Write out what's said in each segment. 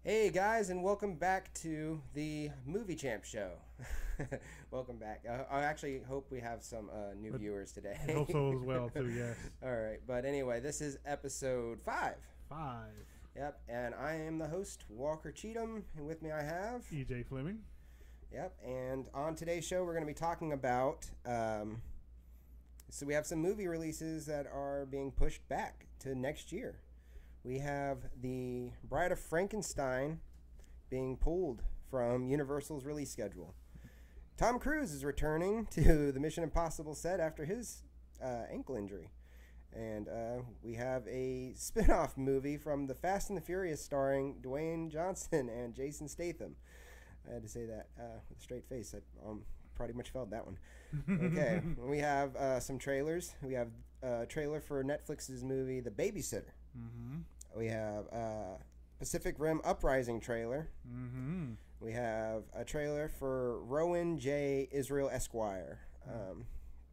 Hey guys, and welcome back to the Movie Champ Show. Welcome back. I actually hope we have some new viewers today. I hope so as well too. Yes. All right, but anyway, this is episode 5. 5. Yep, and I am the host, Walker Cheatham, and with me I have EJ Flemming. Yep, and on today's show we're going to be talking about. So we have some movie releases that are being pushed back to next year. We have the Bride of Frankenstein being pulled from Universal's release schedule. Tom Cruise is returning to the Mission Impossible set after his ankle injury. And we have a spin-off movie from The Fast and the Furious starring Dwayne Johnson and Jason Statham. I had to say that with a straight face. I pretty much felt that one. Okay, we have some trailers. We have a trailer for Netflix's movie The Babysitter. Mm-hmm. We have Pacific Rim Uprising trailer. Mm-hmm. We have a trailer for Rowan J. Israel Esquire.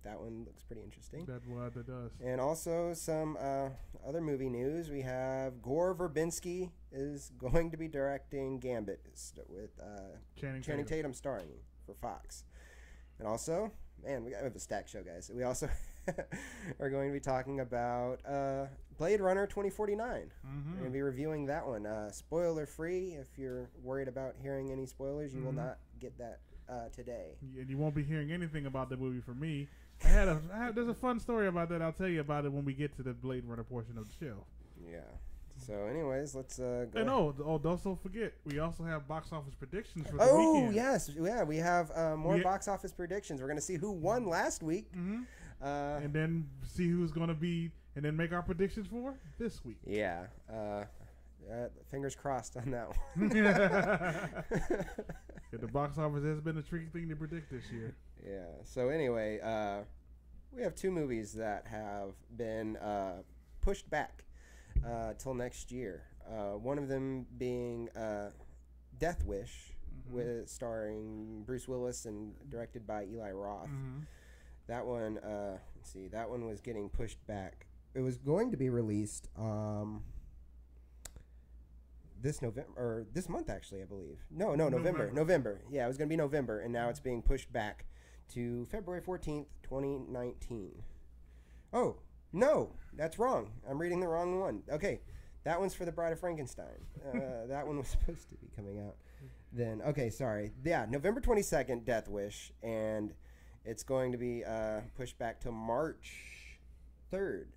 That one looks pretty interesting. That does. And also some other movie news. We have Gore Verbinski is going to be directing Gambit with Channing Tatum starring for Fox. And also, man, we have a stacked show, guys. We also are going to be talking about Blade Runner 2049. Mm-hmm. We're going to be reviewing that one. Spoiler free. If you're worried about hearing any spoilers, you will not get that today. And you won't be hearing anything about the movie from me. There's a fun story about that. I'll tell you about it when we get to the Blade Runner portion of the show. Yeah. So, anyways, let's go. And don't forget, we also have box office predictions for the weekend. Oh, yes. Yeah, we have more box office predictions. We're going to see who won last week. Mm-hmm. And then see who's going to be, and then make our predictions for this week. Yeah. Fingers crossed on that one. The box office has been a tricky thing to predict this year. Yeah. So, anyway, we have 2 movies that have been pushed back till next year. One of them being Death Wish, starring Bruce Willis and directed by Eli Roth. Mm-hmm. That one, let's see, that one was getting pushed back. It was going to be released this November, or this month actually, I believe. No, November. Yeah, it was going to be November, and now it's being pushed back to February 14th, 2019. Oh, no, that's wrong. I'm reading the wrong one. Okay, that one's for The Bride of Frankenstein. That one was supposed to be coming out then. Okay, sorry. Yeah, November 22nd, Death Wish, and it's going to be pushed back to March 3rd.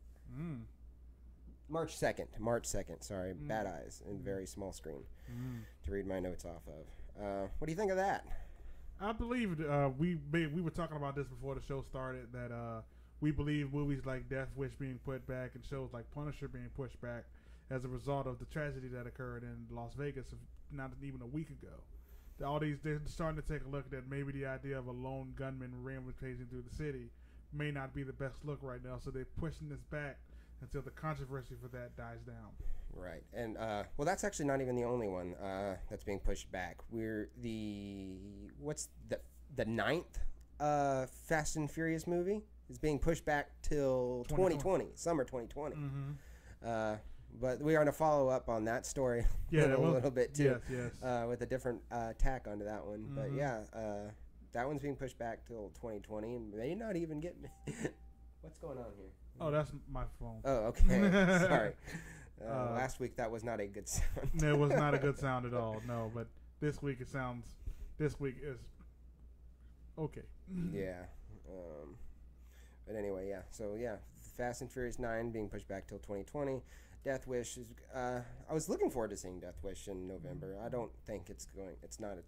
March 2nd, sorry. Bad eyes and very small screen to read my notes off of. What do you think of that? I believe we were talking about this before the show started, that we believe movies like Death Wish being put back and shows like Punisher being pushed back as a result of the tragedy that occurred in Las Vegas not even a week ago. They're starting to take a look at maybe the idea of a lone gunman rampaging through the city may not be the best look right now, so they're pushing this back until the controversy for that dies down. Right, and well, that's actually not even the only one that's being pushed back. We're the 9th Fast and Furious movie is being pushed back till 2020, summer 2020. But we are going to follow up on that story a little bit too, with a different tack onto that one. But yeah, that one's being pushed back till 2020, and may not even get me. What's going on here? Oh, that's my phone. Oh, okay. Sorry. Last week that was not a good sound. No, it was not a good sound at all. No, but this week is okay. Yeah. But anyway, yeah. So yeah, Fast and Furious 9 being pushed back till 2020. Death Wish is. I was looking forward to seeing Death Wish in November. I don't think it's not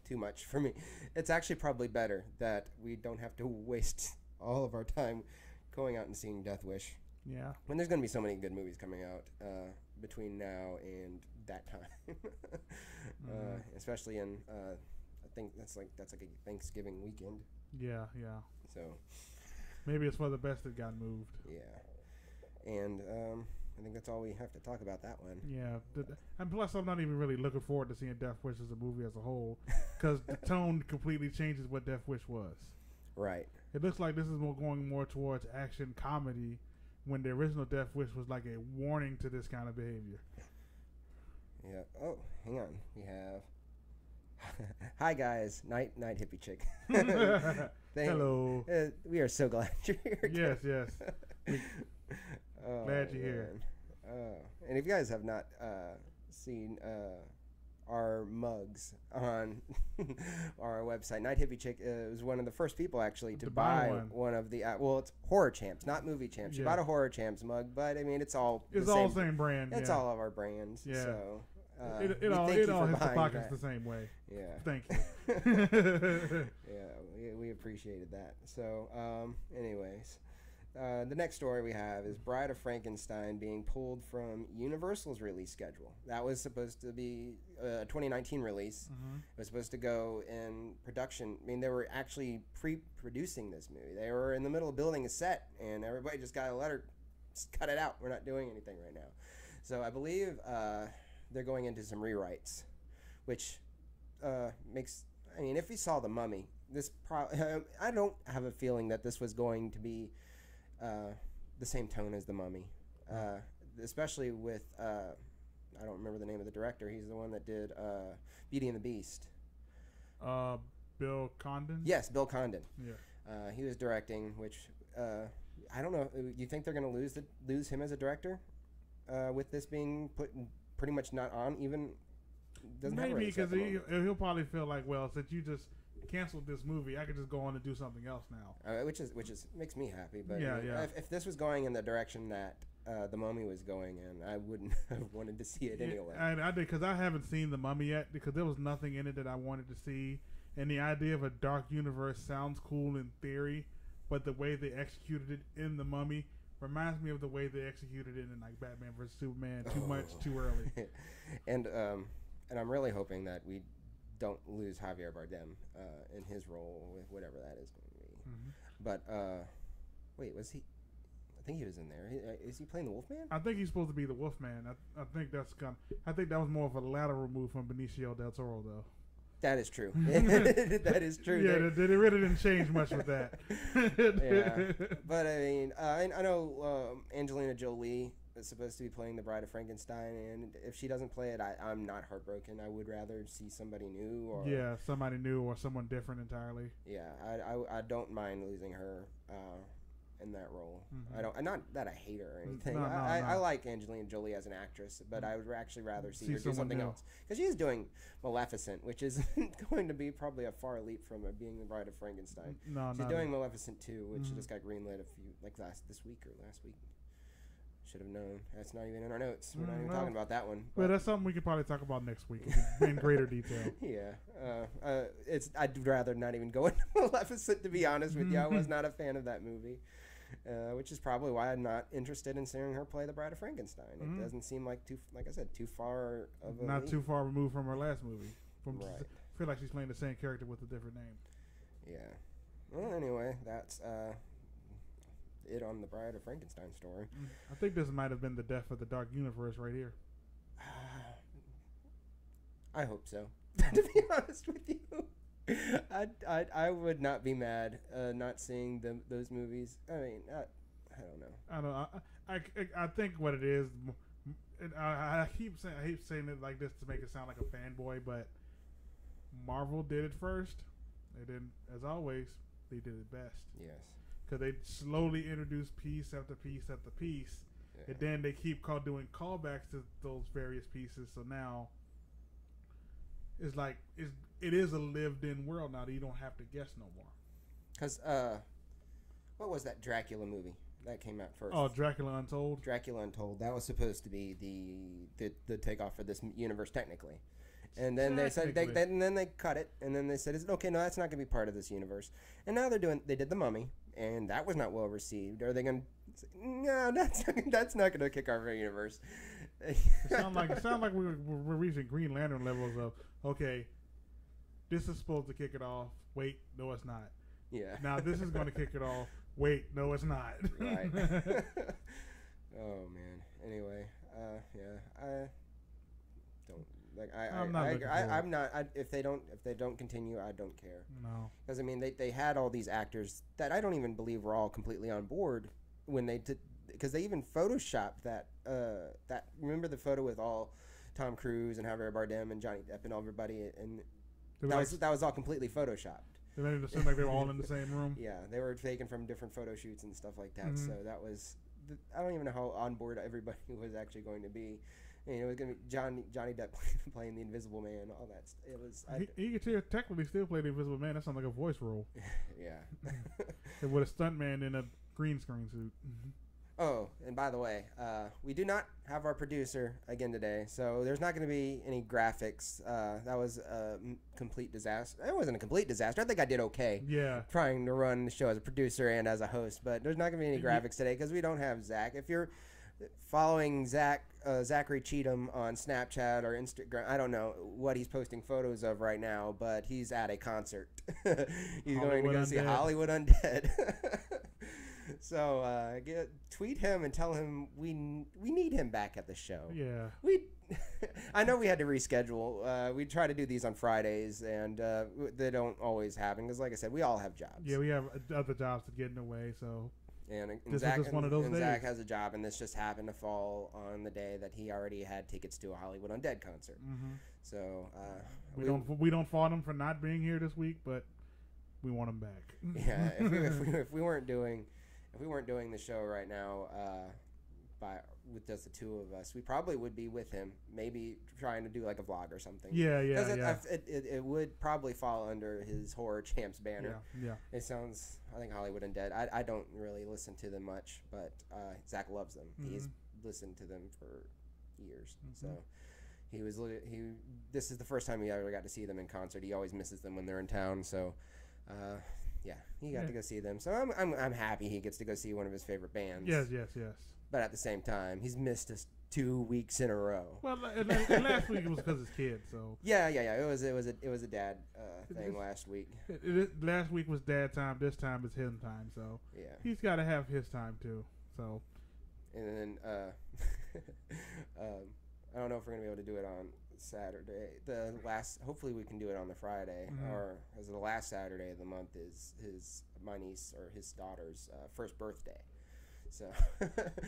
too much for me. It's actually probably better that we don't have to waste all of our time going out and seeing Death Wish. Yeah. When there's going to be so many good movies coming out between now and that time, especially in I think that's like a Thanksgiving weekend. Yeah. So maybe it's for the best it got moved. Yeah, and I think that's all we have to talk about that one. Yeah, and plus I'm not even really looking forward to seeing Death Wish as a movie as a whole, because the tone completely changes what Death Wish was. Right. It looks like this is going more towards action comedy, when the original Death Wish was like a warning to this kind of behavior. Yeah. Oh, hang on. We have. Hi guys, night hippie chick. Hello. We are so glad you're here. Yes. Oh, Glad you're here. And if you guys have not seen our mugs on our website, Night Hippie Chick was one of the first people actually to buy one of the well, it's Horror Champs, not Movie Champs. She bought a Horror Champs mug, but I mean it's all the same brand. It's all of our brands. Yeah. So it all hits the pockets the same way. Yeah. Thank you. Yeah, we appreciated that. So, anyways, the next story we have is Bride of Frankenstein being pulled from Universal's release schedule. That was supposed to be a 2019 release. Mm-hmm. It was supposed to go in production. I mean, they were actually pre-producing this movie. They were in the middle of building a set, and everybody just got a letter, just cut it out. We're not doing anything right now. So I believe they're going into some rewrites, which makes. I mean, if we saw The Mummy, I don't have a feeling that this was going to be the same tone as The Mummy, especially with I don't remember the name of the director. He's the one that did Beauty and the Beast. Bill Condon? Yes, Bill Condon. Yeah. He was directing, which I don't know. You think they're going to lose him as a director with this being put pretty much not on even? Maybe because he'll probably feel like, well, since you just canceled this movie, I could just go on and do something else now. Which makes me happy. But yeah. If this was going in the direction that The Mummy was going in, I wouldn't have wanted to see it anyway. I did, because I haven't seen The Mummy yet, because there was nothing in it that I wanted to see. And the idea of a dark universe sounds cool in theory, but the way they executed it in The Mummy reminds me of the way they executed it in like Batman vs Superman. Too much, too early. And I'm really hoping that we don't lose Javier Bardem in his role with whatever that is going to be. Mm-hmm. But wait, was he? I think he was in there. Is he playing the Wolfman? I think he's supposed to be the Wolfman. I think I think that was more of a lateral move from Benicio del Toro, though. That is true. That is true. Yeah, they really didn't change much with that. Yeah, but I mean, I know Angelina Jolie is supposed to be playing the Bride of Frankenstein, and if she doesn't play it, I'm not heartbroken. I would rather see somebody new, or somebody new or someone different entirely. Yeah, I don't mind losing her in that role. Mm-hmm. I'm not that I hate her or anything. No. I like Angelina Jolie as an actress, but I would actually rather see her do something else, because she's doing Maleficent, which is going to be probably a far leap from being the Bride of Frankenstein. She's doing Maleficent 2, which just got greenlit this week or last week. Should have known. That's not even in our notes. We're not even talking about that one. But that's something we could probably talk about next week in greater detail. Yeah. I'd rather not even go into Maleficent, to be honest with you. I was not a fan of that movie, which is probably why I'm not interested in seeing her play the Bride of Frankenstein. It doesn't seem like too far of a not leap. too far removed from her last movie. Right. I feel like she's playing the same character with a different name. Yeah. Well, anyway, that's it on the Bride of Frankenstein story. I think this might have been the death of the dark universe right here. I hope so. To be honest with you, I would not be mad not seeing those movies. I mean, I don't know. I don't know. I think what it is. I hate saying it like this to make it sound like a fanboy, but Marvel did it first. They did, as always, they did it best. Yes. Because they slowly introduced piece after piece after piece, and then they keep doing callbacks to those various pieces. So now it's like it is a lived-in world now that you don't have to guess no more. Because what was that Dracula movie that came out first? Oh, Dracula Untold. Dracula Untold. That was supposed to be the takeoff for this universe technically. And then they said then they cut it, and then they said, okay, no, that's not going to be part of this universe. And now they did The Mummy, and that was not well received. Are they going to say, no, that's not going to kick off our universe? It sounds like we're reaching Green Lantern levels of, okay, this is supposed to kick it off. Wait, no, it's not. Yeah. Now this is going to kick it off. Wait, no, it's not. Right. Oh man. Anyway, I don't. Like I'm not. If they don't continue, I don't care. No, because I mean they had all these actors that I don't even believe were all completely on board when they did, because they even photoshopped that remember the photo with all Tom Cruise and Javier Bardem and Johnny Depp and everybody, and They were that was all completely photoshopped. They made it seem like they were all in the same room. Yeah, they were taken from different photo shoots and stuff like that. Mhm. So that was, I don't even know how on board everybody was actually going to be. I mean, it was going to be Johnny Depp playing the Invisible Man, all that. It was. He could technically still play the Invisible Man. That sounds like a voice role. Yeah. With a stuntman in a green screen suit. Oh, and by the way, we do not have our producer again today, so there's not going to be any graphics. That was a complete disaster. It wasn't a complete disaster. I think I did okay. Yeah. Trying to run the show as a producer and as a host, but there's not going to be any graphics today because we don't have Zach. If you're following Zachary Cheatham on Snapchat or Instagram, I don't know what he's posting photos of right now, but he's at a concert. He's going to go see Hollywood Undead. So tweet him and tell him we need him back at the show. Yeah. I know we had to reschedule. We try to do these on Fridays, and they don't always happen because, like I said, we all have jobs. Yeah, we have other jobs to get in the way, so. And this Zach, was just one of those days. Zach has a job, and this just happened to fall on the day that he already had tickets to a Hollywood Undead concert. Mm-hmm. So we don't fault him for not being here this week, but we want him back. Yeah, if we weren't doing the show right now, with just the two of us, we probably would be with him, maybe trying to do like a vlog or something. Yeah. It would probably fall under his Horror Champs banner. Yeah. It sounds, I think Hollywood Undead. I don't really listen to them much, but Zach loves them. Mm-hmm. He's listened to them for years. Mm-hmm. So this is the first time he ever got to see them in concert. He always misses them when they're in town. So. Yeah, he got to go see them. So I'm happy he gets to go see one of his favorite bands. Yes. But at the same time, he's missed us 2 weeks in a row. Well, and last week it was because his kid. So yeah. It was a dad thing last week. Last week was dad time. This time is his time. So yeah, he's got to have his time too. So. And then I don't know if we're gonna be able to do it on Saturday. Hopefully we can do it on the Friday, or as the last Saturday of the month is my niece or his daughter's first birthday. So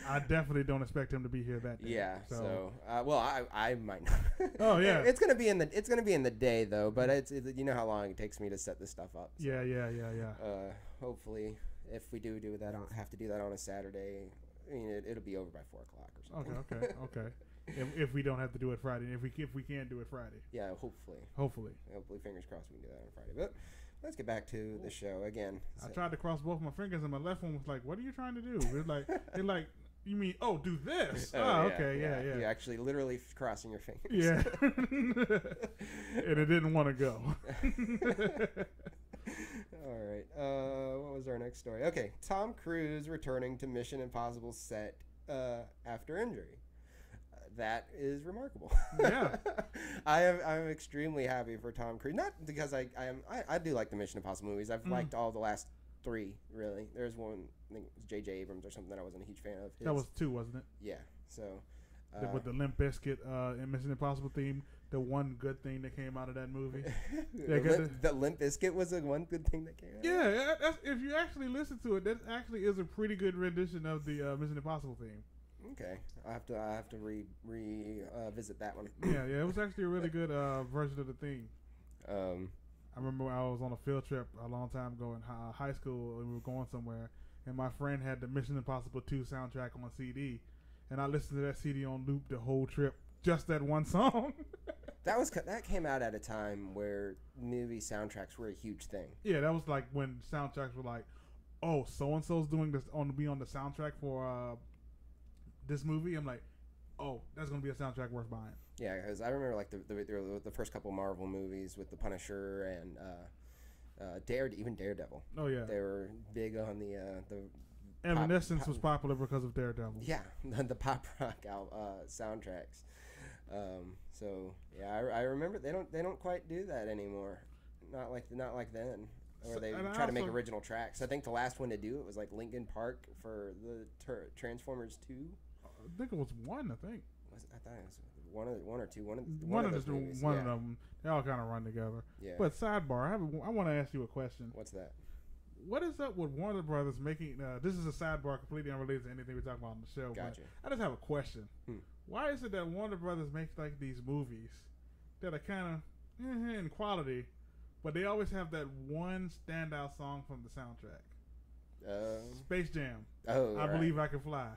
I definitely don't expect him to be here that day. Yeah. So I might not. Oh yeah. It's gonna be in the day though, but it's you know how long it takes me to set this stuff up. So, yeah. Hopefully, if we do that, I'll have to do that on a Saturday. I mean, it'll be over by 4:00 or something. Okay. If we don't have to do it Friday, if we can't do it Friday. Yeah, hopefully, fingers crossed we can do that on Friday. But let's get back to the show again. I tried to cross both my fingers, and my left one was like, "What are you trying to do?" They're like, you mean, do this? Okay, yeah. You're actually literally crossing your fingers. Yeah, and it didn't want to go. All right. What was our next story? Okay, Tom Cruise returning to Mission Impossible set after injury. That is remarkable. Yeah, I'm extremely happy for Tom Cruise. Not because I do like the Mission Impossible movies. I've liked all the last 3 really. There's one, I think it was J.J. Abrams or something that I wasn't a huge fan of. That was 2, wasn't it? Yeah. So with the Limp Bizkit and Mission Impossible theme, the one good thing that came out of that movie. the Limp Bizkit was the one good thing that came out. Yeah, if you actually listen to it, that actually is a pretty good rendition of the Mission Impossible theme. Okay, I have to revisit that one. Yeah, it was actually a really good version of the theme. I remember when I was on a field trip a long time ago in high school, and we were going somewhere, and my friend had the Mission Impossible 2 soundtrack on CD, and I listened to that CD on loop the whole trip, just that one song. That came out at a time where movie soundtracks were a huge thing. Yeah, that was like when soundtracks were like, oh, so and so's doing this on the soundtrack for this movie. I'm like, oh, that's gonna be a soundtrack worth buying. Yeah, because I remember like the first couple Marvel movies with the Punisher and even Daredevil. Oh yeah, they were big on the Evanescence was popular because of Daredevil. Yeah, the pop rock soundtracks. So yeah, I remember they don't quite do that anymore. Not like then. Or they try to make original tracks. I think the last one to do it was like Linkin Park for the Transformers 2. I think it was 1. I think. I thought it was one or two. One of them. They all kind of run together. Yeah. But sidebar, I want to ask you a question. What's that? What is up with Warner Brothers making? This is a sidebar, completely unrelated to anything we're talking about on the show. Gotcha. But I just have a question. why is it that Warner Brothers makes like these movies that are kind of in quality, but they always have that one standout song from the soundtrack? Space Jam. Oh, I Believe I Can Fly.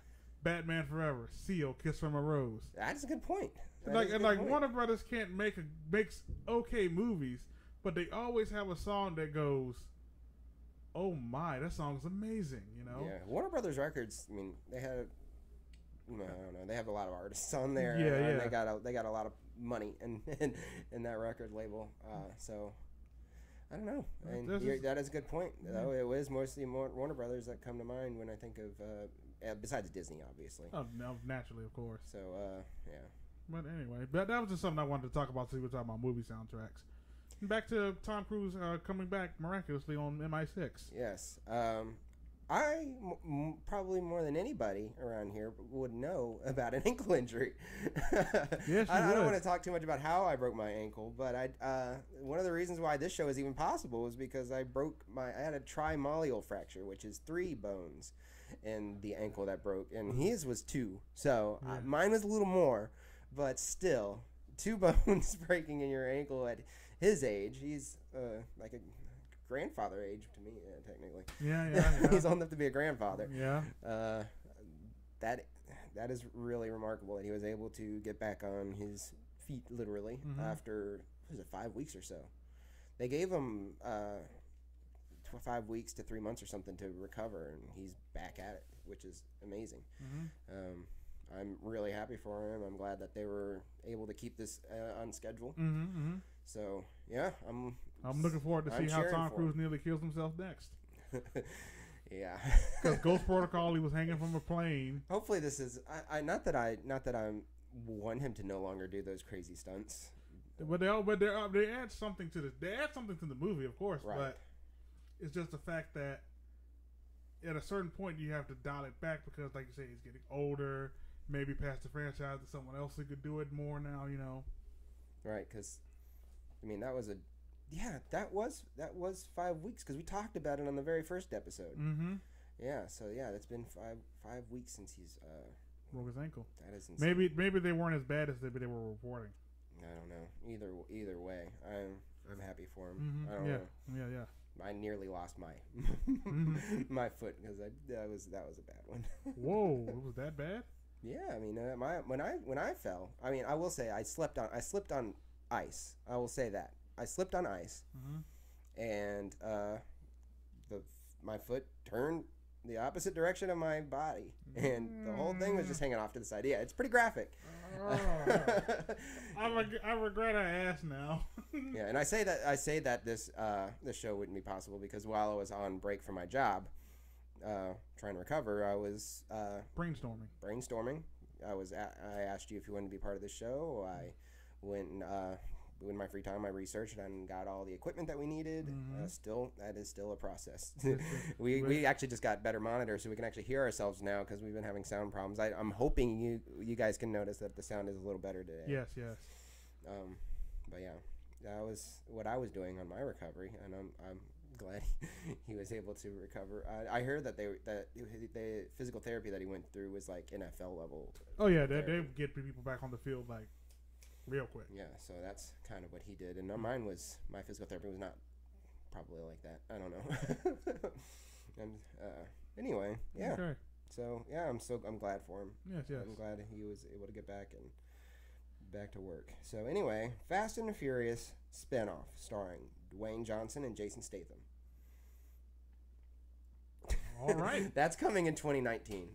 Batman Forever. Seal, Kiss from a Rose. That's a good point. Warner Brothers can't makes okay movies, but they always have a song that goes, oh my, that song's amazing, you know? Yeah, Warner Brothers Records, I mean, they have, I don't know, they have a lot of artists on there. Yeah, and they got a lot of money in that record label. So, I don't know. And that is a good point, though. It was mostly Warner Brothers that come to mind when I think of, besides Disney, obviously. Oh, no, naturally, of course. So, yeah. But anyway, that was just something I wanted to talk about since we were talking about movie soundtracks. Back to Tom Cruise coming back miraculously on MI6. Yes. I probably more than anybody around here would know about an ankle injury. Yes, I don't want to talk too much about how I broke my ankle, but one of the reasons why this show is even possible was because I had a trimalleol fracture, which is 3 bones in the ankle that broke, and his was 2. So mine was a little more, but still, 2 bones breaking in your ankle at his age. He's like a grandfather age to me, technically. Yeah. He's old enough to be a grandfather. Yeah. That is really remarkable that he was able to get back on his feet literally after 5 weeks or so. They gave him 5 weeks to 3 months or something to recover, and he's back at it, which is amazing. I'm really happy for him. I'm glad that they were able to keep this on schedule. So yeah, I'm looking forward to see how Tom Cruise nearly kills himself next. Yeah, because Ghost Protocol, he was hanging from a plane. Hopefully, this is not that I want him to no longer do those crazy stunts. But they add something to the movie, of course. Right. But it's just the fact that at a certain point you have to dial it back because, like you say, he's getting older. Maybe pass the franchise to someone else who could do it more now. You know. Right, because I mean that was 5 weeks because we talked about it on the very first episode. Yeah, so that's been five weeks since he's broke his ankle. That is insane. Maybe they weren't as bad as they were reporting. I don't know. Either way, I'm happy for him. I don't know. Yeah. I nearly lost my my foot because that was a bad one. Whoa, it was that bad? Yeah, I mean, when I fell, I mean, I will say I slipped on ice. I will say that I slipped on ice, and my foot turned the opposite direction of my body, and the whole thing was just hanging off to the side. Yeah, it's pretty graphic. I regret I asked now. Yeah, and I say that this show wouldn't be possible because while I was on break from my job, trying to recover, I was brainstorming. I asked you if you wanted to be part of the show. I went and in my free time I researched and got all the equipment that we needed. That is still a process. we actually just got better monitors so we can actually hear ourselves now because we've been having sound problems. I'm hoping you guys can notice that the sound is a little better today. Yes. But yeah, that was what I was doing on my recovery, and I'm glad he was able to recover. I heard that the physical therapy that he went through was like NFL level. Oh yeah, they get people back on the field like real quick. Yeah, so that's kind of what he did, and my physical therapy was not probably like that. I don't know. And anyway, yeah. Okay. So yeah, I'm glad for him. Yes. I'm glad he was able to get back to work. So anyway, Fast and the Furious spinoff starring Dwayne Johnson and Jason Statham. All right. That's coming in 2019.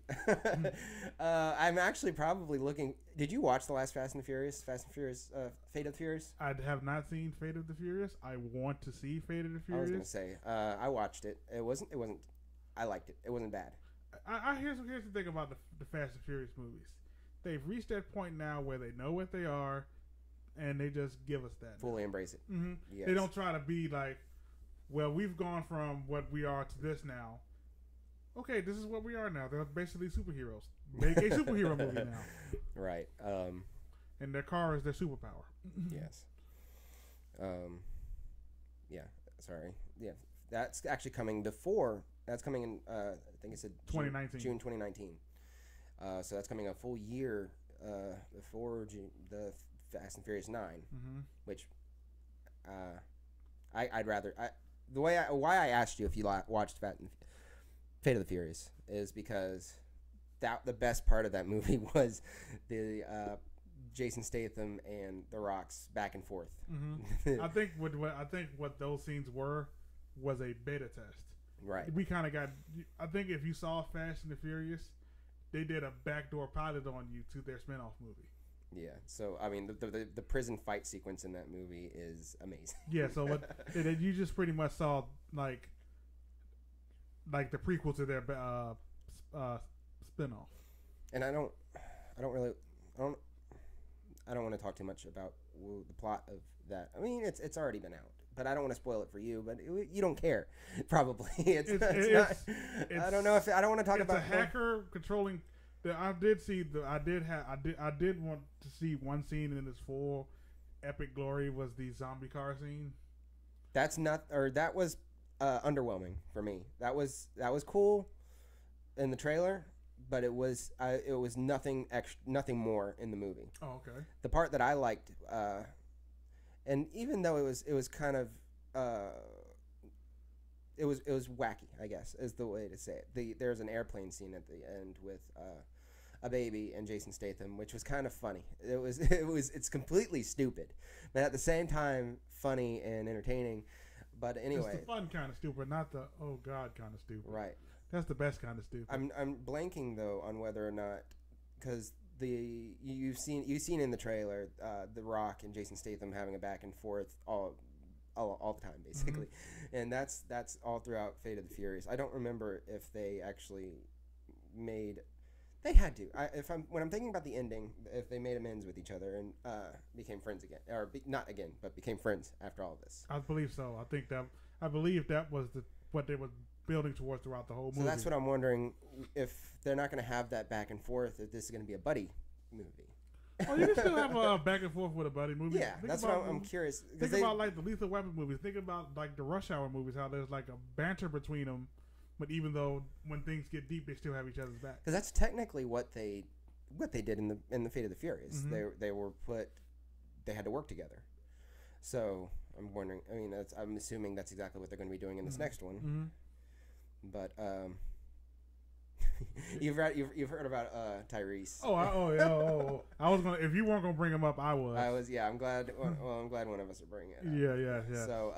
I'm actually probably looking. Did you watch the last Fast and Furious, Fate of the Furious? I have not seen Fate of the Furious. I want to see Fate of the Furious. I was going to say, I watched it. It wasn't, I liked it. It wasn't bad. Here's the thing about the Fast and Furious movies. They've reached that point now where they know what they are, and they just give us that. Fully embrace it. Yes. They don't try to be like, well, we've gone from what we are to this now. Okay, this is what we are now. They're basically superheroes. Make a superhero movie now. Right. And their car is their superpower. Yes. Yeah. Sorry. Yeah. That's actually coming before. That's coming in. I think it said 2019. June 2019. So that's coming a full year before the Fast and Furious 9, which I'd rather. Why I asked you if you watched Fate of the Furious is because the best part of that movie was the Jason Statham and The Rock's back and forth. I think what those scenes was a beta test. Right. We kind of got. I think if you saw Fast and the Furious, they did a backdoor pilot on you to their spinoff movie. Yeah. So I mean, the prison fight sequence in that movie is amazing. Yeah. So you just pretty much saw like the prequel to their spinoff. And I don't want to talk too much about the plot of that. I mean, it's already been out, but I don't want to spoil it for you. But you don't care, probably. It's not. I don't know if I don't want to talk about. It's a hacker controlling. I did want to see one scene in its full epic glory was the zombie car scene. That was underwhelming for me. That was cool in the trailer, but it was nothing more in the movie. Oh, okay. The part that I liked, and even though it was kind of it was wacky, I guess is the way to say it. There's an airplane scene at the end with a baby and Jason Statham, which was kind of funny. It's completely stupid, but at the same time funny and entertaining. But anyway, it's the fun kind of stupid, not the oh god kind of stupid. Right. That's the best kind of stupid. I'm blanking though on whether or not, because you've seen in the trailer The Rock and Jason Statham having a back and forth all the time basically, and that's all throughout Fate of the Furious. I don't remember if they actually made. They had to. When I'm thinking about the ending, if they made amends with each other and became friends again, or not again, but became friends after all of this. I believe so. I believe that was what they were building towards throughout the whole movie. So that's what I'm wondering, if they're not going to have that back and forth, if this is going to be a buddy movie. Oh, you can still have a back and forth with a buddy movie. Yeah, that's what I'm curious. Think about like the Lethal Weapon movies. Think about like the Rush Hour movies, how there's like a banter between them. But even though when things get deep, they still have each other's back. Because that's technically what they did in the Fate of the Furious. They had to work together. So I'm wondering. I mean, I'm assuming that's exactly what they're going to be doing in this next one. But you've heard about Tyrese. I was gonna. If you weren't gonna bring him up, I was. Yeah. I'm glad. Well, I'm glad one of us are bringing it up. Yeah. So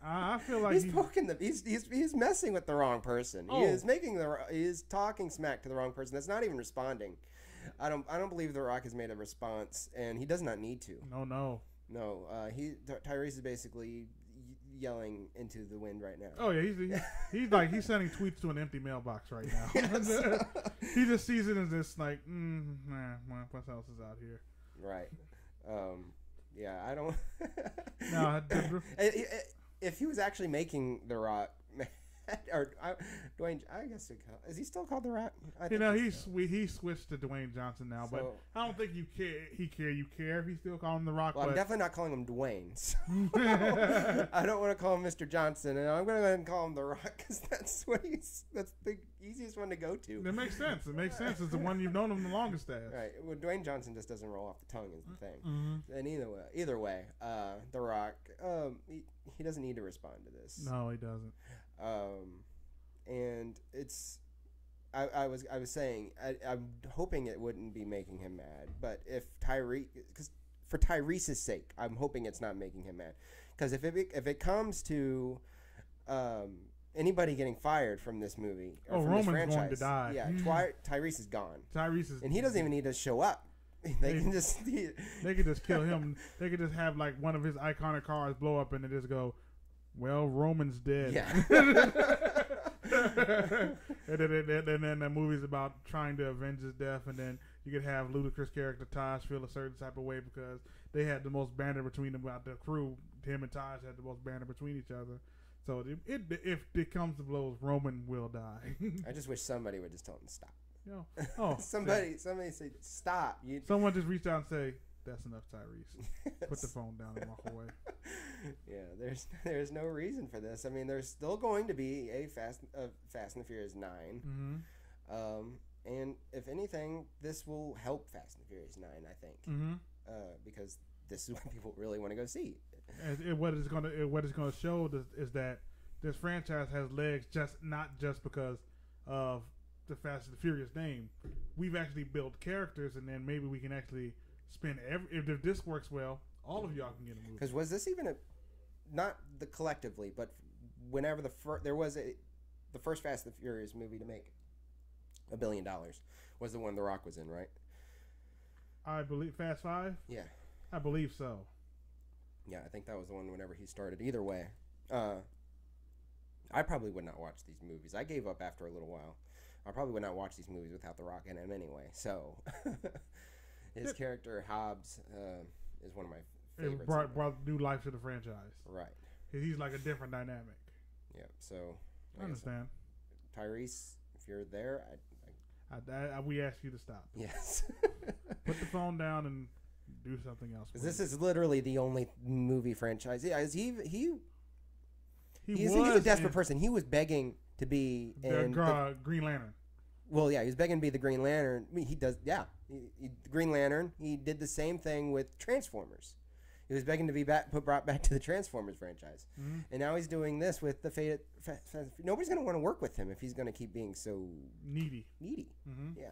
I feel like he's messing with the wrong person. He is talking smack to the wrong person. That's not even responding. I don't believe The Rock has made a response, and he does not need to. No. Tyrese is basically yelling into the wind right now. Oh yeah, he's sending tweets to an empty mailbox right now. He just sees it as this like, what else is out here? Right. Yeah, I don't. No. If he was actually making The Rock, or Dwayne, I guess is he still called The Rock? He switched to Dwayne Johnson now, but I don't think you care if he still call him The Rock. Well, I'm definitely not calling him Dwayne. So I don't want to call him Mr. Johnson, and I'm going to go ahead and call him The Rock because that's the easiest one to go to. It makes sense. It's the one you've known him the longest as. Right. Well, Dwayne Johnson just doesn't roll off the tongue is the thing. And either way, The Rock, he doesn't need to respond to this. No, he doesn't. And it's, I was saying, I'm hoping it wouldn't be making him mad, but if because for Tyrese's sake, I'm hoping it's not making him mad, because if it comes to anybody getting fired from this movie or from Roman's this franchise, going to die. Yeah, Tyrese is gone. And he doesn't even need to show up. They can just kill him. They could just have like one of his iconic cars blow up and they just go, well, Roman's dead. Yeah. and then the movie's about trying to avenge his death, and then you could have Ludacris' character Taj feel a certain type of way because they had the most banter between them. About the crew, him and Taj had the most banter between each other. So if it comes to blows, Roman will die. I just wish somebody would just tell him to stop. Somebody say stop. Someone just reach out and say, that's enough, Tyrese. Put the phone down and walk away. Yeah, there's no reason for this. I mean, there's still going to be a Fast and the Furious 9. And if anything, this will help Fast and Furious 9, I think. Mm-hmm. Because this is what people really want to go see. And what it's gonna show is that this franchise has legs, not just because of the Fast and the Furious name. We've actually built characters, and then maybe we can actually spend if this works well, all of y'all can get a movie. Because was this even not the collectively, but whenever the first Fast and the Furious movie to make $1 billion was the one The Rock was in, right? I believe Fast 5. Yeah, I believe so. Yeah, I think that was the one whenever he started. Either way, I probably would not watch these movies. I gave up after a little while. I probably would not watch these movies without The Rock in them anyway. So his character Hobbs is one of my favorites. It brought new life to the franchise. Right. He's like a different dynamic. Yeah. So I understand. Tyrese, if you're there, we ask you to stop. Yes. Put the phone down and do something else. Because this is literally the only movie franchise. Yeah, he's a desperate person. He was begging to be in Green Lantern. Well, yeah, he was begging to be the Green Lantern. I mean, he does. Yeah, Green Lantern. He did the same thing with Transformers. He was begging to be brought back to the Transformers franchise, and now he's doing this with the Fate. Nobody's going to want to work with him if he's going to keep being so needy. Mm-hmm. Yeah,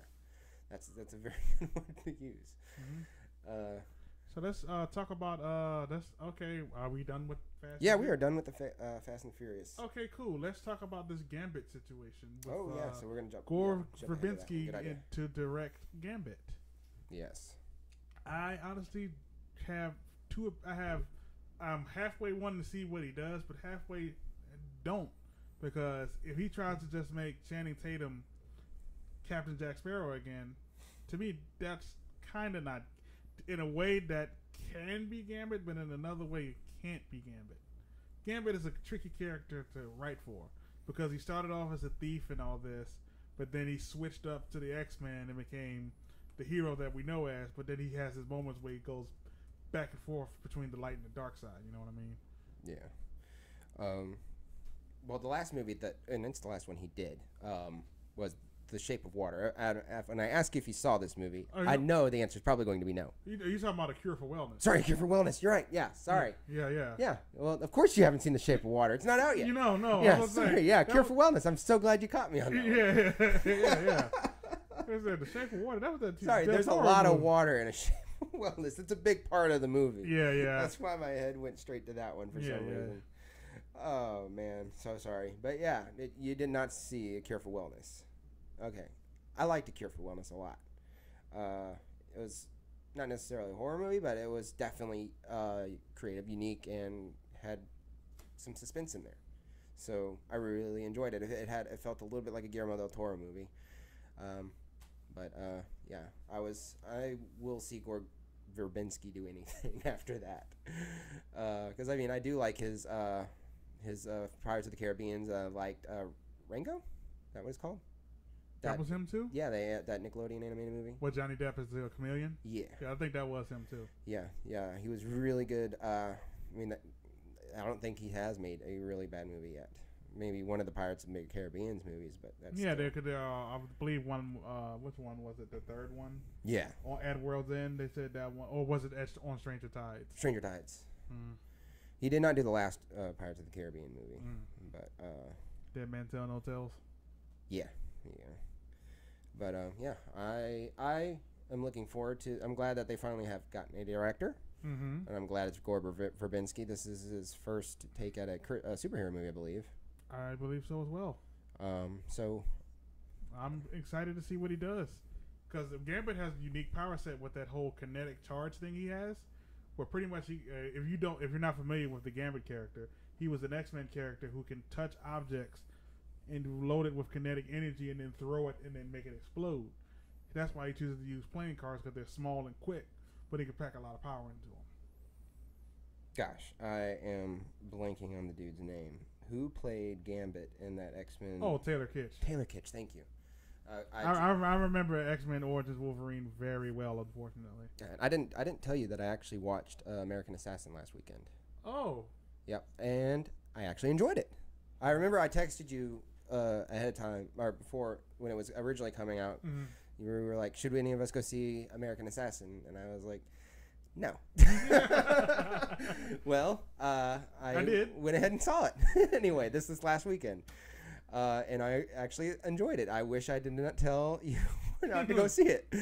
that's a very good word to use. Mm-hmm. So let's talk about okay. Are we done with Fast? Yeah, we are done with the Fast and Furious. Okay, cool. Let's talk about this Gambit situation. With, so we're gonna jump. Gore Verbinski to direct Gambit. Yes. I honestly have I'm halfway wanting to see what he does, but halfway don't, because if he tries to just make Channing Tatum Captain Jack Sparrow again, to me that's kind of not. In a way that can be Gambit, but in another way it can't be Gambit. Gambit is a tricky character to write for because he started off as a thief and all this, but then he switched up to the X-Men and became the hero that we know as, but then he has his moments where he goes back and forth between the light and the dark side, you know what I mean? Yeah. Well, the last movie and it's the last one he did, was The Shape of Water. And I ask you if you saw this movie. I know the answer is probably going to be no. You're talking about A Cure for Wellness. Sorry, Cure for Wellness. You're right. Yeah, sorry. Yeah. Well, of course you haven't seen The Shape of Water. It's not out yet. No. Yeah, sorry. Yeah, Cure for Wellness. I'm so glad you caught me on that. Yeah. The Shape of Water. That was that. Sorry, there's a lot of water in A Shape of Wellness. It's a big part of the movie. Yeah. That's why my head went straight to that one for some reason. Oh, man. So sorry. But yeah, you did not see A Cure for Wellness. Okay. I liked A Cure for Wellness a lot. It was not necessarily a horror movie, but it was definitely creative, unique, and had some suspense in there. So I really enjoyed it. It felt a little bit like a Guillermo del Toro movie. Yeah, I will see Gore Verbinski do anything after that. Because I mean, I do like his Pirates of the Caribbean. Liked Rango. Is that what it's called? That was him too? Yeah, that Nickelodeon animated movie. What, Johnny Depp is the chameleon? Yeah. Yeah, I think that was him too. Yeah, he was really good. I mean, I don't think he has made a really bad movie yet. Maybe one of the Pirates of the Caribbean movies, but that's they could. I believe one. Which one was it? The third one? Yeah. At World's End, they said that one, or was it on Stranger Tides? Stranger Tides. He did not do the last Pirates of the Caribbean movie, but Dead Man Tell No Tales. Yeah. But I am looking forward to. I'm glad that they finally have gotten a director, and I'm glad it's Gore Verbinski. This is his first take at a superhero movie, I believe. I believe so as well. So I'm excited to see what he does, because Gambit has a unique power set with that whole kinetic charge thing he has. Where pretty much, if you're not familiar with the Gambit character, he was an X-Men character who can touch objects and load it with kinetic energy and then throw it and then make it explode. That's why he chooses to use playing cards, because they're small and quick, but he can pack a lot of power into them. Gosh, I am blanking on the dude's name. Who played Gambit in that X-Men? Oh, Taylor Kitsch. Taylor Kitsch, thank you. I remember X-Men Origins Wolverine very well, unfortunately. I didn't tell you that I actually watched American Assassin last weekend. Oh. Yep, and I actually enjoyed it. I remember I texted you ahead of time, or before when it was originally coming out. Mm-hmm. You were like, should any of us go see American Assassin? And I was like, no. Well, I did. Went ahead and saw it. Anyway, this last weekend. And I actually enjoyed it. I wish I did not tell you not to go see it.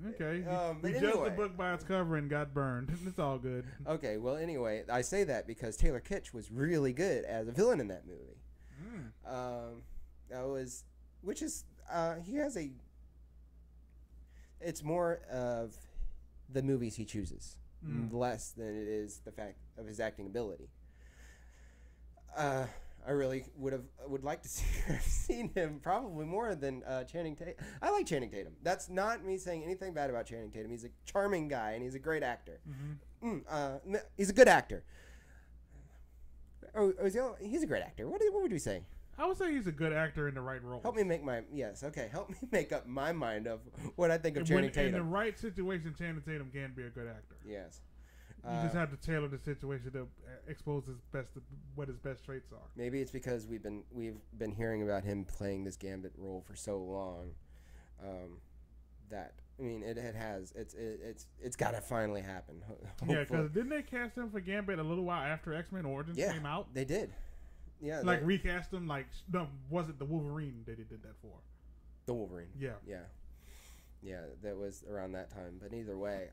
Okay. But we judged the book by its cover and got burned. It's all good. Okay, well, anyway, I say that because Taylor Kitsch was really good as a villain in that movie. He has a... It's more of the movies he chooses, less than it is the fact of his acting ability. I really would like to have seen him probably more than Channing Tatum. I like Channing Tatum. That's not me saying anything bad about Channing Tatum. He's a charming guy and he's a great actor. He's a good actor. He's a great actor. What would we say? I would say he's a good actor in the right role. Help me make up my mind of what I think of Channing Tatum. In the right situation, Channing Tatum can be a good actor. Yes. You just have to tailor the situation to expose what his best traits are. Maybe it's because we've been hearing about him playing this Gambit role for so long, that I mean it's got to finally happen. Yeah, because didn't they cast him for Gambit a little while after X-Men Origins came out? They did. Yeah, like recast him. Like no, was it the Wolverine that they did that for? The Wolverine. Yeah. That was around that time. But either way,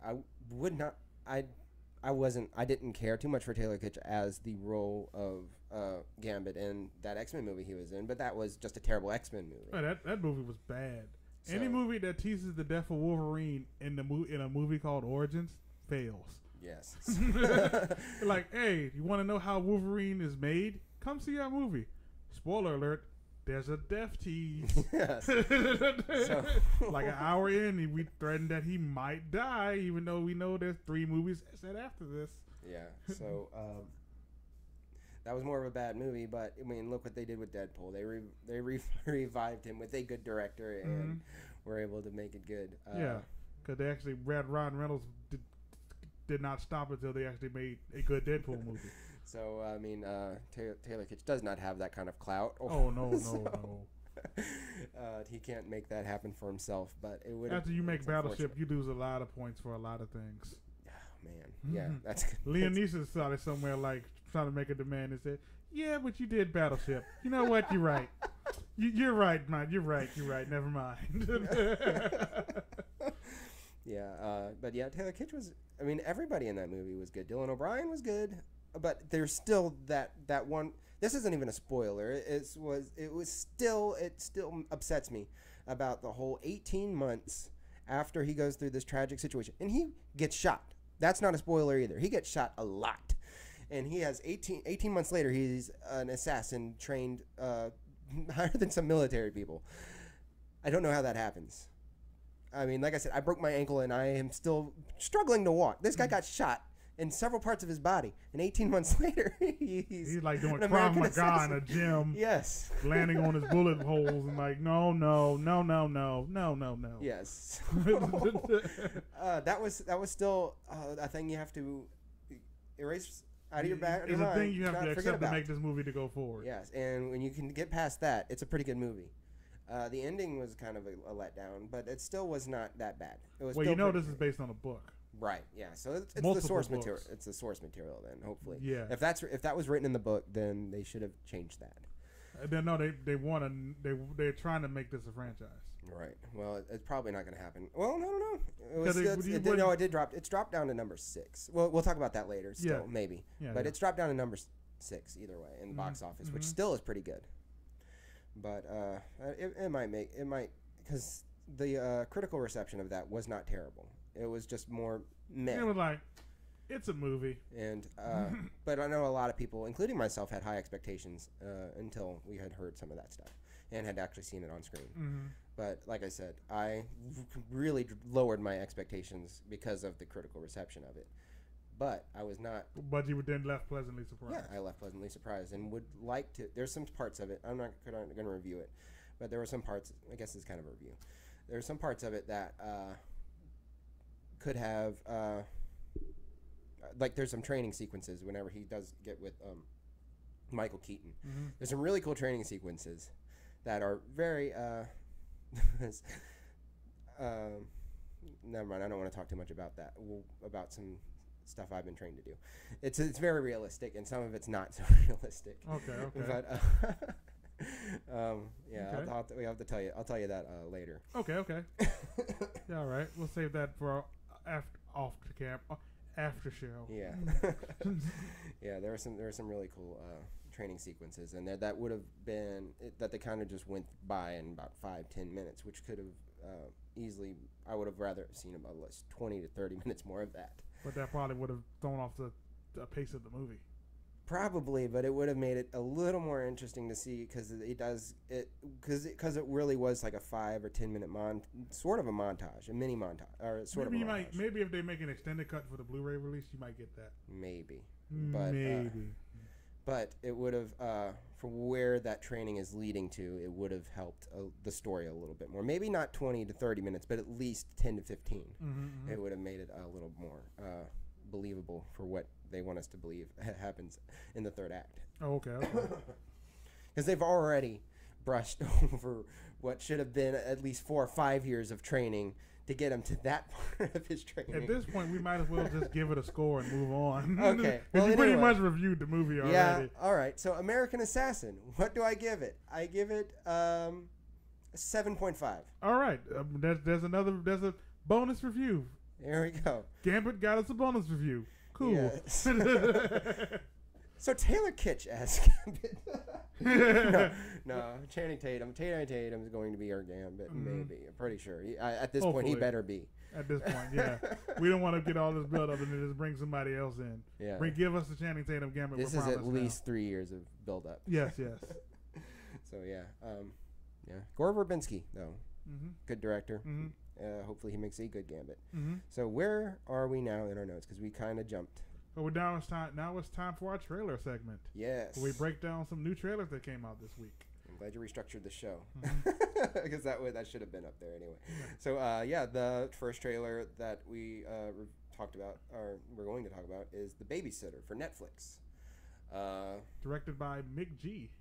I didn't care too much for Taylor Kitsch as the role of Gambit in that X-Men movie he was in, but that was just a terrible X-Men movie. Oh, that movie was bad. Any movie that teases the death of Wolverine in a movie called Origins fails. Yes. Like, hey, you want to know how Wolverine is made? Come see our movie. Spoiler alert. There's a death tease. Yes. Like an hour in, we threatened that he might die, even though we know there's 3 movies set after this. Yeah. So that was more of a bad movie, but I mean, look what they did with Deadpool. They revived him with a good director and were able to make it good. Yeah, because they actually Ryan Reynolds did not stop until they actually made a good Deadpool movie. So, I mean, Taylor Kitsch does not have that kind of clout. Oh, no. He can't make that happen for himself, but it would. After you make Battleship, you lose a lot of points for a lot of things. Oh, man. Yeah, that's... Liam Neeson started somewhere, like, trying to make a demand and said, yeah, but you did Battleship. You know what? You're right. You're right, man. You're right. Never mind. Yeah, but yeah, Taylor Kitsch was... I mean, everybody in that movie was good. Dylan O'Brien was good. But there's still that one. This isn't even a spoiler. It still upsets me about the whole 18 months after he goes through this tragic situation, and he gets shot. That's not a spoiler either. He gets shot a lot, and he has 18 months later. He's an assassin trained higher than some military people. I don't know how that happens. I mean, like I said, I broke my ankle, and I am still struggling to walk. This guy got shot in several parts of his body, and 18 months later, he's like doing Krav Maga in a gym. Yes, landing on his bullet holes and like, no. Yes, that was still a thing you have to erase out of your back. It's a thing you have to accept to make this movie to go forward. Yes, and when you can get past that, it's a pretty good movie. The ending was kind of a letdown, but it still was not that bad. It was. Well, this is based on a book. Right. Yeah. So it's the source material. It's the source material. Then hopefully. Yeah. If that was written in the book, then they should have changed that. They're trying to make this a franchise. Right. Well, it's probably not going to happen. Well, no. It did drop. It's dropped down to number 6. Well, we'll talk about that later. Still, maybe. Yeah, but it's dropped down to number 6 either way in the box office, which still is pretty good. But it might because the critical reception of that was not terrible. It was just more meh. It was like, it's a movie. And but I know a lot of people, including myself, had high expectations until we had heard some of that stuff and had actually seen it on screen. Mm-hmm. But like I said, I really lowered my expectations because of the critical reception of it. But I was not... But you were then left pleasantly surprised. Yeah, I left pleasantly surprised and would like to... There's some parts of it. I'm not going to review it. But there were some parts... I guess it's kind of a review. There were some parts of it that... could have like there's some training sequences whenever he does get with Michael Keaton. Mm-hmm. There's some really cool training sequences that are very never mind, I don't want to talk too much about that. About some stuff I've been trained to do. It's very realistic, and some of it's not so realistic. Okay. But yeah, Okay. we have to tell you. I'll tell you that later. Okay. Yeah, all right. We'll save that for after show. Yeah, yeah. There are some really cool training sequences in there that would have been that they kind of just went by in about 5-10 minutes, which could have easily. I would have rather seen about 20 to 30 minutes more of that. But that probably would have thrown off the pace of the movie. Probably, but it would have made it a little more interesting to see because it really was like a 5 or 10 minute sort of a montage, a mini montage, or sort Maybe of a montage. Maybe if they make an extended cut for the Blu-ray release, you might get that. Maybe, But but it would have for where that training is leading to, it would have helped the story a little bit more. Maybe not 20 to 30 minutes, but at least 10 to 15. Mm-hmm. It would have made it a little more believable for what they want us to believe happens in the third act. Oh, okay. Because they've already brushed over what should have been at least 4 or 5 years of training to get him to that part of his training. At this point, we might as well just give it a score and move on. Okay. Well, you pretty anyway. much reviewed the movie already. Yeah. All right. So American Assassin. What do I give it? I give it 7.5. All right. There's a bonus review. There we go. Gambit got us a bonus review. Cool. Yes. So Taylor Kitsch as Gambit. no, Channing Tatum. Channing Tatum is going to be our Gambit. Mm-hmm. Maybe. I'm pretty sure. At this point, he better be. At this point, yeah. We don't want to get all this build up and then just bring somebody else in. Yeah. Give us the Channing Tatum Gambit. This is at least 3 years of build up. Yes. So yeah. Gore Verbinski, though. Mm-hmm. Good director. Mm-hmm. Hopefully he makes a good Gambit. Mm-hmm. So where are we now in our notes? Because we kind of jumped. But now it's time for our trailer segment. Yes. Where we break down some new trailers that came out this week. I'm glad you restructured the show. Mm-hmm. Because that should have been up there anyway. Yeah. So the first trailer that we talked about, or we're going to talk about, is The Babysitter for Netflix. Directed by Mick G.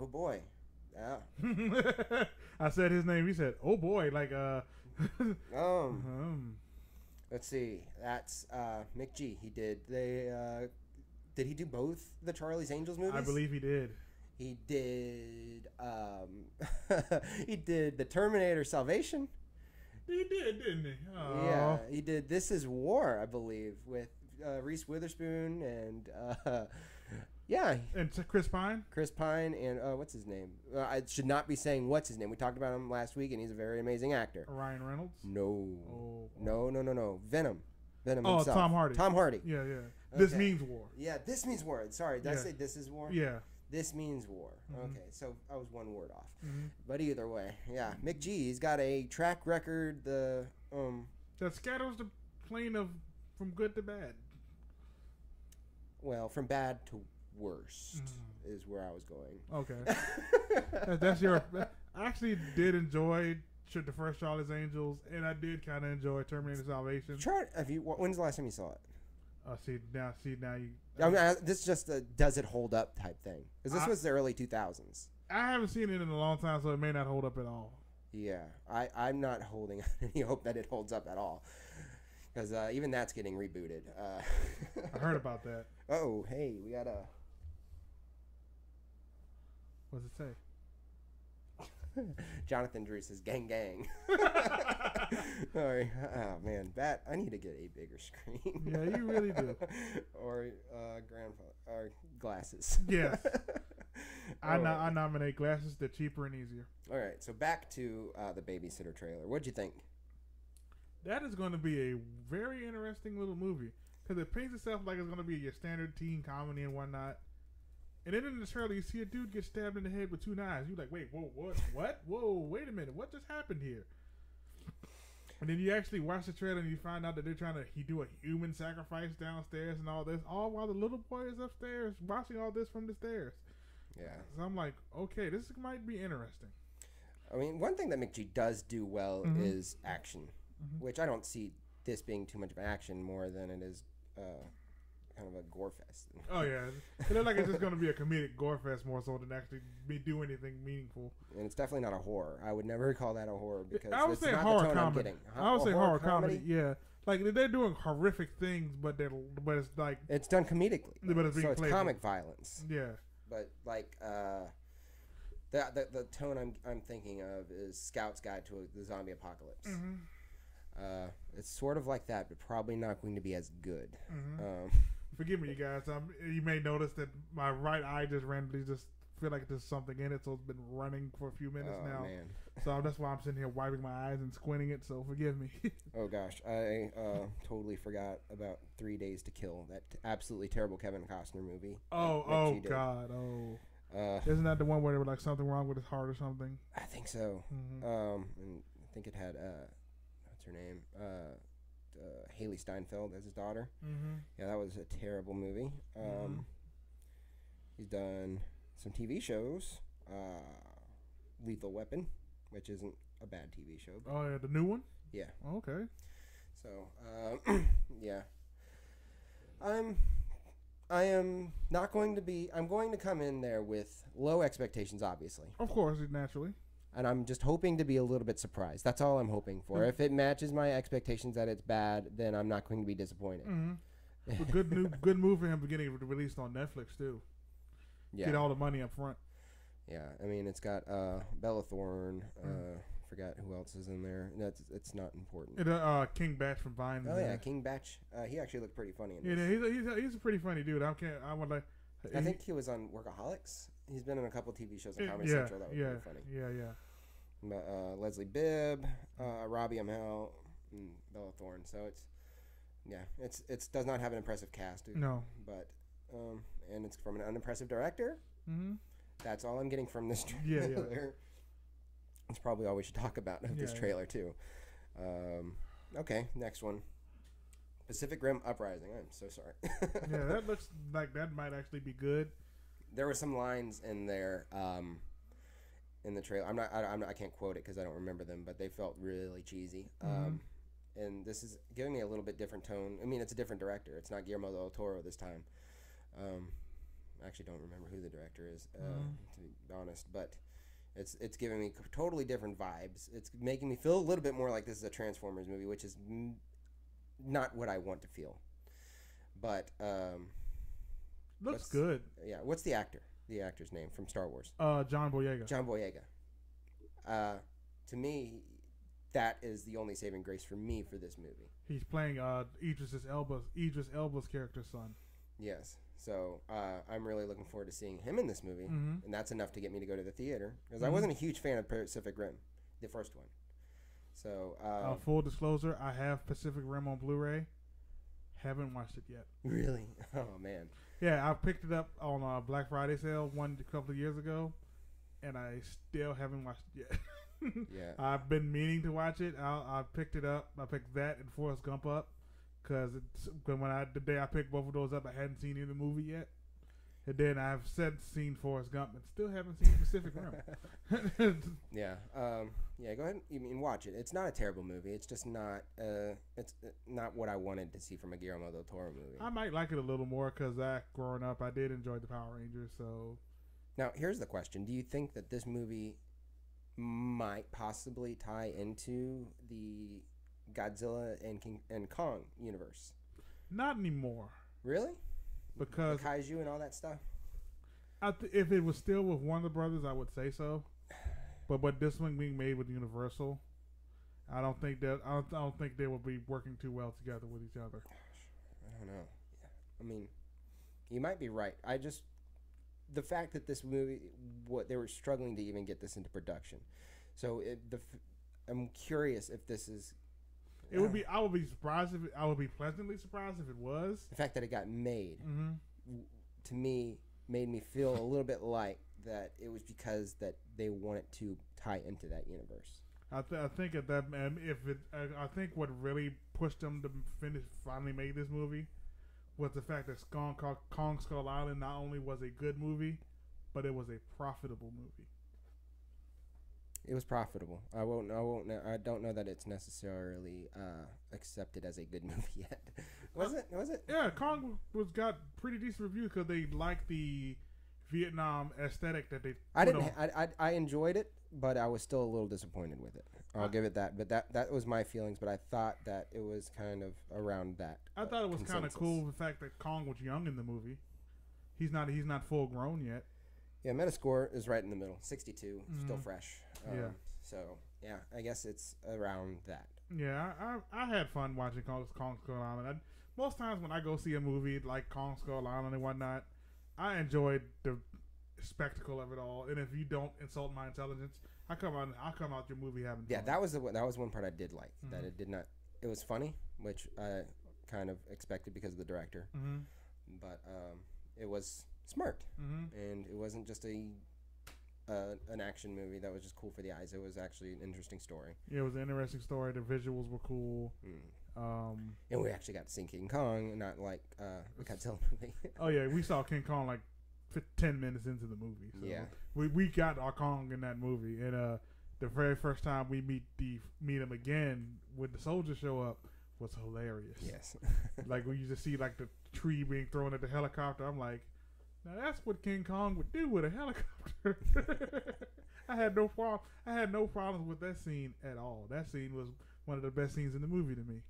Oh boy. Yeah. I said his name. He said, "Oh boy," like Let's see. That's Mick G. He did. Did he do both the Charlie's Angels movies? I believe he did. He did. He did the Terminator Salvation. He did, didn't he? Oh. Yeah, he did. This Is War, I believe, with Reese Witherspoon and yeah, and Chris Pine. Chris Pine and what's his name? I should not be saying what's his name. We talked about him last week, and he's a very amazing actor. Ryan Reynolds. No. Oh. No. Venom. Oh, himself. Tom Hardy. Tom Hardy. Yeah. Okay. This Means War. Yeah, This Means War. Sorry, did I say This Is War? Yeah. This Means War. Mm-hmm. Okay, so I was one word off. Mm-hmm. But either way, yeah, Mick G. He's got a track record. That scatters the plane from good to bad. Well, from bad to worst is where I was going. Okay. That's your. I actually did enjoy the first Charlie's Angels, and I did kind of enjoy Terminator Salvation. When's the last time you saw it? See now you. I mean, this is just a does it hold up type thing, because this was the early 2000s. I haven't seen it in a long time, so it may not hold up at all. Yeah, I'm not holding any hope that it holds up at all, because even that's getting rebooted. I heard about that. Oh, hey, we got a. What's it say? Jonathan Drew says, "Gang, gang." Sorry. Oh man, I need to get a bigger screen. Yeah, you really do. Or grandfather or glasses. Yes. I nominate glasses. They're cheaper and easier. All right, so back to the Babysitter trailer. What'd you think? That is going to be a very interesting little movie because it paints itself like it's going to be your standard teen comedy and whatnot. And then in the trailer, you see a dude get stabbed in the head with 2 knives. You're like, wait, whoa, what? Whoa, wait a minute. What just happened here? And then you actually watch the trailer and you find out that they're trying to do a human sacrifice downstairs and all this, all while the little boy is upstairs watching all this from the stairs. Yeah. So I'm like, okay, this might be interesting. I mean, one thing that McG does do well is action, which I don't see this being too much of action more than it is kind of a gore fest. Oh yeah, it looks like it's just going to be a comedic gore fest more so than actually do anything meaningful. And it's definitely not a horror. I would never call that a horror because I would it's say not horror the tone I'm comedy. getting. I would say horror comedy. Yeah, like they're doing horrific things, but it's like it's done comedically. But it's being so it's playful. comic violence. Yeah, but like the tone I'm thinking of is Scout's Guide to the Zombie Apocalypse. Mm-hmm. It's sort of like that, but probably not going to be as good. Mm-hmm. Forgive me, you guys. You may notice that my right eye just randomly just feel like there's something in it, so it's been running for a few minutes now. Man. So that's why I'm sitting here wiping my eyes and squinting it. So forgive me. Oh gosh, I totally forgot about 3 Days to Kill, that absolutely terrible Kevin Costner movie. Oh God, isn't that the one where there was like something wrong with his heart or something? I think so. Mm-hmm. And I think it had what's her name? Haley Steinfeld as his daughter. Mm-hmm. Yeah, that was a terrible movie. He's done some TV shows. Lethal Weapon, which isn't a bad TV show. Oh yeah, the new one. Yeah. Okay. So yeah, I am not going to be. I'm going to come in there with low expectations, obviously. Of course, naturally. And I'm just hoping to be a little bit surprised. That's all I'm hoping for. If it matches my expectations that it's bad, then I'm not going to be disappointed. Mm-hmm. Good move for him getting it released on Netflix too. Yeah. Get all the money up front. Yeah, I mean it's got Bella Thorne. Forgot who else is in there. It's not important. King Batch from Vine. Oh yeah, King Batch. He actually looked pretty funny in this. Yeah, he's a pretty funny dude. I think he was on Workaholics. He's been in a couple TV shows on Comedy Central that were pretty funny. Yeah. Leslie Bibb, Robbie Amell, and Bella Thorne. So it does not have an impressive cast. No. But and it's from an unimpressive director. Mm-hmm. That's all I'm getting from this trailer. Yeah. That's probably all we should talk about of this trailer too. Okay, next one. Pacific Rim Uprising. I'm so sorry. Yeah, that looks like that might actually be good. There were some lines in there in the trailer. I can't quote it because I don't remember them, but they felt really cheesy. And this is giving me a little bit different tone. I mean, it's a different director. It's not Guillermo del Toro this time. I actually don't remember who the director is, to be honest, but it's giving me totally different vibes. It's making me feel a little bit more like this is a Transformers movie, which is not what I want to feel. But looks good. Yeah, what's the actor's name from Star Wars? John Boyega. John Boyega. To me, that is the only saving grace for me for this movie. He's playing Idris Elba's character's son. Yes. So I'm really looking forward to seeing him in this movie, and that's enough to get me to go to the theater because I wasn't a huge fan of Pacific Rim, the first one. So full disclosure, I have Pacific Rim on Blu-ray. Haven't watched it yet. Really? Oh man. Yeah, I picked it up on Black Friday sale a couple of years ago, and I still haven't watched it yet. Yeah. I've been meaning to watch it. I picked it up. I picked that and Forrest Gump up. Because the day I picked both of those up, I hadn't seen either movie yet. And then I've since seen Forrest Gump and still haven't seen Pacific Rim. Yeah. Yeah, go ahead and watch it. It's not a terrible movie. It's just not it's not what I wanted to see from a Guillermo del Toro movie. I might like it a little more because growing up, I did enjoy the Power Rangers. So now, here's the question. Do you think that this movie might possibly tie into the Godzilla and Kong universe? Not anymore. Really? Because the kaiju and all that stuff. If it was still with Warner Brothers, I would say so. But this one being made with Universal, I don't think they will be working too well together with each other. I don't know. Yeah. I mean, you might be right. The fact that this movie, they were struggling to even get this into production. So I'm curious if this is. It would be. I would be surprised if I would be pleasantly surprised if it was. The fact that it got made, to me, made me feel a little bit like that it was because that they wanted to tie into that universe. I think at that, I think what really pushed them to finally make this movie was the fact that Kong Skull Island not only was a good movie, but it was a profitable movie. It was profitable. I don't know that it's necessarily accepted as a good movie yet. Was it? Yeah, Kong got pretty decent reviews because they liked the Vietnam aesthetic that they. I enjoyed it, but I was still a little disappointed with it. I'll give it that. But that was my feelings. But I thought that it was kind of around that. I thought it was kind of cool the fact that Kong was young in the movie. He's not full grown yet. Yeah, Metascore is right in the middle, 62, still fresh. Yeah. So yeah, I guess it's around that. Yeah, I had fun watching Kong Skull Island. Most times when I go see a movie like Kong Skull Island and whatnot, I enjoyed the spectacle of it all. And if you don't insult my intelligence, I'll come out your movie having fun. Yeah, that was one part I did like. That it did not. It was funny, which I kind of expected because of the director. But it was smart, and it wasn't just an action movie that was just cool for the eyes. It was actually an interesting story. Yeah, it was an interesting story. The visuals were cool. And we actually got to see King Kong, not like the Godzilla movie. Oh yeah, we saw King Kong like 10 minutes into the movie. So yeah, we got our Kong in that movie, and the very first time we meet him again when the soldiers show up was hilarious. Yes, like when you just see like the tree being thrown at the helicopter, I'm like, now that's what King Kong would do with a helicopter. I had no problems with that scene at all. That scene was one of the best scenes in the movie to me.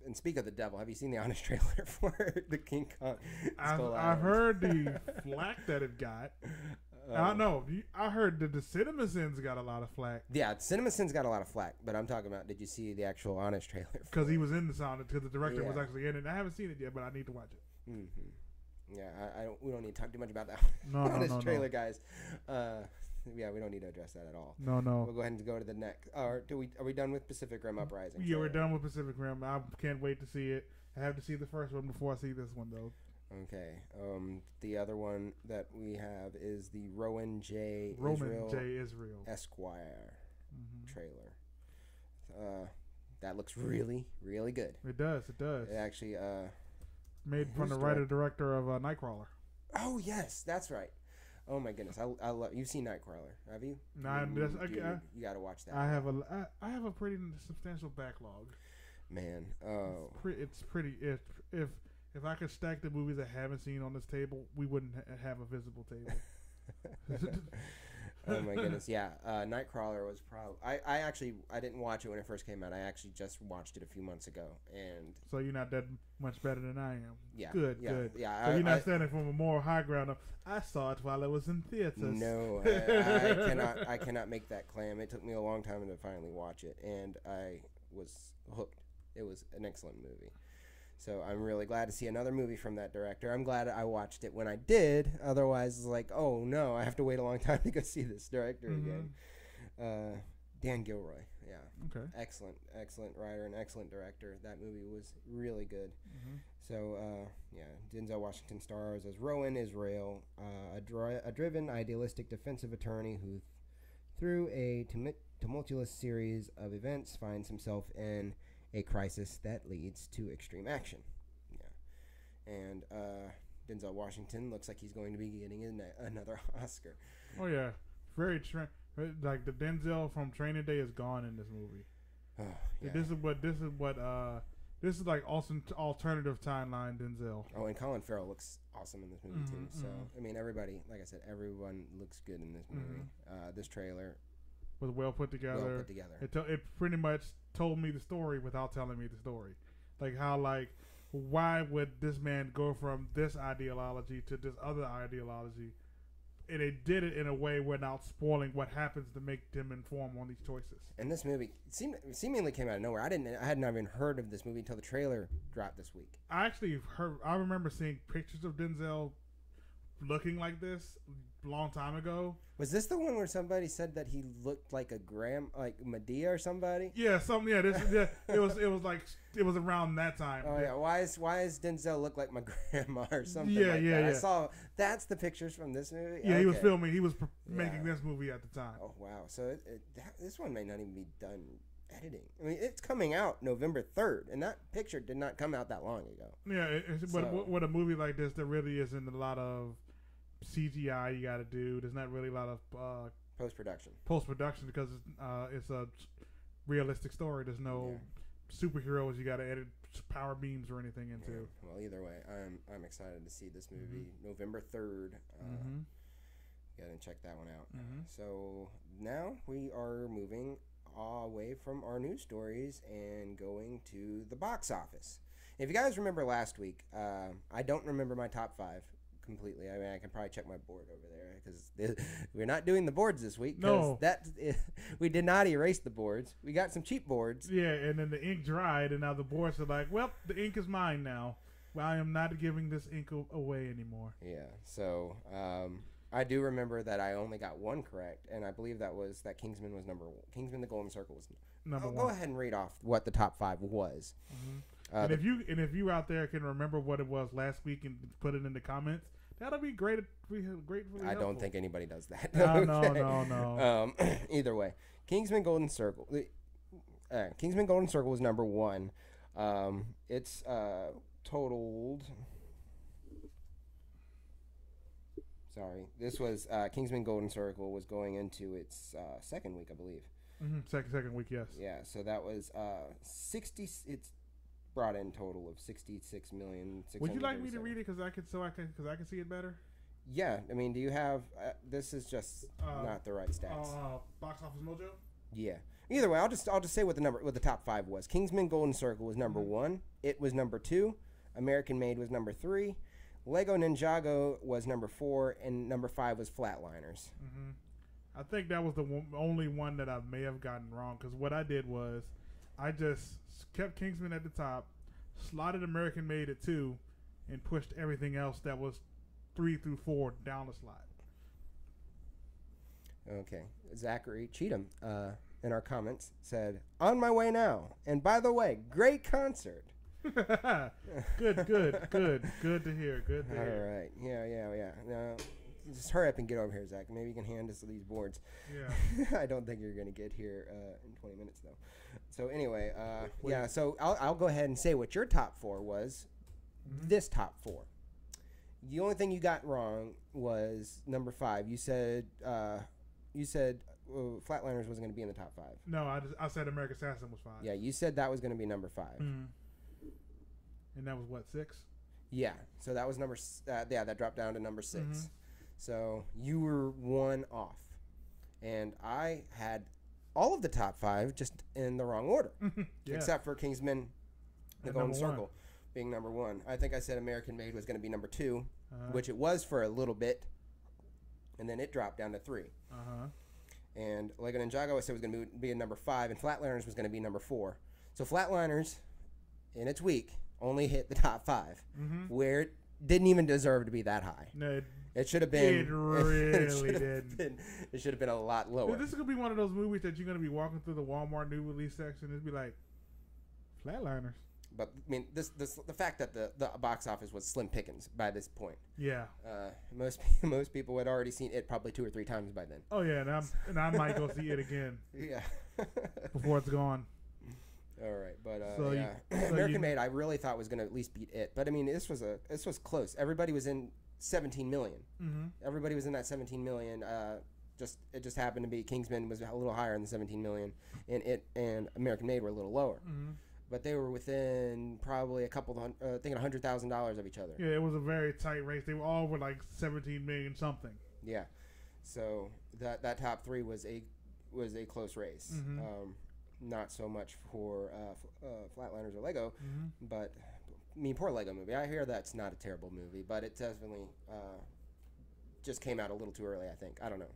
And speak of the devil, have you seen the honest trailer for the King Kong? I've heard the flack that it got. I don't know. I heard that the CinemaSins got a lot of flack. Yeah, CinemaSins got a lot of flack, but I'm talking about, did you see the actual honest trailer? Because he was in the sound, because the director was actually in it. I haven't seen it yet, but I need to watch it. Yeah, we don't need to talk too much about that honest trailer, guys. Yeah, we don't need to address that at all. No. We'll go ahead and go to the next. Are we done with Pacific Rim Uprising? Yeah, we're done with Pacific Rim. I can't wait to see it. I have to see the first one before I see this one, though. Okay. The other one that we have is the Rowan J. Israel Esquire trailer. That looks really, really good. It does. It actually made from the writer-director of Nightcrawler. Oh yes, that's right. Oh my goodness, I love. You've seen Nightcrawler, have you? No, you got to watch that. I have a pretty substantial backlog. Man, it's pretty. If I could stack the movies I haven't seen on this table, we wouldn't have a visible table. Oh my goodness, yeah. Nightcrawler was probably. I didn't watch it when it first came out. I actually just watched it a few months ago, and so you're not that much better than I am. Yeah, good. Yeah, so you're not standing from a moral high ground of, I saw it while I was in theaters. No, I cannot make that claim. It took me a long time to finally watch it, and I was hooked. It was an excellent movie. So I'm really glad to see another movie from that director. I'm glad I watched it when I did. Otherwise, it's like, oh no, I have to wait a long time to go see this director again. Dan Gilroy, yeah. Okay. Excellent writer and excellent director. That movie was really good. So, Denzel Washington stars as Rowan Israel, a driven, idealistic defensive attorney who, through a tumultuous series of events, finds himself in a crisis that leads to extreme action. Yeah. And Denzel Washington looks like he's going to be getting another Oscar. Oh, yeah. Like the Denzel from Training Day is gone in this movie. Oh, yeah. This is like alternative timeline Denzel. Oh, and Colin Farrell looks awesome in this movie too. So I mean, everybody, like I said, everyone looks good in this movie. This trailer was well put together. It pretty much told me the story without telling me the story. Like how, why would this man go from this ideology to this other ideology? And they did it in a way without spoiling what happens to make them inform on these choices. And this movie seemingly came out of nowhere. I had not even heard of this movie until the trailer dropped this week. I remember seeing pictures of Denzel looking like this a long time ago. Was this the one where somebody said that he looked like like Medea or somebody? Yeah, it was around that time. Oh yeah, why is Denzel look like my grandma or something? Yeah. I saw that's the pictures from this movie. Yeah, okay. He was filming. He was making this movie at the time. Oh wow, so this one may not even be done editing. I mean, it's coming out November 3rd, and that picture did not come out that long ago. Yeah, but with a movie like this, there really isn't a lot of CGI you got to do. There's not really a lot of Post-production. Post-production, because it's a realistic story. There's no superheroes you got to edit power beams or anything into. Yeah. Well, either way, I'm excited to see this movie. November 3rd. Gotta check that one out. So now we are moving away from our news stories and going to the box office. If you guys remember last week, I don't remember my top 5 completely. I mean, I can probably check my board over there because we're not doing the boards this week. No, we did not erase the boards. We got some cheap boards. Yeah, and then the ink dried, and now the boards are like, well, the ink is mine now. Well, I am not giving this ink away anymore. Yeah, so I do remember that I only got one correct, and I believe that was that Kingsman was number 1. Kingsman: The Golden Circle was number 1. Go ahead and read off what the top 5 was. And if you out there can remember what it was last week and put it in the comments, that'll be great. I don't think anybody does that. No. Either way, Kingsman: Golden Circle. Kingsman: Golden Circle was number 1. It's totaled. Sorry, this was Kingsman: Golden Circle was going into its second week, I believe. Second week, yes. Yeah, so that was 60. It's brought in total of 66 million. Would you like me to read it because I can see it better? Yeah, I mean, do you have? This is just not the right stats. Box Office Mojo. Yeah. Either way, I'll just say what the top 5 was. Kingsman: Golden Circle was number 1. It was number 2. American Made was number 3. Lego Ninjago was number 4, and number 5 was Flatliners. I think that was the only one that I may have gotten wrong, because what I did was I just kept Kingsman at the top, slotted American Made at 2, and pushed everything else that was 3 through 4 down the slot. Okay. Zachary Cheatham in our comments said, "On my way now. And by the way, great concert." Good to hear. All right. Yeah. Now, just hurry up and get over here, Zach. Maybe you can hand us these boards. Yeah. I don't think you're going to get here in 20 minutes, though. So anyway, yeah, so I'll go ahead and say what your top 4 was. This top 4. The only thing you got wrong was number 5. You said Flatliners wasn't going to be in the top 5. No, I said American Assassin was 5. Yeah, you said that was going to be number 5. And that was what, 6? Yeah, so that was number. That dropped down to number 6. So you were 1 off, and I had all of the top 5 just in the wrong order, except for Kingsman: The Golden Circle being number 1. I think I said American Made was going to be number 2, which it was for a little bit, and then it dropped down to 3. And Lego Ninjago I said was going to be in number 5, and Flatliners was going to be number 4. So Flatliners, in its week, only hit the top 5, where it didn't even deserve to be that high. No, it should have been. It really didn't. It should have been a lot lower. This is gonna be one of those movies that you're gonna be walking through the Walmart new release section. It'd be like Flatliners. But I mean, the fact that the box office was slim pickings by this point. Yeah. Most people had already seen it probably 2 or 3 times by then. Oh yeah, and I might go see it again. Yeah. Before it's gone. All right, but American Made I really thought was going to at least beat it, but I mean this was close. Everybody was in 17 million. Everybody was in that 17 million. It just happened to be Kingsman was a little higher than 17 million, and it and American Made were a little lower. But they were within probably I think $100,000 of each other. Yeah, it was a very tight race. They were all were like 17 million something. Yeah, so that top 3 was a close race. Not so much for Flatliners or Lego, but I mean, poor Lego movie. I hear that's not a terrible movie, but it definitely just came out a little too early, I think. I don't know.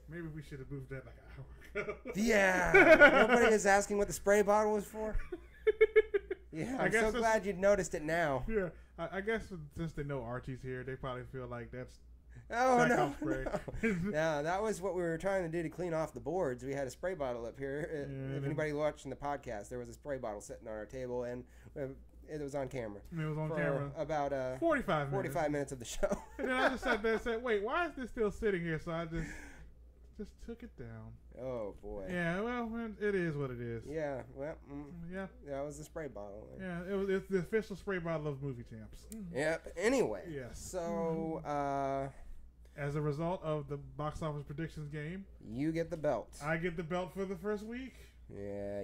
Maybe we should have moved that like an hour ago. Yeah. Nobody is asking what the spray bottle was for. Yeah, I'm so glad you'd noticed it now. Yeah, I guess since they know Archie's here, they probably feel like that's... Oh, no. Yeah, that was what we were trying to do to clean off the boards. We had a spray bottle up here. If anybody watching the podcast, there was a spray bottle sitting on our table, and it was on camera. It was on camera. About 45 minutes of the show. And then I just sat there and said, wait, why is this still sitting here? So I just took it down. Oh, boy. Yeah, well, it is what it is. Yeah, well, yeah. That was the spray bottle. Yeah, it's the official spray bottle of Movie Champs. Yep. Anyway. Yes. So, As a result of the box office predictions game, you get the belt. I get the belt for the first week. Yeah.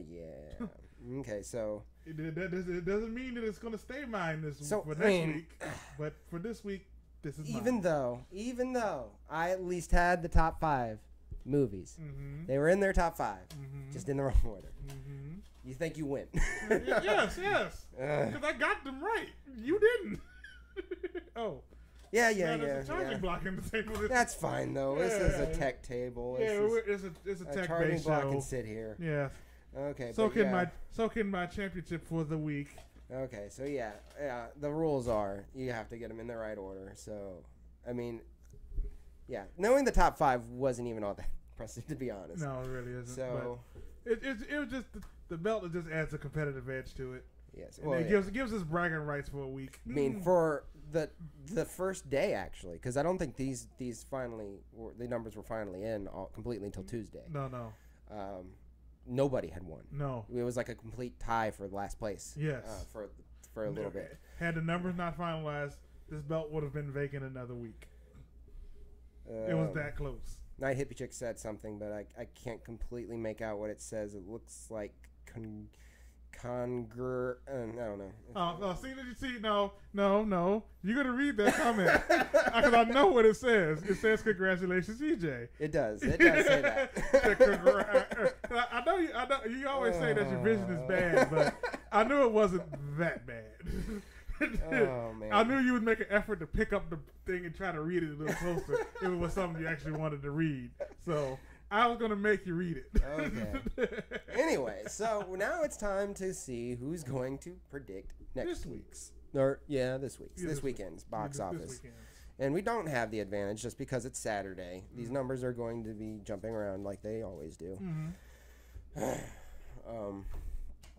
Okay, so It doesn't mean that it's going to stay mine for next week, but for this week, this is even though I at least had the top 5 movies, they were in their top 5, just in the wrong order. You think you win? Yes, because I got them right. You didn't. Oh. Yeah. There's a charging block in the table. That's fine though. This is a tech table. It's a tech charging based block show. can sit here. Yeah. Okay. So can my championship for the week. Okay, so yeah. The rules are you have to get them in the right order. So, I mean, yeah, knowing the top 5 wasn't even all that impressive, to be honest. No, it really isn't. So it was just the belt that just adds a competitive edge to it. Yes, and it gives us bragging rights for a week. I mean, for the first day actually, because I don't think these the numbers were finally in completely until Tuesday. No. Nobody had won. No, it was like a complete tie for last place. Yes, for a little bit. Had the numbers not finalized, this belt would have been vacant another week. It was that close. Night Hippie Chick said something, but I can't completely make out what it says. It looks like I don't know. Oh, no. You're going to read that comment. Because I know what it says. It says, congratulations, EJ. It does say that. I know you always say that your vision is bad, but I knew it wasn't that bad. Oh, man. I knew you would make an effort to pick up the thing and try to read it a little closer if it was something you actually wanted to read. So I was going to make you read it. Okay. Anyway, so now it's time to see who's going to predict this weekend's box office. And we don't have the advantage just because it's Saturday. These numbers are going to be jumping around like they always do.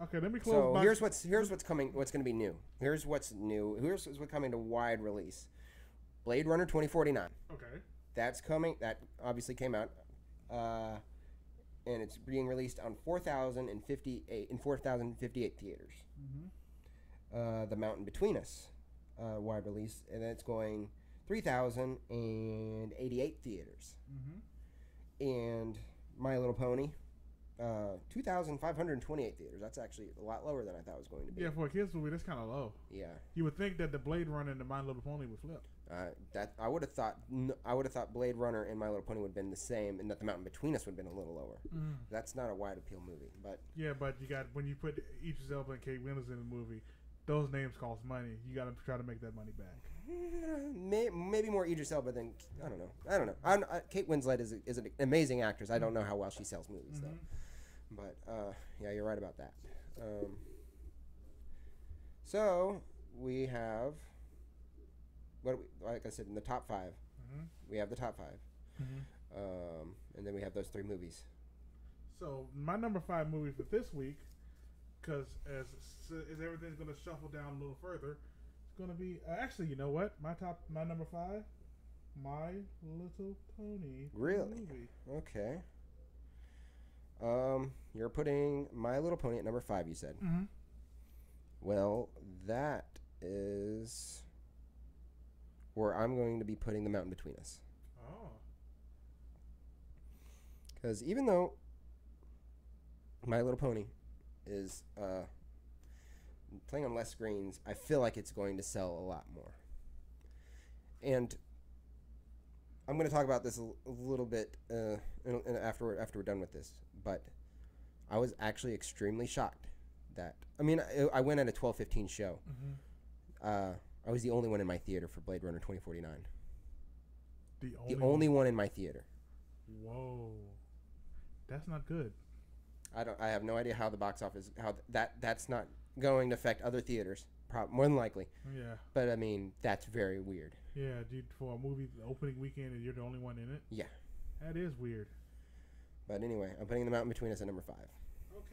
Okay, let me close. So here's what's coming. What's going to be new? Here's what's new. Here's what's coming to wide release. Blade Runner 2049. Okay. That's coming. That obviously came out, and it's being released on 4,058 theaters. The Mountain Between Us, wide release, and then it's going 3,088 theaters. And My Little Pony. 2,528 theaters. That's actually a lot lower than I thought it was going to be. Yeah, for a kids movie, that's kind of low. Yeah. You would think that the Blade Runner and the My Little Pony would flip. I would have thought Blade Runner and My Little Pony would have been the same, and that The Mountain Between Us would have been a little lower. That's not a wide appeal movie, but yeah, but you got when you put Idris Elba and Kate Winslet in the movie, those names cost money. You got to try to make that money back. Maybe more Idris Elba than I don't know. Kate Winslet is an amazing actress. I don't know how well she sells movies though. But, yeah, you're right about that. So, we have, like I said, in the top 5, we have the top 5. And then we have those 3 movies. So, my number 5 movie for this week, because as everything's going to shuffle down a little further, it's going to be, actually, you know what? My number 5, My Little Pony. Really? Movie. Okay. You're putting My Little Pony at number 5, you said. Well, that is where I'm going to be putting The Mountain Between Us. Oh. Because even though My Little Pony is playing on less screens, I feel like it's going to sell a lot more. And I'm going to talk about this a little bit after we're done with this. But I was actually extremely shocked that I went at a 12:15 show. I was the only one in my theater for Blade Runner 2049. The only one in my theater. Whoa, that's not good. I have no idea how the box office that's not going to affect other theaters. More than likely. Yeah. But I mean that's very weird. Yeah, dude. For a movie opening weekend and you're the only one in it. Yeah. That is weird. But anyway, I'm putting The Mountain Between Us at number 5.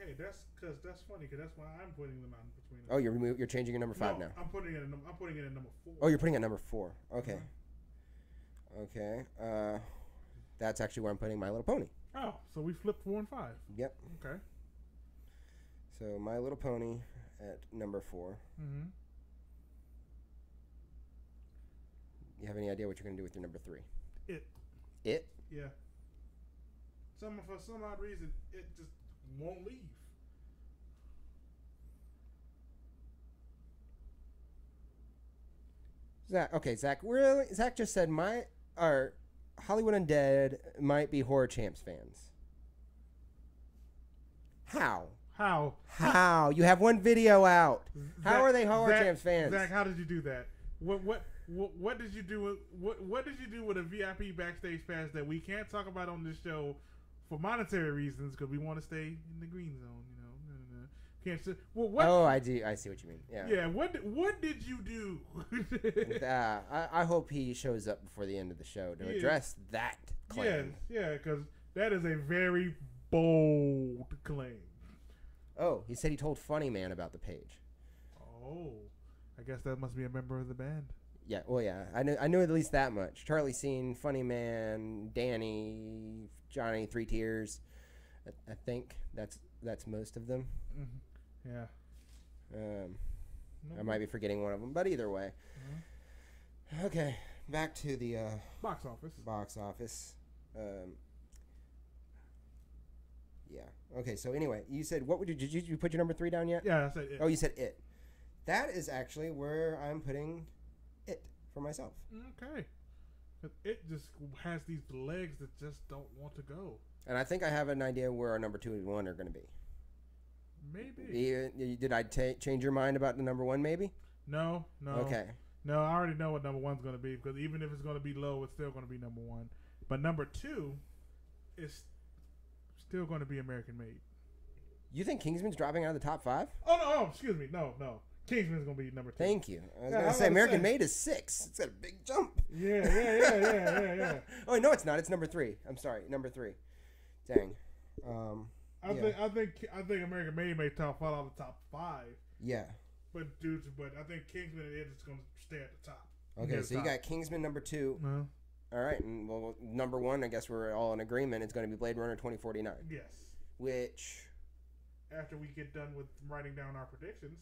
Okay, that's funny because that's why I'm putting The Mountain Between Us. Oh, you're changing your number 5 now. I'm putting it at number 4. Oh, you're putting it at number 4. Okay. Okay. That's actually where I'm putting My Little Pony. Oh, so we flipped 4 and 5. Yep. Okay. So My Little Pony at number 4. You have any idea what you're going to do with your number 3? It? Yeah. For some odd reason, it just won't leave. Zach. Really? Zach just said our Hollywood Undead might be Horror Champs fans. How? You have one video out. How are they Horror Champs fans? Zach, how did you do that? What did you do? What did you do with a VIP backstage pass that we can't talk about on this show for monetary reasons because we want to stay in the green zone? You know, can't say. Well, what? Oh, I do. I see what you mean. Yeah. Yeah. What did you do? I hope he shows up before the end of the show to address that claim. Yeah, because that is a very bold claim. Oh, he said he told Funny Man about the page. Oh, I guess that must be a member of the band. Yeah, well, yeah. I knew at least that much. Charlie Scene, Funny Man, Danny, Johnny, Three Tears. I think that's most of them. Mm-hmm. Yeah. I might be forgetting one of them, but either way. Mm-hmm. Okay, back to the box office. Yeah. Okay. So anyway, you said did you put your number 3 down yet? Yeah, I said It. Oh, you said It. That is actually where I'm putting It for myself. Okay. It just has these legs that just don't want to go. And I think I have an idea where our number 2 and 1 are going to be. Maybe. Did I change your mind about the number 1? Maybe. No. Okay. No, I already know what number 1's going to be because even if it's going to be low, it's still going to be number 1. But number 2 is still going to be American Made. You think Kingsman's dropping out of the top 5? Oh, excuse me. No. Kingsman's going to be number 2. Thank you. I was going to say American Made is 6. It's got a big jump. Yeah. Oh, no, it's not. It's number 3. I'm sorry. Number 3. Dang. I think American Made may fall out of the top 5. Yeah. But I think Kingsman and It is going to stay at the top. Okay, so you got Kingsman number 2. Uh-huh. All right, and well, number 1, I guess we're all in agreement. It's going to be Blade Runner 2049. Yes. Which, after we get done with writing down our predictions,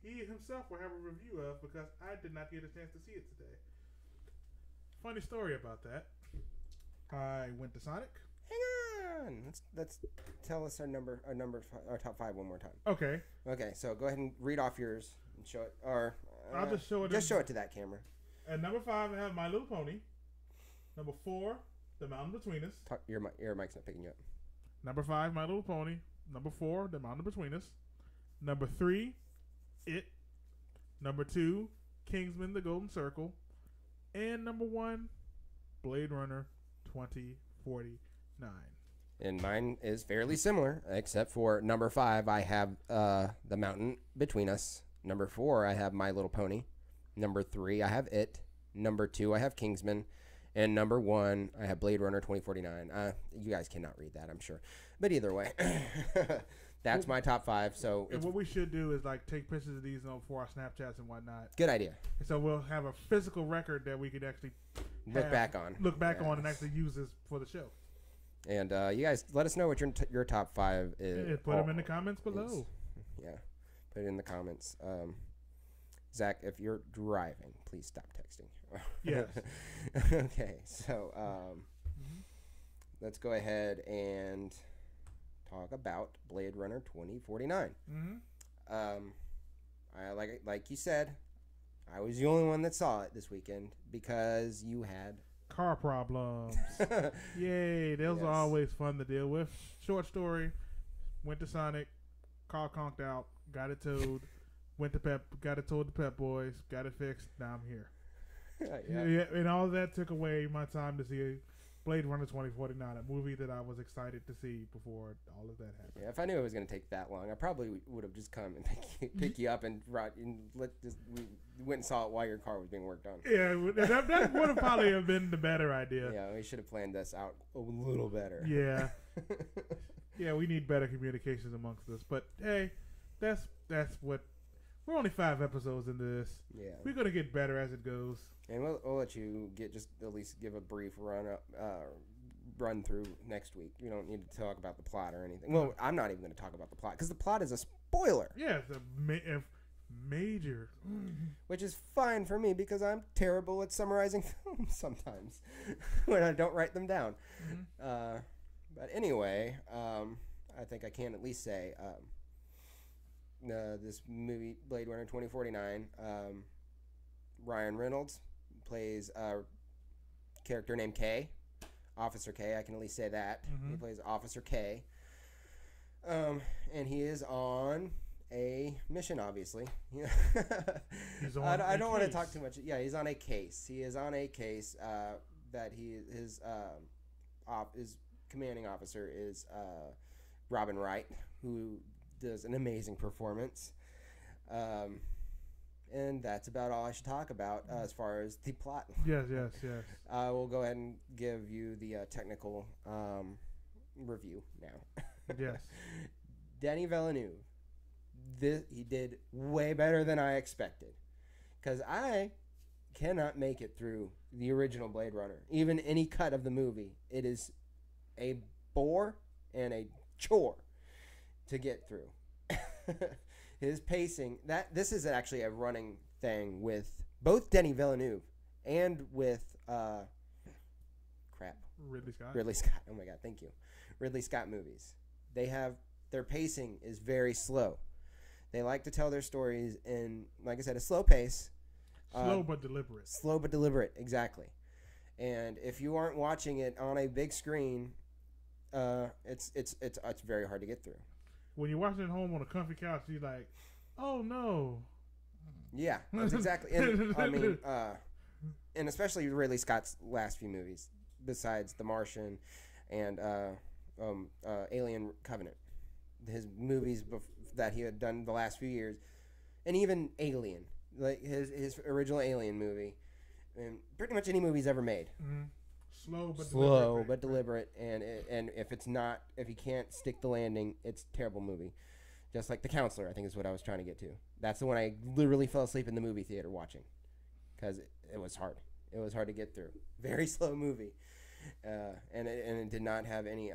he himself will have a review of because I did not get a chance to see it today. Funny story about that. I went to Sonic. Hang on. Let's tell us our top 5 one more time. Okay. Okay, so go ahead and read off yours and show it, or I'll just show it. Just show it to that camera. At number 5, I have My Little Pony. Number 4, The Mountain Between Us. Your mic's not picking you up. Number 5, My Little Pony. Number 4, The Mountain Between Us. Number 3, It. Number 2, Kingsman: The Golden Circle. And number 1, Blade Runner 2049. And mine is fairly similar, except for number 5, I have The Mountain Between Us. Number 4, I have My Little Pony. Number 3, I have It. Number 2, I have Kingsman. And number 1, I have Blade Runner 2049. You guys cannot read that, I'm sure. But either way, that's my top 5. So what we should do is take pictures of these for our Snapchats and whatnot. Good idea. So we'll have a physical record that we could actually look back on and actually use this for the show. And you guys, let us know what your top 5 is. Yeah, put them in the comments below. Yeah, put it in the comments. Zach, if you're driving, please stop texting. Yes. Okay, so let's go ahead and talk about Blade Runner 2049. Like you said, I was the only one that saw it this weekend because you had car problems. Yay, those are always fun to deal with. Short story, went to Sonic, car conked out, got it towed. Went to Pep, got it told to Pep Boys, got it fixed. Now I'm here. Yeah, and all that took away my time to see Blade Runner 2049, a movie that I was excited to see before all of that happened. Yeah, if I knew it was going to take that long, I probably would have just come and pick you up and we went and saw it while your car was being worked on. Yeah, that would have probably have been the better idea. Yeah, we should have planned this out a little better. Yeah. Yeah, we need better communications amongst us. But hey, that's what. We're only 5 episodes into this. Yeah, we're gonna get better as it goes. And we'll let you at least give a brief run through next week. We don't need to talk about the plot or anything. Well, I'm not even going to talk about the plot because the plot is a spoiler. Yeah, Major. Which is fine for me because I'm terrible at summarizing films sometimes when I don't write them down. But anyway, I think I can at least say this movie, Blade Runner 2049, Ryan Reynolds plays a character named K, Officer K. I can at least say that. He plays Officer K. And he is on a mission, obviously. I don't want to talk too much. Yeah, he's on a case. He is on a case that his commanding officer is Robin Wright, who does an amazing performance. And that's about all I should talk about as far as the plot. Yes. We'll go ahead and give you the technical review now. Yes. Denis Villeneuve. He did way better than I expected. Because I cannot make it through the original Blade Runner. Even any cut of the movie. It is a bore and a chore to get through. His pacing, this is actually a running thing with both Denis Villeneuve and with Ridley Scott. Oh my God, thank you. Ridley Scott movies. Their pacing is very slow. They like to tell their stories in, like I said, a slow pace. Slow but deliberate. Slow but deliberate, exactly. And if you aren't watching it on a big screen, it's very hard to get through. When you're watching at home on a comfy couch, you're like, "Oh no!" Yeah, that's exactly. And I mean, and especially Ridley Scott's last few movies, besides The Martian and Alien Covenant, his movies that he had done the last few years, and even Alien, like his original Alien movie, and pretty much any movie he's ever made. Slow but deliberate, and if he can't stick the landing, it's a terrible movie. Just like The Counselor, I think is what I was trying to get to. That's the one I literally fell asleep in the movie theater watching, because it was hard. It was hard to get through. Very slow movie, and it did not have any.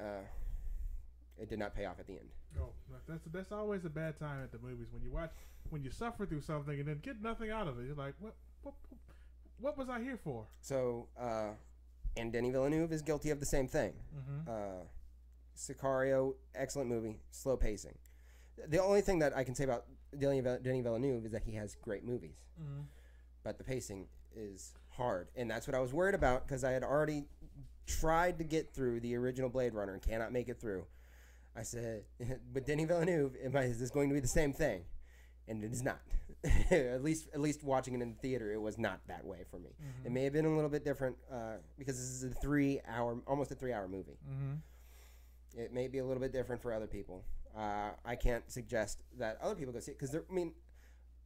It did not pay off at the end. Oh, that's always a bad time at the movies when you suffer through something and then get nothing out of it. You're like, what was I here for? So. And Denis Villeneuve is guilty of the same thing. Sicario, excellent movie, slow pacing. The only thing that I can say about Denis Villeneuve is that he has great movies. But the pacing is hard. And that's what I was worried about, because I had already tried to get through the original Blade Runner and cannot make it through. I said, but Denis Villeneuve, is this going to be the same thing? And it is not. at least watching it in the theater, it was not that way for me. It may have been a little bit different because this is almost a 3-hour movie. It may be a little bit different for other people. I can't suggest that other people go see it, because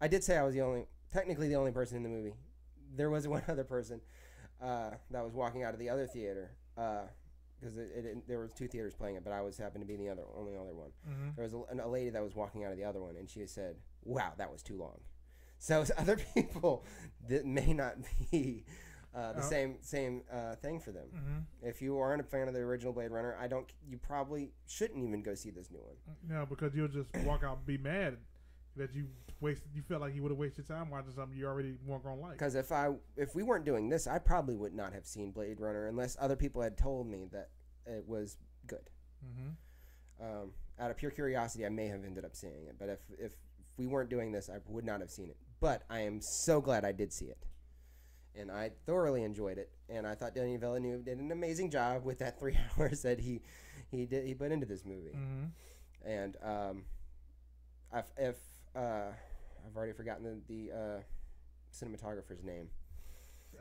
I did say I was technically the only person in the movie. There was one other person that was walking out of the other theater, because there was 2 theaters playing it, but I happened to be the only other one. There was a lady that was walking out of the other one, and she said, "Wow, that was too long." So other people, that may not be the same thing for them. If you aren't a fan of the original Blade Runner, you probably shouldn't even go see this new one. No, because you'll just walk out and be mad that you felt like you would have wasted time watching something you already weren't gonna like. Because if we weren't doing this, I probably would not have seen Blade Runner unless other people had told me that it was good. Out of pure curiosity, I may have ended up seeing it. But if we weren't doing this, I would not have seen it. But I am so glad I did see it, and I thoroughly enjoyed it. And I thought Denis Villeneuve did an amazing job with that 3 hours that he put into this movie. And I've already forgotten the cinematographer's name.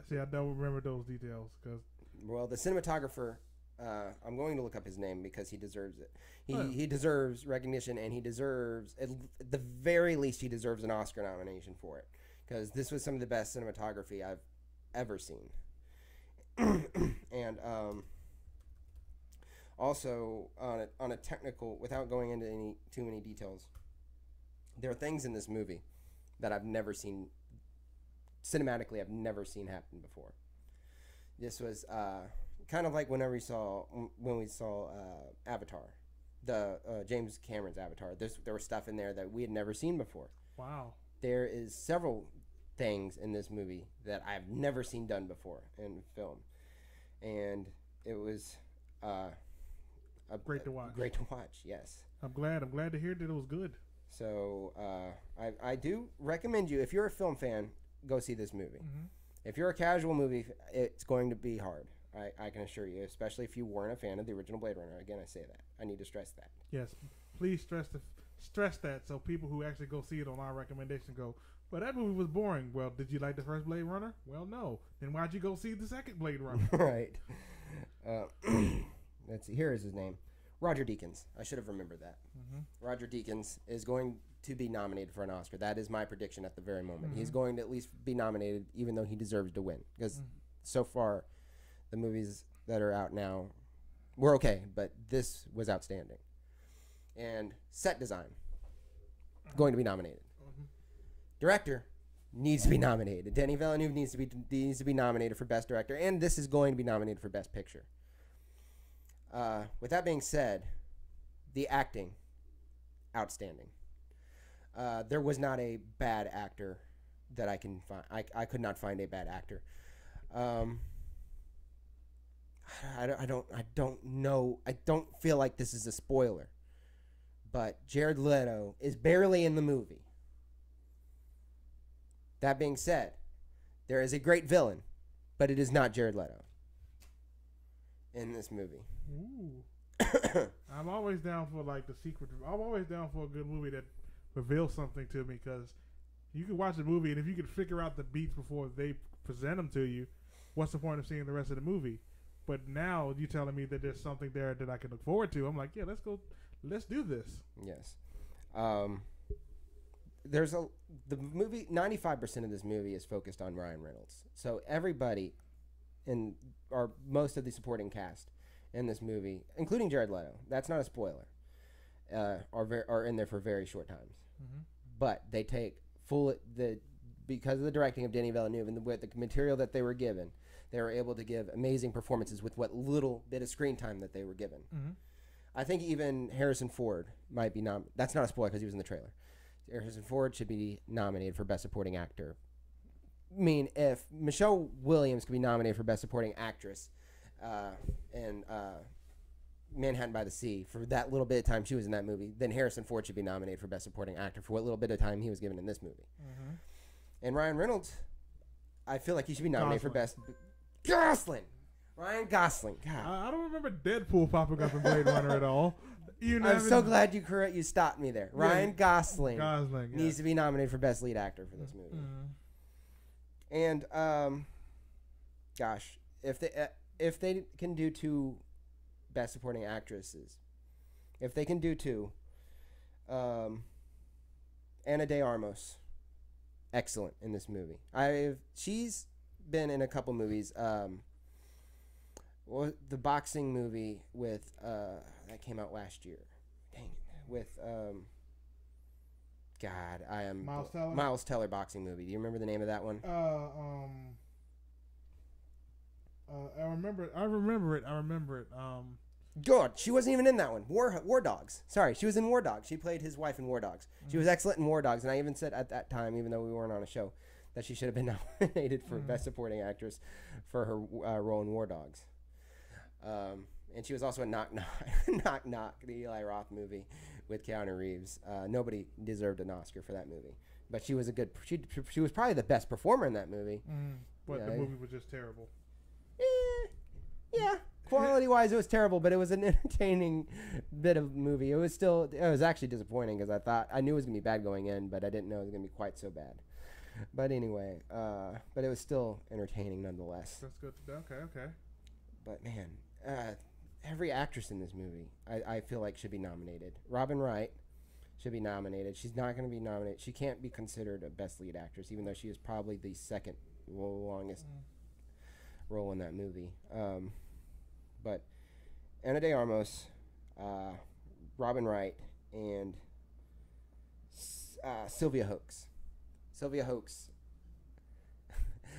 See, I don't remember those details. Well, the cinematographer, I'm going to look up his name because he deserves it. He deserves recognition, and he deserves, at the very least, he deserves an Oscar nomination for it, because this was some of the best cinematography I've ever seen. And also on a technical, without going into too many details, there are things in this movie that I've never seen cinematically. I've never seen happen before. This was kind of like when we saw Avatar, the James Cameron's Avatar. There was stuff in there that we had never seen before. Wow. there is several things in this movie that I've never seen done before in film, and it was great to watch. Great to watch, yes. I'm glad to hear that it was good. So I do recommend you, if you're a film fan, go see this movie. Mm-hmm. If you're a casual movie, it's going to be hard. I can assure you, especially if you weren't a fan of the original Blade Runner. Again, I say that. I need to stress that. Yes, please stress that so people who actually go see it on our recommendation go, well, that movie was boring. Well, did you like the first Blade Runner? Well, no. Then why'd you go see the second Blade Runner? Right. Let's see. Here is his name. Roger Deakins. I should have remembered that. Mm-hmm. Roger Deakins is going to be nominated for an Oscar. That is my prediction at the very moment. Mm-hmm. He's going to at least be nominated, even though he deserves to win. Because so far, the movies that are out now were okay, but this was outstanding. And set design, going to be nominated. Mm-hmm. Director needs to be nominated. Denis Villeneuve needs to be nominated for Best Director, and this is going to be nominated for Best Picture. With that being said, the acting, outstanding. There was not a bad actor that I can find. I could not find a bad actor. I don't know. I don't feel like this is a spoiler, but Jared Leto is barely in the movie. That being said, there is a great villain, but it is not Jared Leto in this movie. Ooh. I'm always down for like the secret. I'm always down for a good movie that reveals something to me, because you can watch the movie and if you can figure out the beats before they present them to you, what's the point of seeing the rest of the movie? But now you're telling me that there's something there that I can look forward to. I'm like, yeah, let's do this. Yes. The movie, 95% of this movie is focused on Ryan Reynolds. So everybody most of the supporting cast in this movie, including Jared Leto, that's not a spoiler, are in there for very short times. Mm-hmm. But they take because of the directing of Denis Villeneuve and with the material that they were given, they were able to give amazing performances with what little bit of screen time that they were given. Mm-hmm. I think even Harrison Ford might be that's not a spoiler because he was in the trailer. Harrison Ford should be nominated for Best Supporting Actor. I mean, if Michelle Williams could be nominated for Best Supporting Actress in Manhattan by the Sea for that little bit of time she was in that movie, then Harrison Ford should be nominated for Best Supporting Actor for what little bit of time he was given in this movie. Mm-hmm. And Ryan Reynolds, I feel like he should be nominated for Best... Gosling! Ryan Gosling. God. I don't remember Deadpool popping up in Blade Runner at all. I'm so glad you stopped me there. Yeah. Ryan Gosling needs to be nominated for Best Lead Actor for this movie. Mm-hmm. And gosh, if they can do 2 Best Supporting Actresses, if they can do 2, Ana de Armas, excellent in this movie. She's been in a couple movies. The boxing movie with that came out last year. Dang it. With Miles Teller boxing movie. Do you remember the name of that one? I remember it. God, she wasn't even in that one. War Dogs. Sorry, she was in War Dogs. She played his wife in War Dogs. She was excellent in War Dogs, and I even said at that time, even though we weren't on a show, that she should have been nominated for Best Supporting Actress for her role in War Dogs. And she was also in Knock Knock, the Eli Roth movie with Keanu Reeves. Nobody deserved an Oscar for that movie, but she was she was probably the best performer in that movie. But the movie was just terrible. Yeah. Quality-wise, it was terrible, but it was an entertaining bit of movie. It was actually disappointing because I knew it was gonna be bad going in, but I didn't know it was gonna be quite so bad. But anyway, but it was still entertaining nonetheless. That's good. Okay. But man, every actress in this movie, I feel like should be nominated. Robin Wright should be nominated. She's not going to be nominated. She can't be considered a Best Lead Actress, even though she is probably the second longest role in that movie. But Ana de Armas, Robin Wright, and Sylvia Hoeks. Sylvia Hoeks.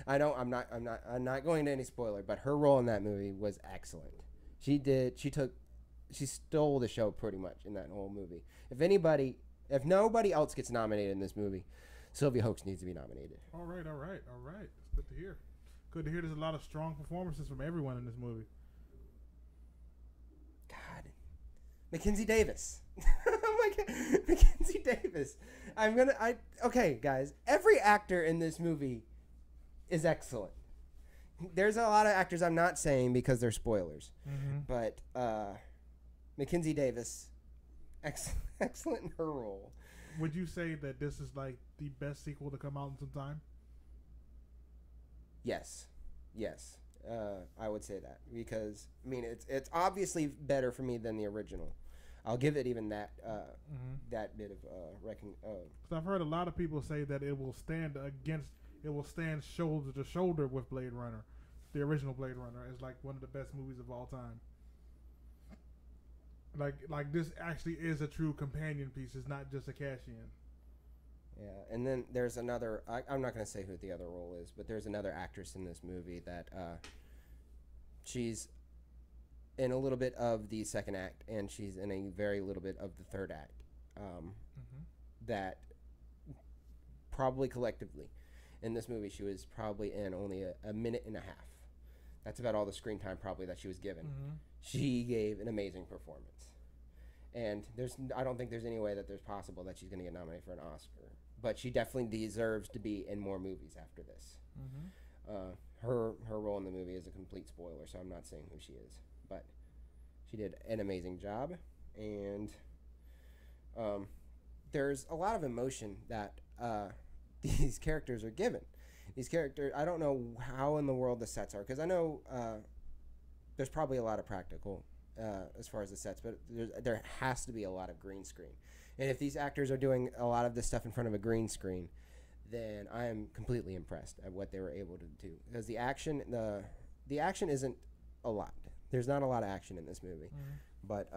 I'm not going to any spoiler, but her role in that movie was excellent. She stole the show pretty much in that whole movie. If nobody else gets nominated in this movie, Sylvia Hoeks needs to be nominated. All right. It's good to hear. Good to hear. There's a lot of strong performances from everyone in this movie. God, Mackenzie Davis. Oh my God, Mackenzie Davis. Okay, guys. Every actor in this movie is excellent. There's a lot of actors I'm not saying because they're spoilers, but Mackenzie Davis, excellent in her role. Would you say that this is like the best sequel to come out in some time? Yes, I would say that because I mean it's obviously better for me than the original. I'll give it even that that bit of reckoning. So I've heard a lot of people say that it will stand shoulder to shoulder with Blade Runner, the original Blade Runner, is like one of the best movies of all time. Like this actually is a true companion piece. It's not just a cash-in. Yeah, and then there's another. I'm not going to say who the other role is, but there's another actress in this movie that she's in a little bit of the second act, and she's in a very little bit of the third act. That probably collectively in this movie she was probably in only a minute and a half. That's about all the screen time probably that she was given. She gave an amazing performance. And I don't think there's any way that there's possible that she's going to get nominated for an Oscar. But she definitely deserves to be in more movies after this. Her role in the movie is a complete spoiler, so I'm not saying who she is. But she did an amazing job. And there's a lot of emotion that these characters are given. These characters, I don't know how in the world the sets are, because I know there's probably a lot of practical as far as the sets, but there has to be a lot of green screen. And if these actors are doing a lot of this stuff in front of a green screen, then I am completely impressed at what they were able to do. Because the action isn't a lot. There's not a lot of action in this movie, but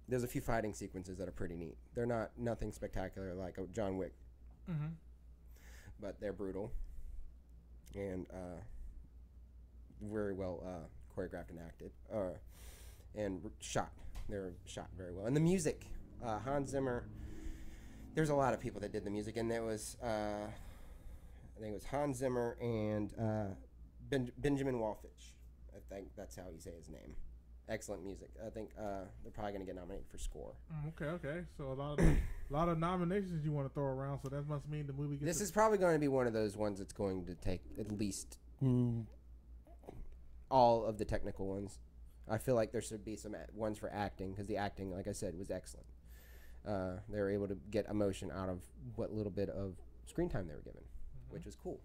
there's a few fighting sequences that are pretty neat. They're nothing spectacular like a John Wick, but they're brutal and very well choreographed and acted, and shot. They're shot very well. And the music, Hans Zimmer. There's a lot of people that did the music, and there was I think it was Hans Zimmer and Benjamin Wallfisch. I think that's how you say his name. Excellent music. I think they're probably going to get nominated for score. Okay. So a lot of nominations you want to throw around. So that must mean the movie gets. This is probably going to be one of those ones that's going to take at least all of the technical ones. I feel like there should be some ones for acting, because the acting, like I said, was excellent. They were able to get emotion out of what little bit of screen time they were given, which was cool.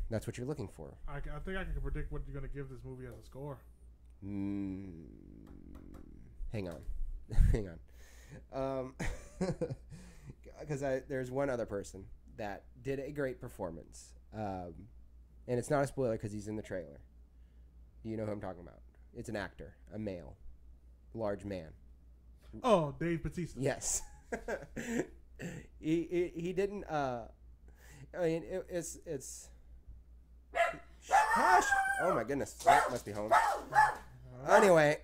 That's what you're looking for. I think I can predict what you're going to give this movie as a score. Hang on. Because there's one other person that did a great performance. And it's not a spoiler because he's in the trailer. Do you know who I'm talking about? It's an actor, a male, large man. Oh, Dave Bautista. Yes. he didn't. I mean, it's. Hush! Oh my goodness, that must be home. Anyway,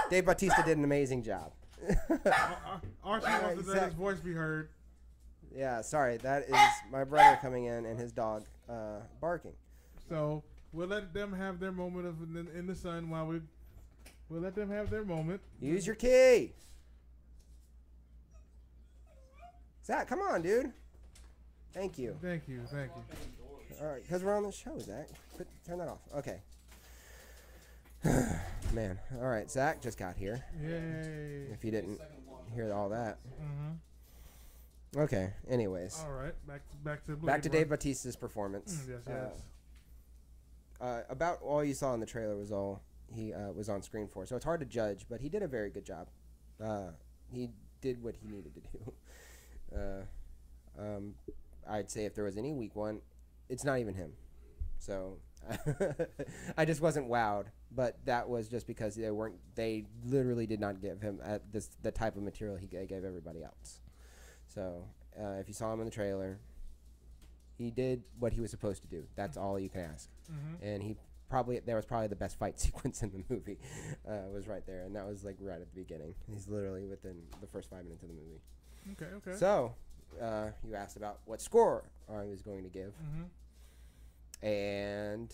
Dave Bautista did an amazing job. Archie wants to let his voice be heard. Yeah, sorry, that is my brother coming in and his dog barking. So we'll let them have their moment of in the sun while we'll let them have their moment. Use your key. Zach, come on, dude. Thank you. Thank you. All right, because we're on the show, Zach. Turn that off. Okay. Man. All right, Zach just got here. Yay. If you didn't hear all that. Okay, anyways. All right, back to Dave Bautista's performance. Yes. About all you saw in the trailer was all he was on screen for. So it's hard to judge, but he did a very good job. He did what he needed to do. I'd say if there was any weak one, it's not even him. So I just wasn't wowed, but that was just because they literally did not give him the type of material he gave everybody else. So if you saw him in the trailer, he did what he was supposed to do. That's all you can ask. And there was probably the best fight sequence in the movie was right there, and that was like right at the beginning. He's literally within the first 5 minutes of the movie. Okay. So, you asked about what score I was going to give, and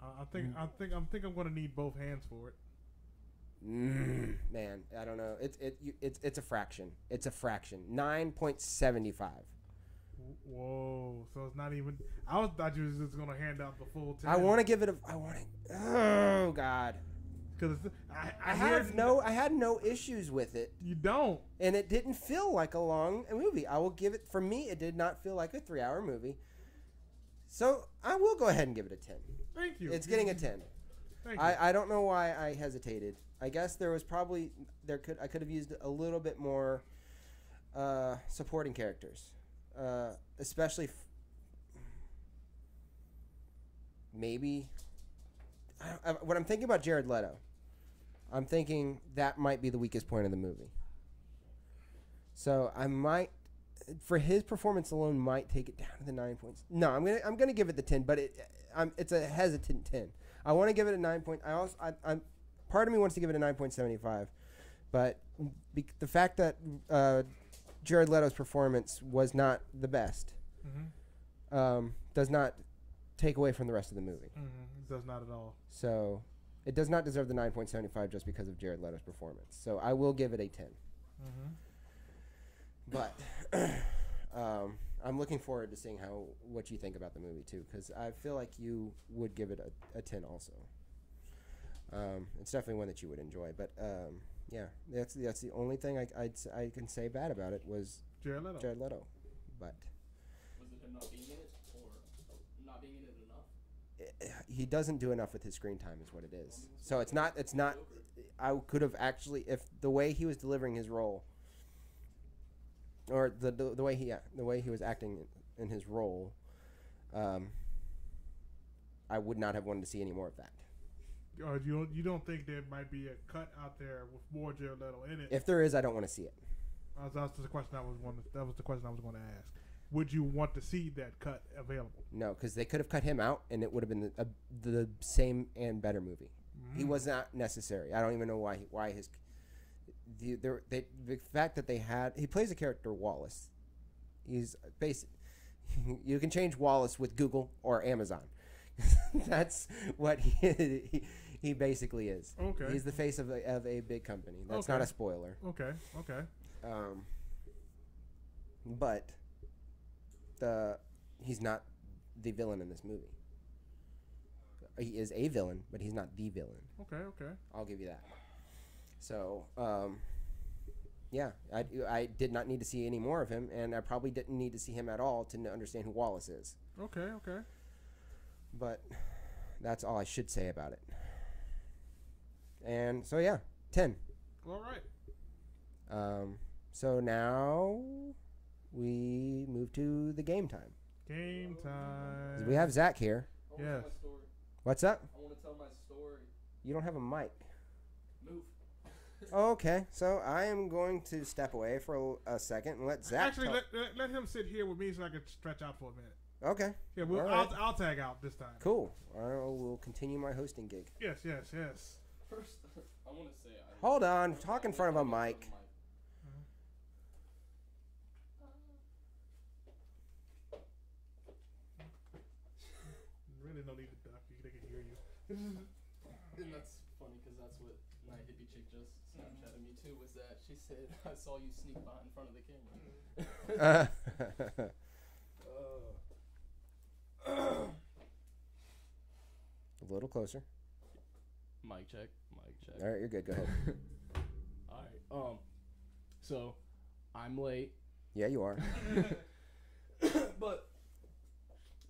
I think I'm going to need both hands for it. Man, I don't know. It's a fraction. It's a fraction. 9.75. Whoa! So it's not even. Thought you was just going to hand out the full 10. I want to give it a. Oh God. Because I had no issues with it. You don't. And it didn't feel like a long movie. I will give it. For me, it did not feel like a 3-hour movie. So I will go ahead and give it a 10. Thank you. It's getting a 10. Thank you. I don't know why I hesitated. I guess there was probably I could have used a little bit more supporting characters, especially maybe when I'm thinking about Jared Leto, I'm thinking that might be the weakest point of the movie. So I might, for his performance alone, might take it down to the 9 points. No, I'm gonna give it the 10, but it's a hesitant 10. I want to give it a 9 point. I'm part of me wants to give it a 9.75, but the fact that Jared Leto's performance was not the best does not take away from the rest of the movie. It does not at all. So it does not deserve the 9.75 just because of Jared Leto's performance. So I will give it a 10. But I'm looking forward to seeing what you think about the movie too, because I feel like you would give it a 10 also. It's definitely one that you would enjoy, but yeah, that's the only thing I can say bad about it was Jared Leto. But was it him not being in it, or not being in it enough? He doesn't do enough with his screen time, is what it is. So it's not. I could have actually, if the way he was delivering his role, or the way he was acting in his role, I would not have wanted to see any more of that. You don't think there might be a cut out there with more Jared Leto in it? If there is, I don't want to see it. That was the question I was going to ask. Would you want to see that cut available? No, because they could have cut him out, and it would have been the same and better movie. He was not necessary. I don't even know why his the fact that he plays a character Wallace. He's basic. You can change Wallace with Google or Amazon. That's what he basically is. Okay. He's the face of a big company. That's not a spoiler. Okay. But he's not the villain in this movie. He is a villain, but he's not the villain. Okay. I'll give you that. So, yeah, I did not need to see any more of him, and I probably didn't need to see him at all to understand who Wallace is. Okay. But that's all I should say about it. And so, yeah, 10. All right. So now we move to the game time. Game time. We have Zach here. Yes. What's up? I want to tell my story. You don't have a mic. Move. Okay, so I am going to step away for a second and let Zach Actually, let him sit here with me so I can stretch out for a minute. Okay. Yeah, right. I'll tag out this time. Cool. I will continue my hosting gig. Yes. First, I want to say. Hold on. Talk in front of a mic. Really no need to duck. They can hear you. And that's funny because that's what my hippie chick just Snapchatted me too. Was that she said I saw you sneak by in front of the camera. A little closer. Mic check. All right, you're good. Go ahead. All right. So I'm late. Yeah, you are. But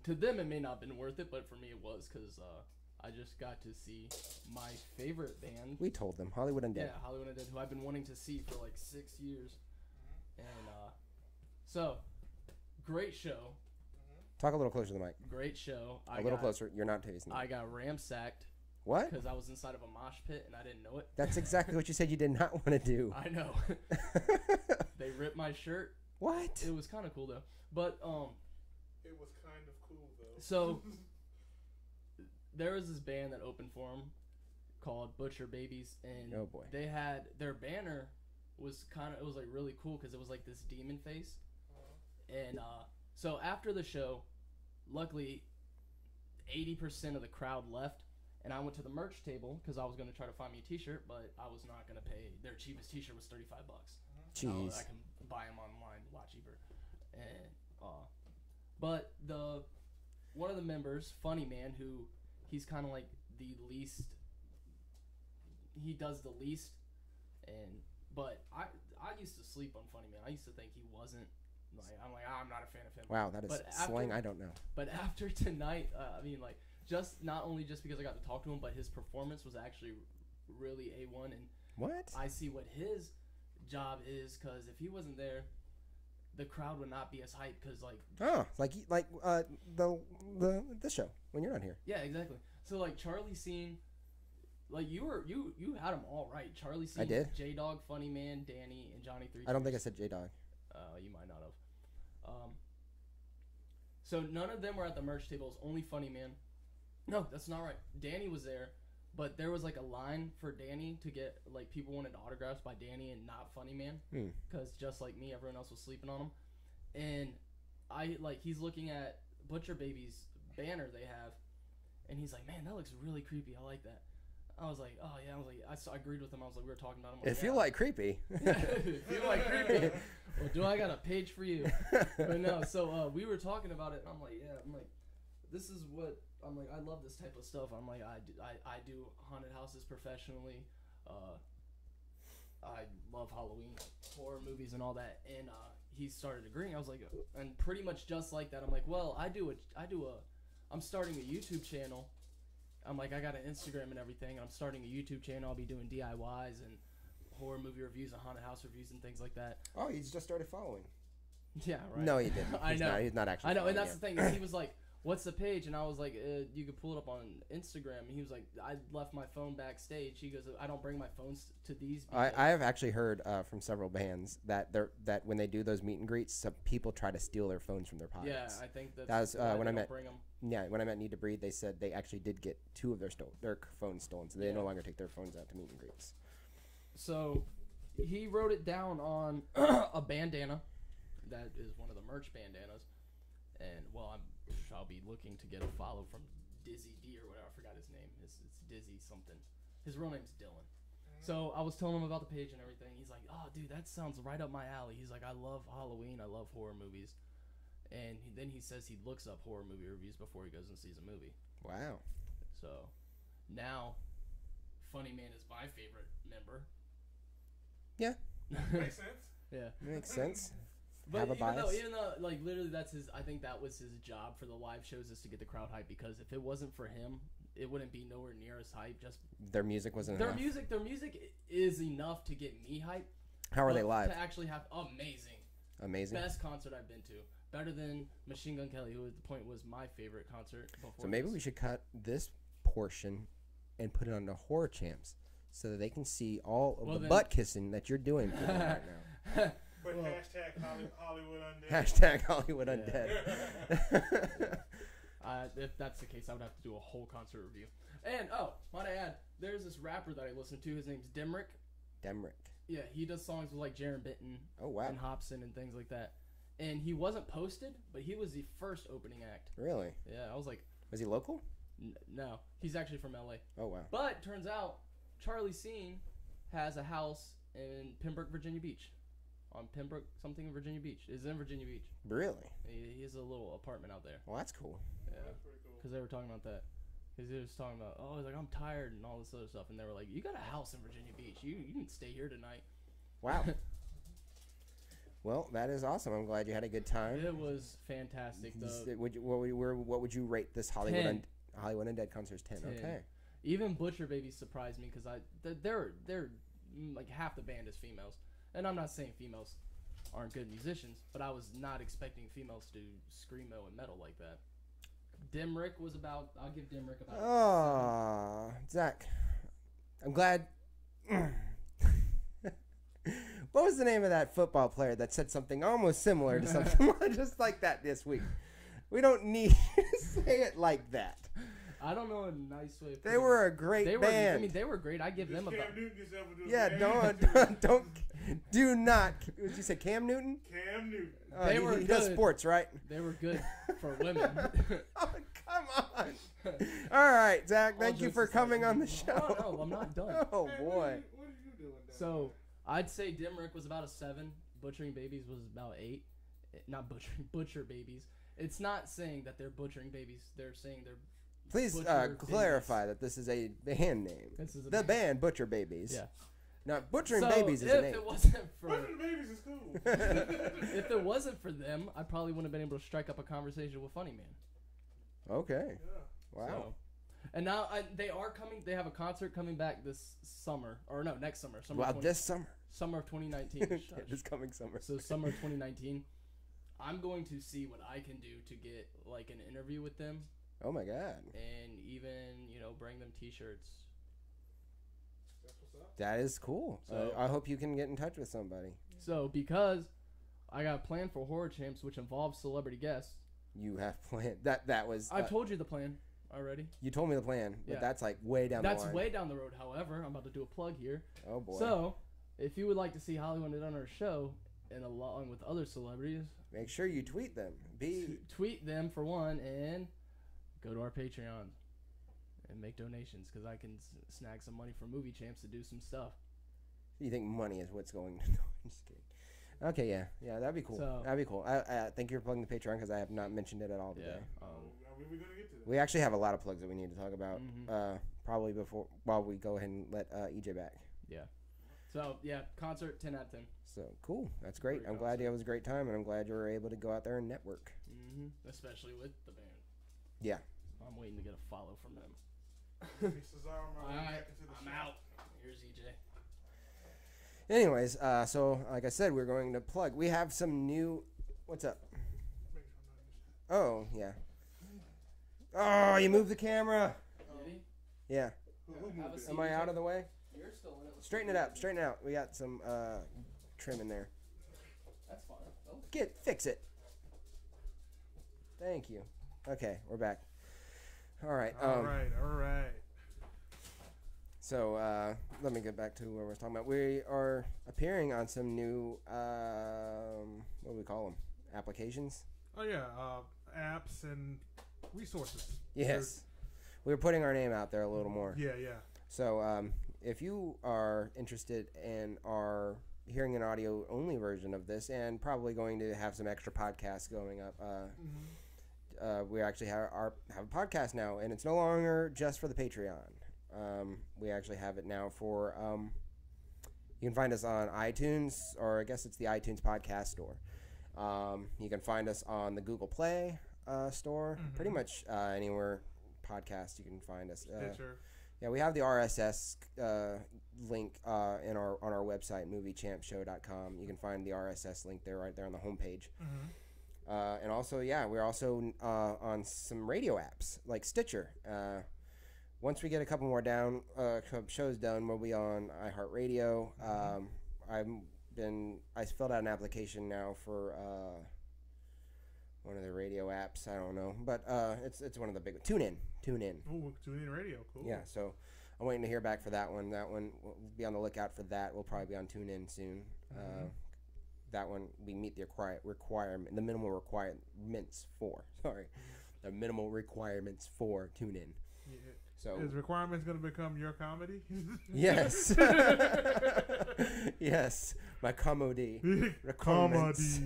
to them, it may not have been worth it, but for me, it was because I just got to see my favorite band. We told them Hollywood Undead. Yeah, Hollywood Undead, who I've been wanting to see for like 6 years. And so, great show. Talk a little closer to the mic. Great show. A little closer. You're not tasting it. I got ramsacked. What? Because I was inside of a mosh pit and I didn't know it. That's exactly what you said you did not want to do. I know. They ripped my shirt. What? It was kind of cool though. But it was kind of cool though. So there was this band that opened for them called Butcher Babies, and oh boy, they had their banner was like really cool because it was like this demon face, and so after the show, luckily, 80% of the crowd left, and I went to the merch table because I was gonna try to find me a T-shirt, but I was not gonna pay. Their cheapest T-shirt was $35. Jeez. I can buy them online a lot cheaper, and but one of the members, Funny Man, who he's kind of like the least. He does the least, but I used to sleep on Funny Man. I used to think he wasn't I'm not a fan of him. Wow, that is slang I don't know. But after tonight, I mean, like, just not only just because I got to talk to him, but his performance was actually really A1, and what I see what his job is, because if he wasn't there, the crowd would not be as hyped, because this show when you're not here. Yeah, exactly. So like Charlie Sheen, like you had them all right. Charlie Sheen, I did. J Dog, Funny Man, Danny, and Johnny 3. I don't think I said J Dog. You might not have. So none of them were at the merch tables. Only Funny Man. No, that's not right. Danny was there, but there was like a line for Danny to get, like, people wanted autographs by Danny and not Funny Man, because just like me, everyone else was sleeping on him. And he's looking at Butcher Baby's banner they have, and he's like, man, that looks really creepy. I like that. I was like, oh yeah. I agreed with him. I was like, we were talking about him. If you like creepy. If you like creepy. Well, do I got a page for you? But no, so we were talking about it, and I'm like, yeah. I'm like, this is what I'm like. I love this type of stuff. I'm like, I do haunted houses professionally. I love Halloween, horror movies, and all that. And he started agreeing. I was like, and pretty much just like that. I'm like, well, I'm starting a YouTube channel. I'm like, I got an Instagram and everything, and I'm starting a YouTube channel. I'll be doing DIYs and horror movie reviews and haunted house reviews and things like that. Oh, he's just started following. Yeah, right. No, he didn't. I know. He's not actually. I know, and that's yet. the thing. Is he was like, what's the page? And I was like, you could pull it up on Instagram. And he was like, I left my phone backstage. He goes, I don't bring my phones to these. I have actually heard from several bands that when they do those meet and greets, some people try to steal their phones from their pockets. Yeah, I think that was when I met. Bring them. Yeah, when I met Need to Breathe, they said they actually did get 2 of their phones stolen, so they no longer take their phones out to meet and greets. So he wrote it down on a bandana. That is one of the merch bandanas. And, well, I'll be looking to get a follow from Dizzy D or whatever. I forgot his name. It's Dizzy something. His real name's Dylan. So I was telling him about the page and everything. He's like, oh, dude, that sounds right up my alley. He's like, I love Halloween. I love horror movies. And then he says he looks up horror movie reviews before he goes and sees a movie. Wow. So now Funny Man is my favorite member. Yeah. Makes sense. Yeah. Makes sense. But Have a bias. even though, like, literally that's his, I think that was his job for the live shows, is to get the crowd hype, because if it wasn't for him, it wouldn't be nowhere near as hype. Just their music wasn't enough. Their music is enough to get me hype. How are they live? To actually have amazing. Best concert I've been to. Better than Machine Gun Kelly, who at the point was my favorite concert before. So maybe we should cut this portion and put it on the Horror Champs so that they can see all of the butt kissing that you're doing for them right now. But hashtag Hollywood Undead. Hashtag Hollywood Undead. If that's the case, I would have to do a whole concert review. And, might I add, there's this rapper that I listen to. His name's Demrick. Yeah, he does songs with, like, Jaron Benton. Oh, wow. And Hobson and things like that. And he wasn't posted, but he was the first opening act. Really? Yeah, I was like... Was he local? No. He's actually from L.A. Oh, wow. But, turns out, Charlie Sheen has a house in Pembroke, Virginia Beach. On Pembroke something in Virginia Beach. It's in Virginia Beach. Really? He has a little apartment out there. Well, that's cool. Yeah. That's pretty cool. Because they were talking about that. Because he was talking about, he's like, I'm tired and all this other stuff. And they were like, you got a house in Virginia Beach. You can stay here tonight. Wow. Well, that is awesome. I'm glad you had a good time. It was fantastic. What would you rate this Hollywood Undead concert's 10? Okay. Even Butcher Baby surprised me, because they're like half the band is females. And I'm not saying females aren't good musicians, but I was not expecting females to screamo and metal like that. Demrick was about... I'll give Demrick about... Oh, Zach. I'm glad... What was the name of that football player that said something almost similar to something just like that this week? We don't need to say it like that. I don't know a nice way of They were a great band. They were great. I give them a... Yeah, don't Do not. What did you say, Cam Newton? Cam Newton. They were he does good. sports, right? They were good for women. Oh, come on. All right, Zach. Thank you jokes for aside. coming on the show. Oh, no, I'm not done. Oh, Hey, boy. What are you doing down So I'd say Dimrick was about a 7. Butchering Babies was about 8. Not butcher babies. It's not saying that they're butchering babies. They're saying they're. Please Butcher clarify that this is a band name. This is a The band Butcher Babies. Yeah. Now, Butchering So Babies is if a name. it wasn't for Butchering Babies is cool. if it wasn't for them, I probably wouldn't have been able to strike up a conversation with Funny Man. Okay. Yeah. Wow. So, and now they are coming. They have a concert coming back this summer, or no, next summer. Wow, this summer. Summer of 2019. Shush. This coming summer. So summer of 2019. I'm going to see what I can do to get like an interview with them, Oh, my God. and even bring them T-shirts. That's what's up. That is cool. So- I hope you can get in touch with somebody. So because I got a plan for Horror Champs, which involves celebrity guests. You have planned. That was... I've told you the plan already. you told me the plan, but Yeah. that's like way down the line. That's way down the road. However, I'm about to do a plug here. Oh, boy. So, if you would like to see Hollywood on our show, and along with other celebrities, Make sure you tweet them. tweet them for one, and go to our Patreon and make donations, because I can snag some money from Movie Champs to do some stuff. You think money is what's going to... No, I'm just kidding. Okay, yeah, that'd be cool. So- That'd be cool. I think you're plugging the Patreon because I have not mentioned it at all today. Yeah. When we gonna get to that? We actually have a lot of plugs that we need to talk about. Mhm. Probably while we go ahead and let EJ back. Yeah. So, yeah, concert, 10 out of 10. So cool. That's great. Great I'm glad it was a great time, and I'm glad you were able to go out there and network. Especially with the band. Yeah. I'm waiting to get a follow from them. Pieces are on my way Alright, back into the I'm shop. out. Here's EJ. Anyways, so like I said, we're going to plug. We have some new. What's up? Make sure I'm not in the shop. Oh yeah. Oh, you moved the camera. Did he? Yeah. Who moved Have a it? seat. Am I out of the way? You're still in it. Straighten it up. Straighten it out. We got some trim in there. That's fine. Oh. Fix it. Thank you. Okay, we're back. All right. All right. So let me get back to what we're talking about. We are appearing on some new what do we call them? Applications. Oh yeah, apps and resources. Yes. We're putting our name out there a little more. Yeah. So if you are interested and are hearing an audio only version of this, and probably going to have some extra podcasts going up, we actually have a podcast now, and it's no longer just for the Patreon. We actually have it now for you can find us on iTunes, or I guess it's the iTunes podcast store. You can find us on the Google Play store. Pretty much anywhere podcast you can find us. Stitcher. Yeah, we have the RSS link on our website, moviechampshow.com. You can find the RSS link there, right there on the homepage. And also, yeah, we're also on some radio apps like Stitcher. Once we get a couple more shows done, we'll be on iHeartRadio. I filled out an application now for one of the radio apps. I don't know, but it's one of the big ones. TuneIn. Ooh, TuneIn Radio. Cool. Yeah, so I'm waiting to hear back for that one. That one, we'll be on the lookout for that. We'll probably be on TuneIn soon. That one, we meet the the minimal requirements for. Sorry, the minimal requirements for TuneIn. Yeah. So Is Requirements going to become your comedy? yes, yes, my comedy. Requirements.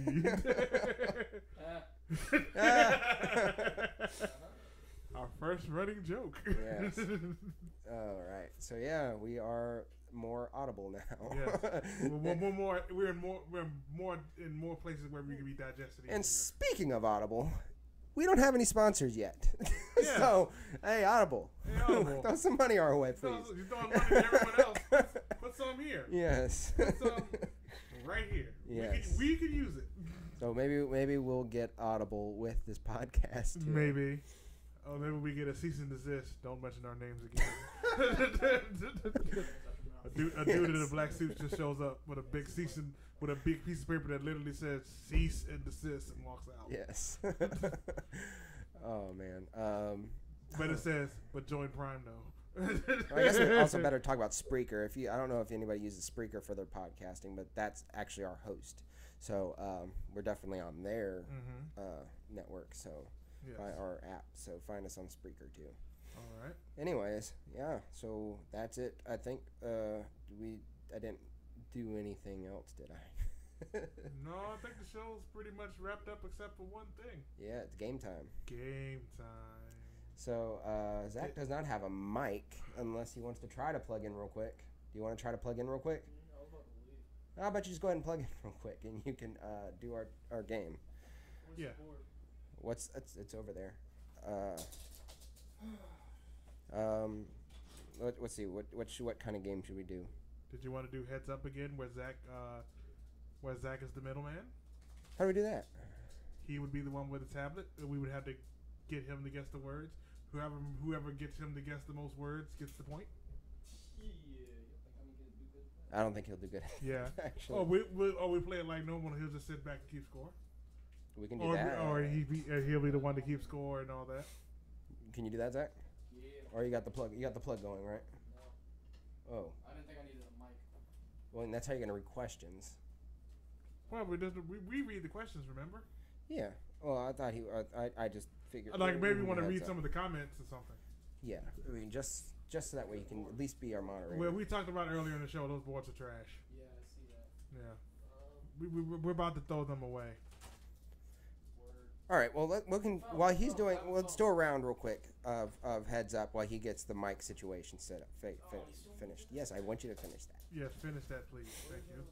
Our first running joke. Yes. All right. So yeah, we are more audible now. Yes. We're in more places where we can be digested. And easier. speaking of Audible, we don't have any sponsors yet. Yeah. So, hey, Audible. Hey, Audible. Throw some money our way, please. You're throwing money to everyone else. Put some here. Yes. Put some right here. Yes. We could use it. So maybe we'll get Audible with this podcast too. Maybe. Oh, maybe we get a cease and desist. Don't mention our names again. A dude in a black suit just shows up with a big with a big piece of paper that literally says cease and desist and walks out. Yes. Oh man. But it says, but join Prime though. I guess we also better talk about Spreaker. I don't know if anybody uses Spreaker for their podcasting, but that's actually our host. So we're definitely on their network. So by our app. So find us on Spreaker too. All right. Anyways, yeah. So that's it. I think I didn't do anything else, did I? No, I think the show's pretty much wrapped up except for one thing. Yeah, it's game time. Game time. So Zach does not have a mic unless he wants to try to plug in real quick. Do you want to try to plug in real quick? I was about to leave. How about you just go ahead and plug in real quick, and you can do our game. Yeah. It's over there. Let's see. What kind of game should we do? Did you want to do heads up again, where Zach is the middleman? How do we do that? He would be the one with the tablet. We would have to get him to guess the words. Whoever gets him to guess the most words gets the point. I don't think he'll do good. Yeah. Actually. We play it like normal. He'll just sit back and keep score. We can do that. Or he'll be the one to keep score and all that. Can you do that, Zach? Yeah. Or you got the plug? You got the plug going, right? No. Oh. I didn't think I needed a mic. Well, and that's how you're gonna read questions. Well, we read the questions. Remember? Yeah. Well, I thought I just figured. Like maybe want to read some of the comments or something. Yeah. I mean, just so that way you can at least be our moderator. Well, we talked about earlier in the show. Those boards are trash. Yeah, I see that. Yeah. We're about to throw them away. All right. Well, while he's doing, let's do a round real quick of heads up while he gets the mic situation set up finished. Yes, I want you to finish that. Yes, finish that, please. Thank you.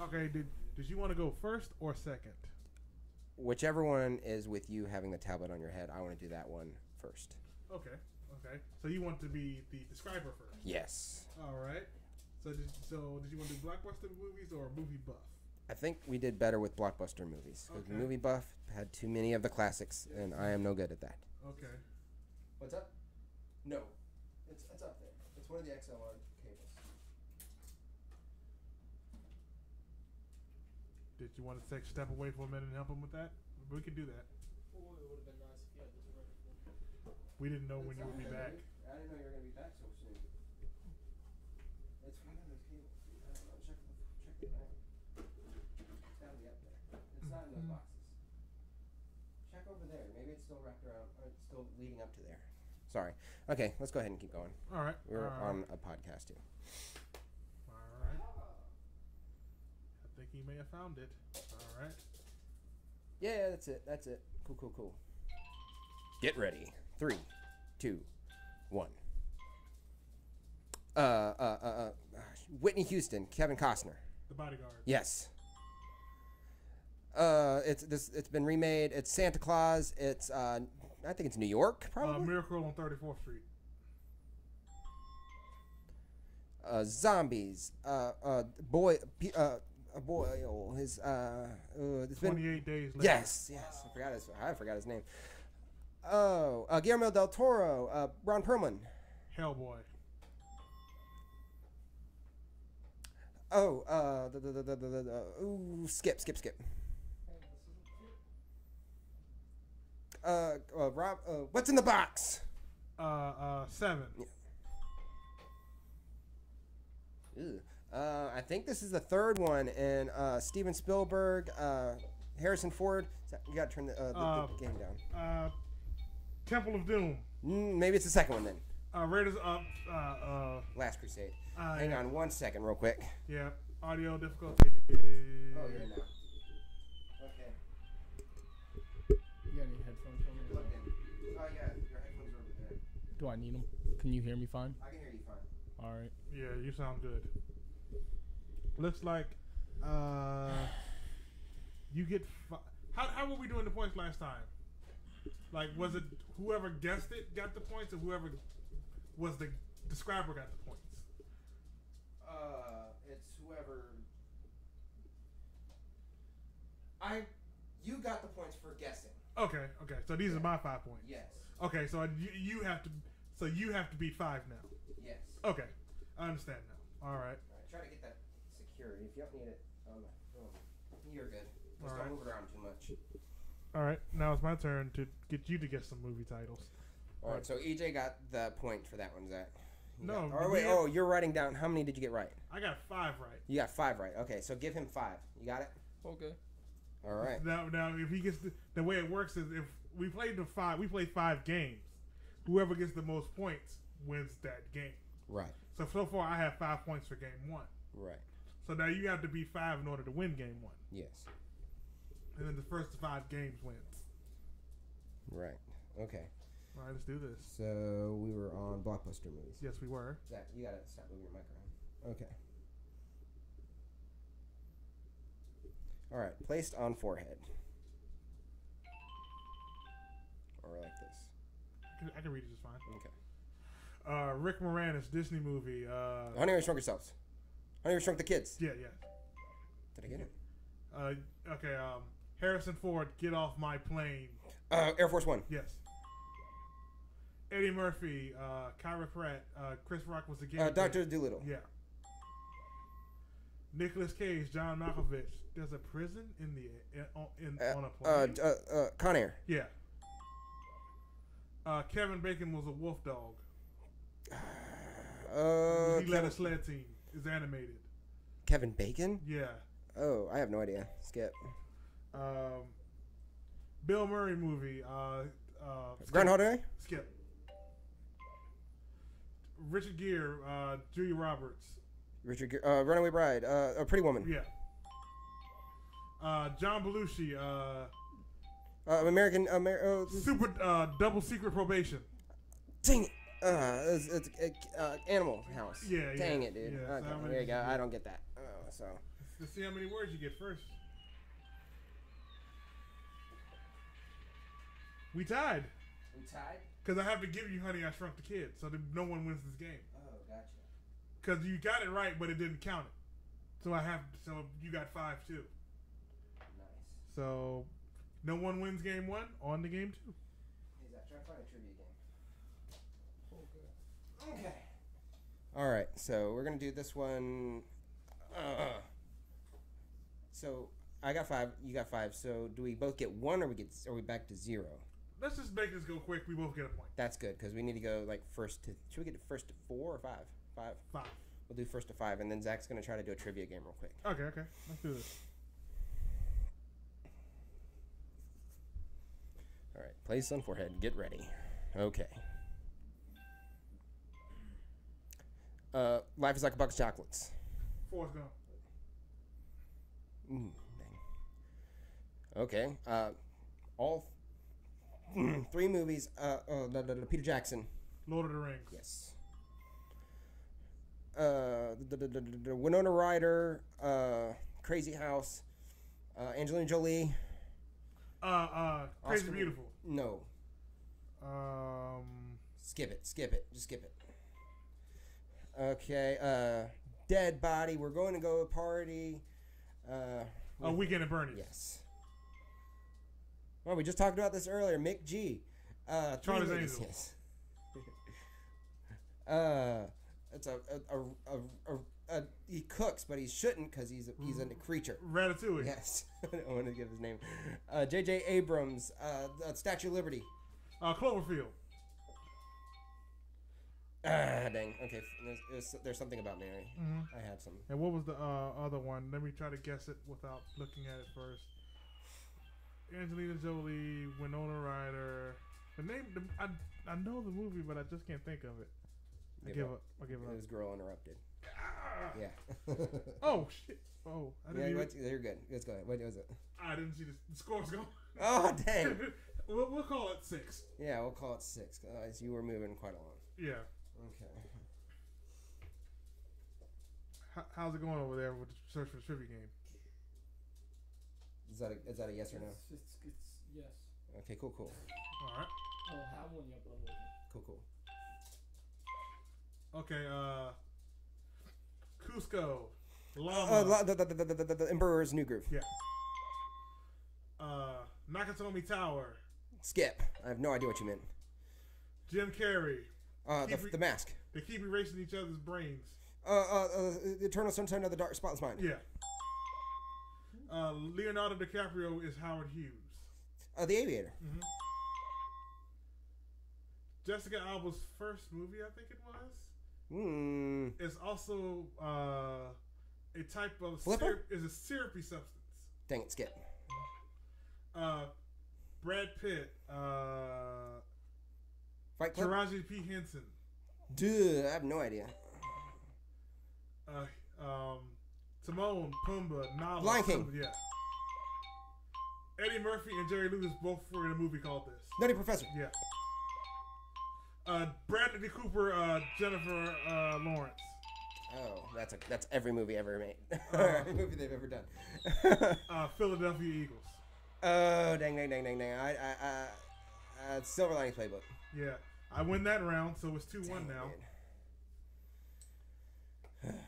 Okay. Did you want to go first or second? Whichever one is with you having the tablet on your head, I want to do that one first. Okay. So you want to be the describer first? Yes. All right. So did you want to do blockbuster movies or movie buff? I think we did better with blockbuster movies. Because Okay. Movie Buff had too many of the classics, and I am no good at that. Okay. What's up? No. It's up there. It's one of the XLR cables. Did you want to take a step away for a minute and help him with that? We could do that. Oh, it would have been nice if you had this ready for me. We didn't know when you would be back. I didn't know you were going to be back so soon. It's one of those cables. I don't know. Check it out. It's got to be up there. It's not in those boxes. Check over there. Maybe it's still wrapped around, or it's still leading up to there. Sorry. Okay, let's go ahead and keep going. All right. We're on a podcast too. All right. I think he may have found it. All right. Yeah, that's it. Cool. Get ready. 3, 2, 1. Whitney Houston, Kevin Costner. The Bodyguard. Yes. It's been remade. It's Santa Claus. It's I think it's New York, probably. Miracle on 34th Street. Zombies. Boy. His. It's 28 days later. Yes. I forgot his name. Oh, Guillermo del Toro. Ron Perlman. Hellboy. Oh, skip. Rob. What's in the box? 7. Ew. I think this is the third one, and Steven Spielberg, Harrison Ford. You gotta turn the game down. Temple of Doom. Maybe it's the second one then. Raiders of Last Crusade. Hang on 1 second, real quick. Yeah. Audio difficulty. Oh, you're in now. Okay. You got any headphones for me? Plug in. Oh yeah, your headphones are over there. Do I need them? Can you hear me fine? I can hear you fine. All right. Yeah, you sound good. Looks like you get. How were we doing the points last time? Like, was it whoever guessed it got the points, or whoever was the describer got the points? It's whoever. You got the points for guessing. Okay. So these are my 5 points. Yes. Okay, so you have to beat 5 now. Yes. Okay, I understand now. All right. Try to get that security. If you don't need it, you're good. Just All don't right. move around too much. All right, now it's my turn to get you to guess some movie titles. All right, so EJ got the point for that one, Zach. No. Or wait, you're writing down. How many did you get right? I got 5 right. You got 5 right. Okay, so give him 5. You got it? Okay. All right. Now if he gets the way it works is if we played 5 games, whoever gets the most points wins that game. Right. So far I have 5 points for game 1. Right. So now you have to beat 5 in order to win game 1. Yes. And then the first 5 games wins. Right. Okay. All right, let's do this. So we were on blockbuster movies. Yes, we were. Zach, you gotta stop moving your mic around. Okay. All right. Placed on forehead. Or like this. I can read it just fine. Okay. Rick Moranis, Disney movie. Honey, I Shrunk Yourselves. Honey, I Shrunk the Kids. Yeah. Did I get it? Okay. Harrison Ford, Get Off My Plane. Air Force One. Yes. Eddie Murphy, Kyra Pratt, Chris Rock was the game. Dr. Dolittle. Yeah. Nicolas Cage, John Malkovich. There's a prison on a plane. Con Air. Yeah. Kevin Bacon was a wolf dog. He led a sled team. Is animated. Kevin Bacon? Yeah. Oh, I have no idea. Skip. Bill Murray movie. Groundhog Day? Skip. Richard Gere, Julia Roberts. Richard Gere, Runaway Bride. A Pretty Woman. Yeah. John Belushi. American. Super Double Secret Probation. Dang it. It's Animal House. Yeah. Dang it, dude. Yeah, Okay, so there you go. I don't get that. So. Let's see how many words you get first. We tied. We tied? Because I have to give you Honey, I Shrunk the Kids, so that no one wins this game. Oh, gotcha. Because you got it right, but it didn't count it. So you got 5 too. Nice. So no one wins game 1, on to game 2. Hey, Zach, try to find a trivia game. Okay. All right, so we're going to do this one. So I got 5, you got 5. So do we both get 1 or are we back to 0? Let's just make this go quick. We both get a point. That's good because we need to go like first to. Should we get first to 4 or 5? 5. 5. We'll do first to 5, and then Zach's gonna try to do a trivia game real quick. Okay. Let's do this. All right, place on forehead. Get ready. Okay. Life is like a box of chocolates. Forrest Gump. Dang. Okay. All 3 movies. Peter Jackson. Lord of the Rings. Yes. The Winona Ryder. Crazy House. Angelina Jolie. Crazy Beautiful. No. Skip it. Just skip it. Okay. Dead Body. We're going to go party. Weekend at Bernie's. Yes. Well, we just talked about this earlier. Mick G. Charlie's Angels. Yes. It's he cooks, but he shouldn't because he's a creature. Ratatouille. Yes. I don't want to give his name. J.J. Abrams. Statue of Liberty. Cloverfield. Dang. Okay. There's something about Mary. Mm-hmm. I had some. And what was the other one? Let me try to guess it without looking at it first. Angelina Jolie, Winona Ryder. The name, I know the movie, but I just can't think of it. I give up. It was Girl Interrupted. Yeah. Oh shit. Oh, I didn't. You're good. Let's go ahead. What was it? I didn't see the scores go. Oh dang. We'll call it 6. Yeah, we'll call it 6. You were moving quite along. Yeah. Okay. How's it going over there with the search for the trivia game? Is that a yes or no? It's yes. Okay, cool. All right. I'll have one yet, but I'm looking. Cool. Okay. Cusco. Llama. The Emperor's New Groove. Yeah. Nakatomi Tower. Skip. I have no idea what you meant. Jim Carrey. The Mask. They keep erasing each other's brains. The Eternal Sunshine of the Dark Spotless Mind. Yeah. Leonardo DiCaprio is Howard Hughes. The Aviator. Mm-hmm. Jessica Alba's first movie, I think it was. It's also a type of Flipper? is a syrupy substance. Dang it, skip. Brad Pitt, Fight Club? Taraji P. Henson. Dude, I have no idea. Timon, Pumbaa, Nala. Lion King. Yeah. Eddie Murphy and Jerry Lewis both were in a movie called this. Nutty Professor. Yeah. Bradley Cooper, Jennifer Lawrence. Oh, that's every movie ever made. Every movie they've ever done. Philadelphia Eagles. Oh, dang. Silver Lining Playbook. Yeah. I win that round, so it's 2-1 now.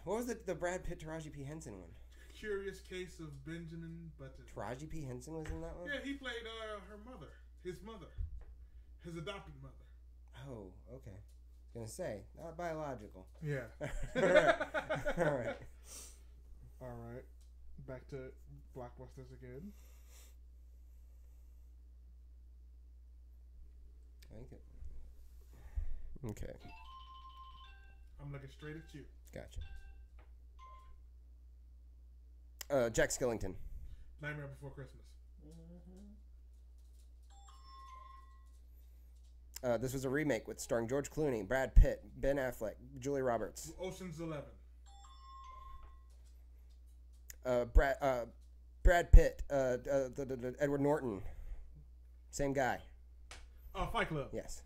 What was the Brad Pitt Taraji P. Henson one? Curious Case of Benjamin Button. Taraji P. Henson was in that one? Yeah, he played her mother. His adopted mother. Oh, okay. Gonna say, not biological. Yeah. All right. Back to blockbusters again. Okay. I'm looking straight at you. Gotcha. Jack Skellington. Nightmare Before Christmas. This was a remake with starring George Clooney, Brad Pitt, Ben Affleck, Julia Roberts. Ocean's 11. Brad Pitt, Edward Norton, same guy. Fight Club. Yes.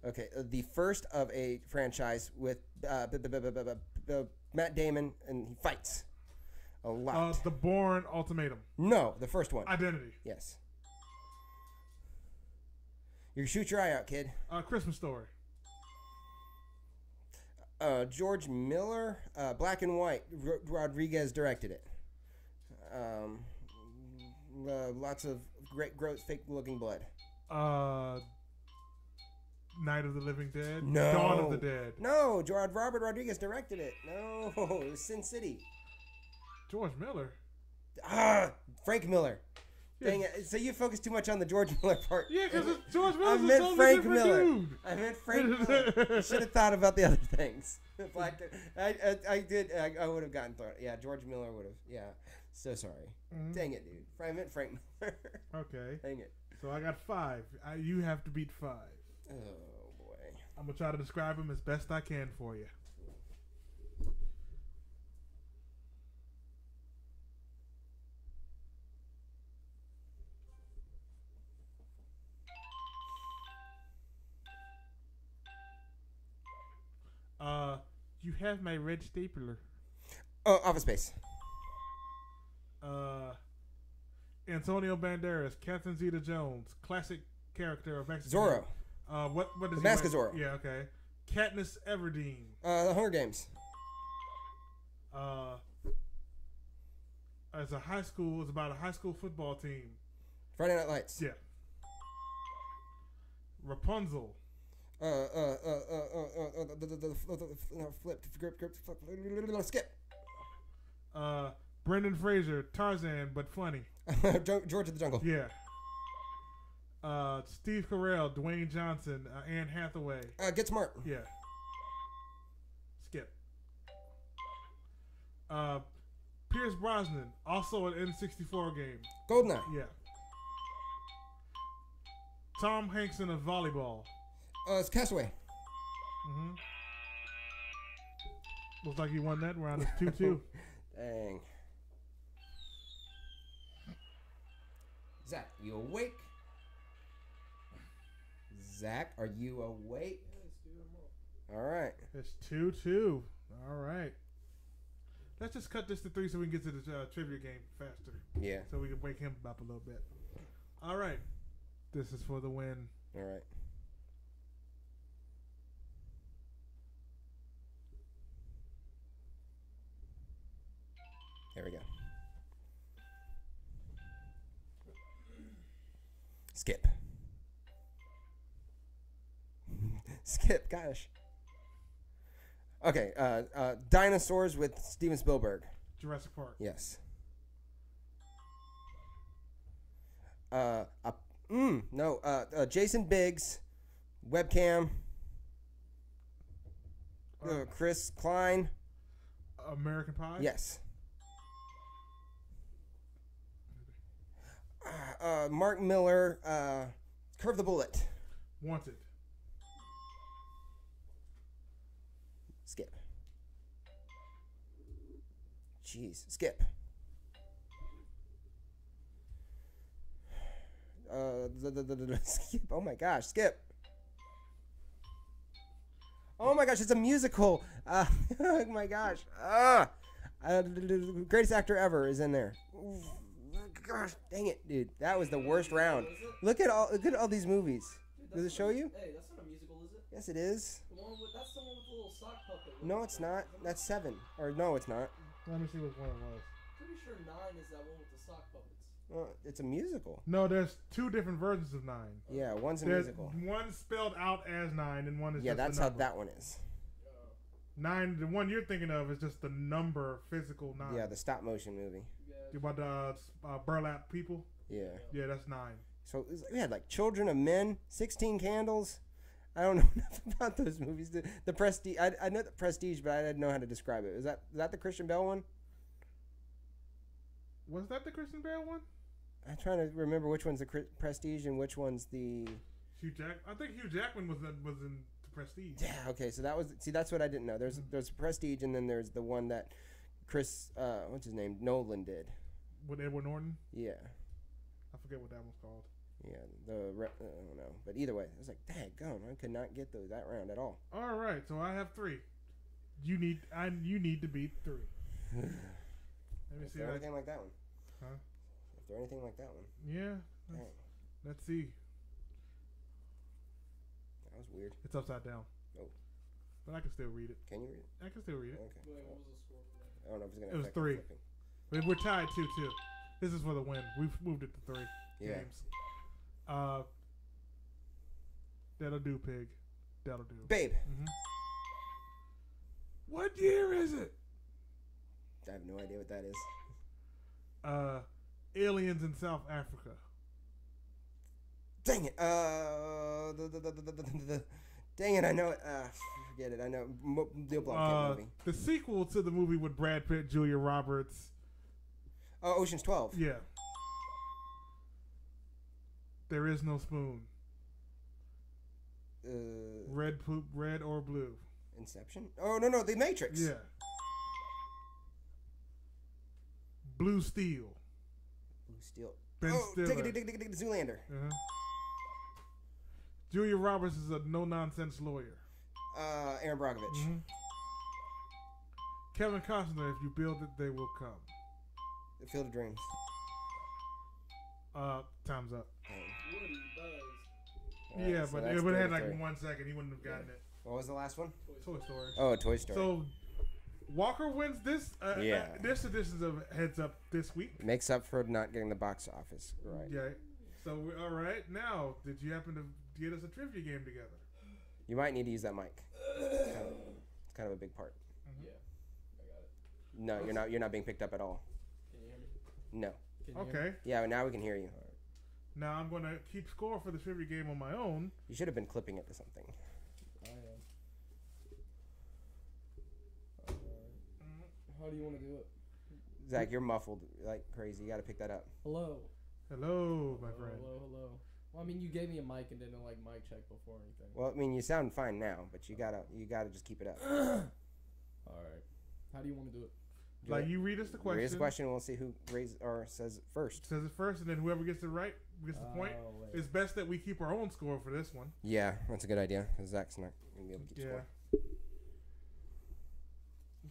Okay, the first of a franchise with Matt Damon, and he fights a lot. The Bourne Ultimatum. No, the first one. Identity. Yes. You shoot your eye out, kid. Christmas Story. George Miller, Black and White. Rodriguez directed it. Lots of great, gross, fake-looking blood. Night of the Living Dead. No. Dawn of the Dead. No, Robert Rodriguez directed it. No, it was Sin City. George Miller. Frank Miller. Yeah. Dang it. So you focus too much on the George Miller part. Yeah, because George I Miller's a meant totally Frank different Miller. dude. I meant Frank Miller. You should have thought about the other things. I did. I would have gotten thrown. Yeah, George Miller would have. Yeah. So sorry. Mm-hmm. Dang it, dude. I meant Frank Miller. Okay. Dang it. So I got 5. You have to beat 5. Oh, boy. I'm going to try to describe him as best I can for you. You have my red stapler. Oh, Office Space. Antonio Banderas, Catherine Zeta-Jones, classic character of Mexico. Zorro. What is The he Mask like? of Zorro. Yeah, okay. Katniss Everdeen. The Hunger Games. It's about a high school football team. Friday Night Lights. Yeah. Rapunzel. Skip. Brendan Fraser, Tarzan, but funny. George of the Jungle. Yeah. Steve Carell, Dwayne Johnson, Anne Hathaway. Get Smart. Yeah. Skip. Pierce Brosnan, also an N64 game. Goldeneye. Yeah. Tom Hanks in a volleyball. It's Castaway. Mm-hmm. Looks like he won that round. It's 2-2. Dang. Zach, you awake? Zach, are you awake? All right. It's 2-2. All right. Let's just cut this to 3 so we can get to the trivia game faster. Yeah. So we can wake him up a little bit. All right. This is for the win. All right. There we go. Skip. Skip, gosh. Okay, dinosaurs with Steven Spielberg. Jurassic Park. Yes. Jason Biggs, webcam. Chris Klein. American Pie. Yes. Mark Miller. Curve the Bullet. Wanted. Skip. Jeez. Skip. Skip. Oh my gosh. Skip. Oh my gosh. It's a musical. Oh my gosh. Greatest actor ever is in there. Ooh, gosh. Dang it, dude. That was the worst round. Look at all these movies. Does it show you? Hey, that's not a musical, is it? Yes, it is. That's the one with the little sock puppet. No, it's not. That's 7. Or no, it's not. Let me see which one it was. Pretty sure 9 is that one with the sock puppets. Well, it's a musical. No, there's 2 different versions of 9. Yeah, one's a There's musical. one spelled out as 9, and one is Yeah, just that's the how number. that one is. 9. The one you're thinking of is just the number, physical 9. Yeah, the stop motion movie. You about the burlap people? Yeah. Yeah, that's 9. So we had like Children of Men, 16 Candles. I don't know enough about those movies. The Prestige. I know the Prestige, but I didn't know how to describe it. Is that the Christian Bale one? Was that the Christian Bale one? I'm trying to remember which one's the Prestige and which one's the. I think Hugh Jackman was in the Prestige. Yeah. Okay. So that's what I didn't know. There's Prestige, and then there's the one that Chris what's his name, Nolan did. With Edward Norton. Yeah. I forget what that one's called. Yeah. I don't know. But either way, I was like, daggone, I could not get that round at all. All right. So I have 3. You need to beat 3. Let me Is see. there anything like that one? Huh? Is there anything like that one? Yeah. Let's see. That was weird. It's upside down. Oh. But I can still read it. Can you read it? I can still read it. Okay. Wait, what was the score for that? I don't know if it's gonna. It was affect the 3. flipping. We're tied 2-2. This is for the win. We've moved it to 3 Yeah. games. That'll do, pig. That'll do. Babe. Mm-hmm. What year is it? I have no idea what that is. Aliens in South Africa. Dang it. Dang it. I know it. Forget it. I know. Neil Blomkamp movie. The sequel to the movie with Brad Pitt, Julia Roberts. Oh, Ocean's 12. Yeah. There is no spoon. Red or blue. Inception? Oh, no, The Matrix. Yeah. Blue Steel. Blue Steel. Ben Stiller. Take Zoolander. Uh-huh. Julia Roberts is a no-nonsense lawyer. Aaron Brockovich. Mm-hmm. Kevin Costner, if you build it, they will come. The Field of Dreams. Time's up. Woody Buzz. Right, Yeah, so but that's it would have had 33. like 1 second. He wouldn't have gotten it. What was the last one? Toy Story. Oh, Toy Story. So Walker wins this. Yeah. This edition of Heads Up this week. Makes up for not getting the box office right. Yeah. So all right. Now, did you happen to get us a trivia game together? You might need to use that mic. It's kind of a big part. Mm-hmm. Yeah, I got it. No, you're not being picked up at all. Can you hear me? No. Can you hear Okay. me? Yeah, now we can hear you. Now I'm going to keep score for the trivia game on my own. You should have been clipping it to something. I am. How do you want to do it? Zach, you're muffled like crazy. You got to pick that up. Hello. Hello, my friend. Hello. Well, I mean, you gave me a mic and didn't like mic check before or anything. Well, I mean, you sound fine now, but you gotta just keep it up. All right. How do you want to do it? Like you read us the question. Raise the question, and we'll see who says it first. Says it first, and then whoever gets it right gets the point. Oh, wait. It's best that we keep our own score for this one. Yeah, that's a good idea. 'Cause Zach's not gonna be able to keep score.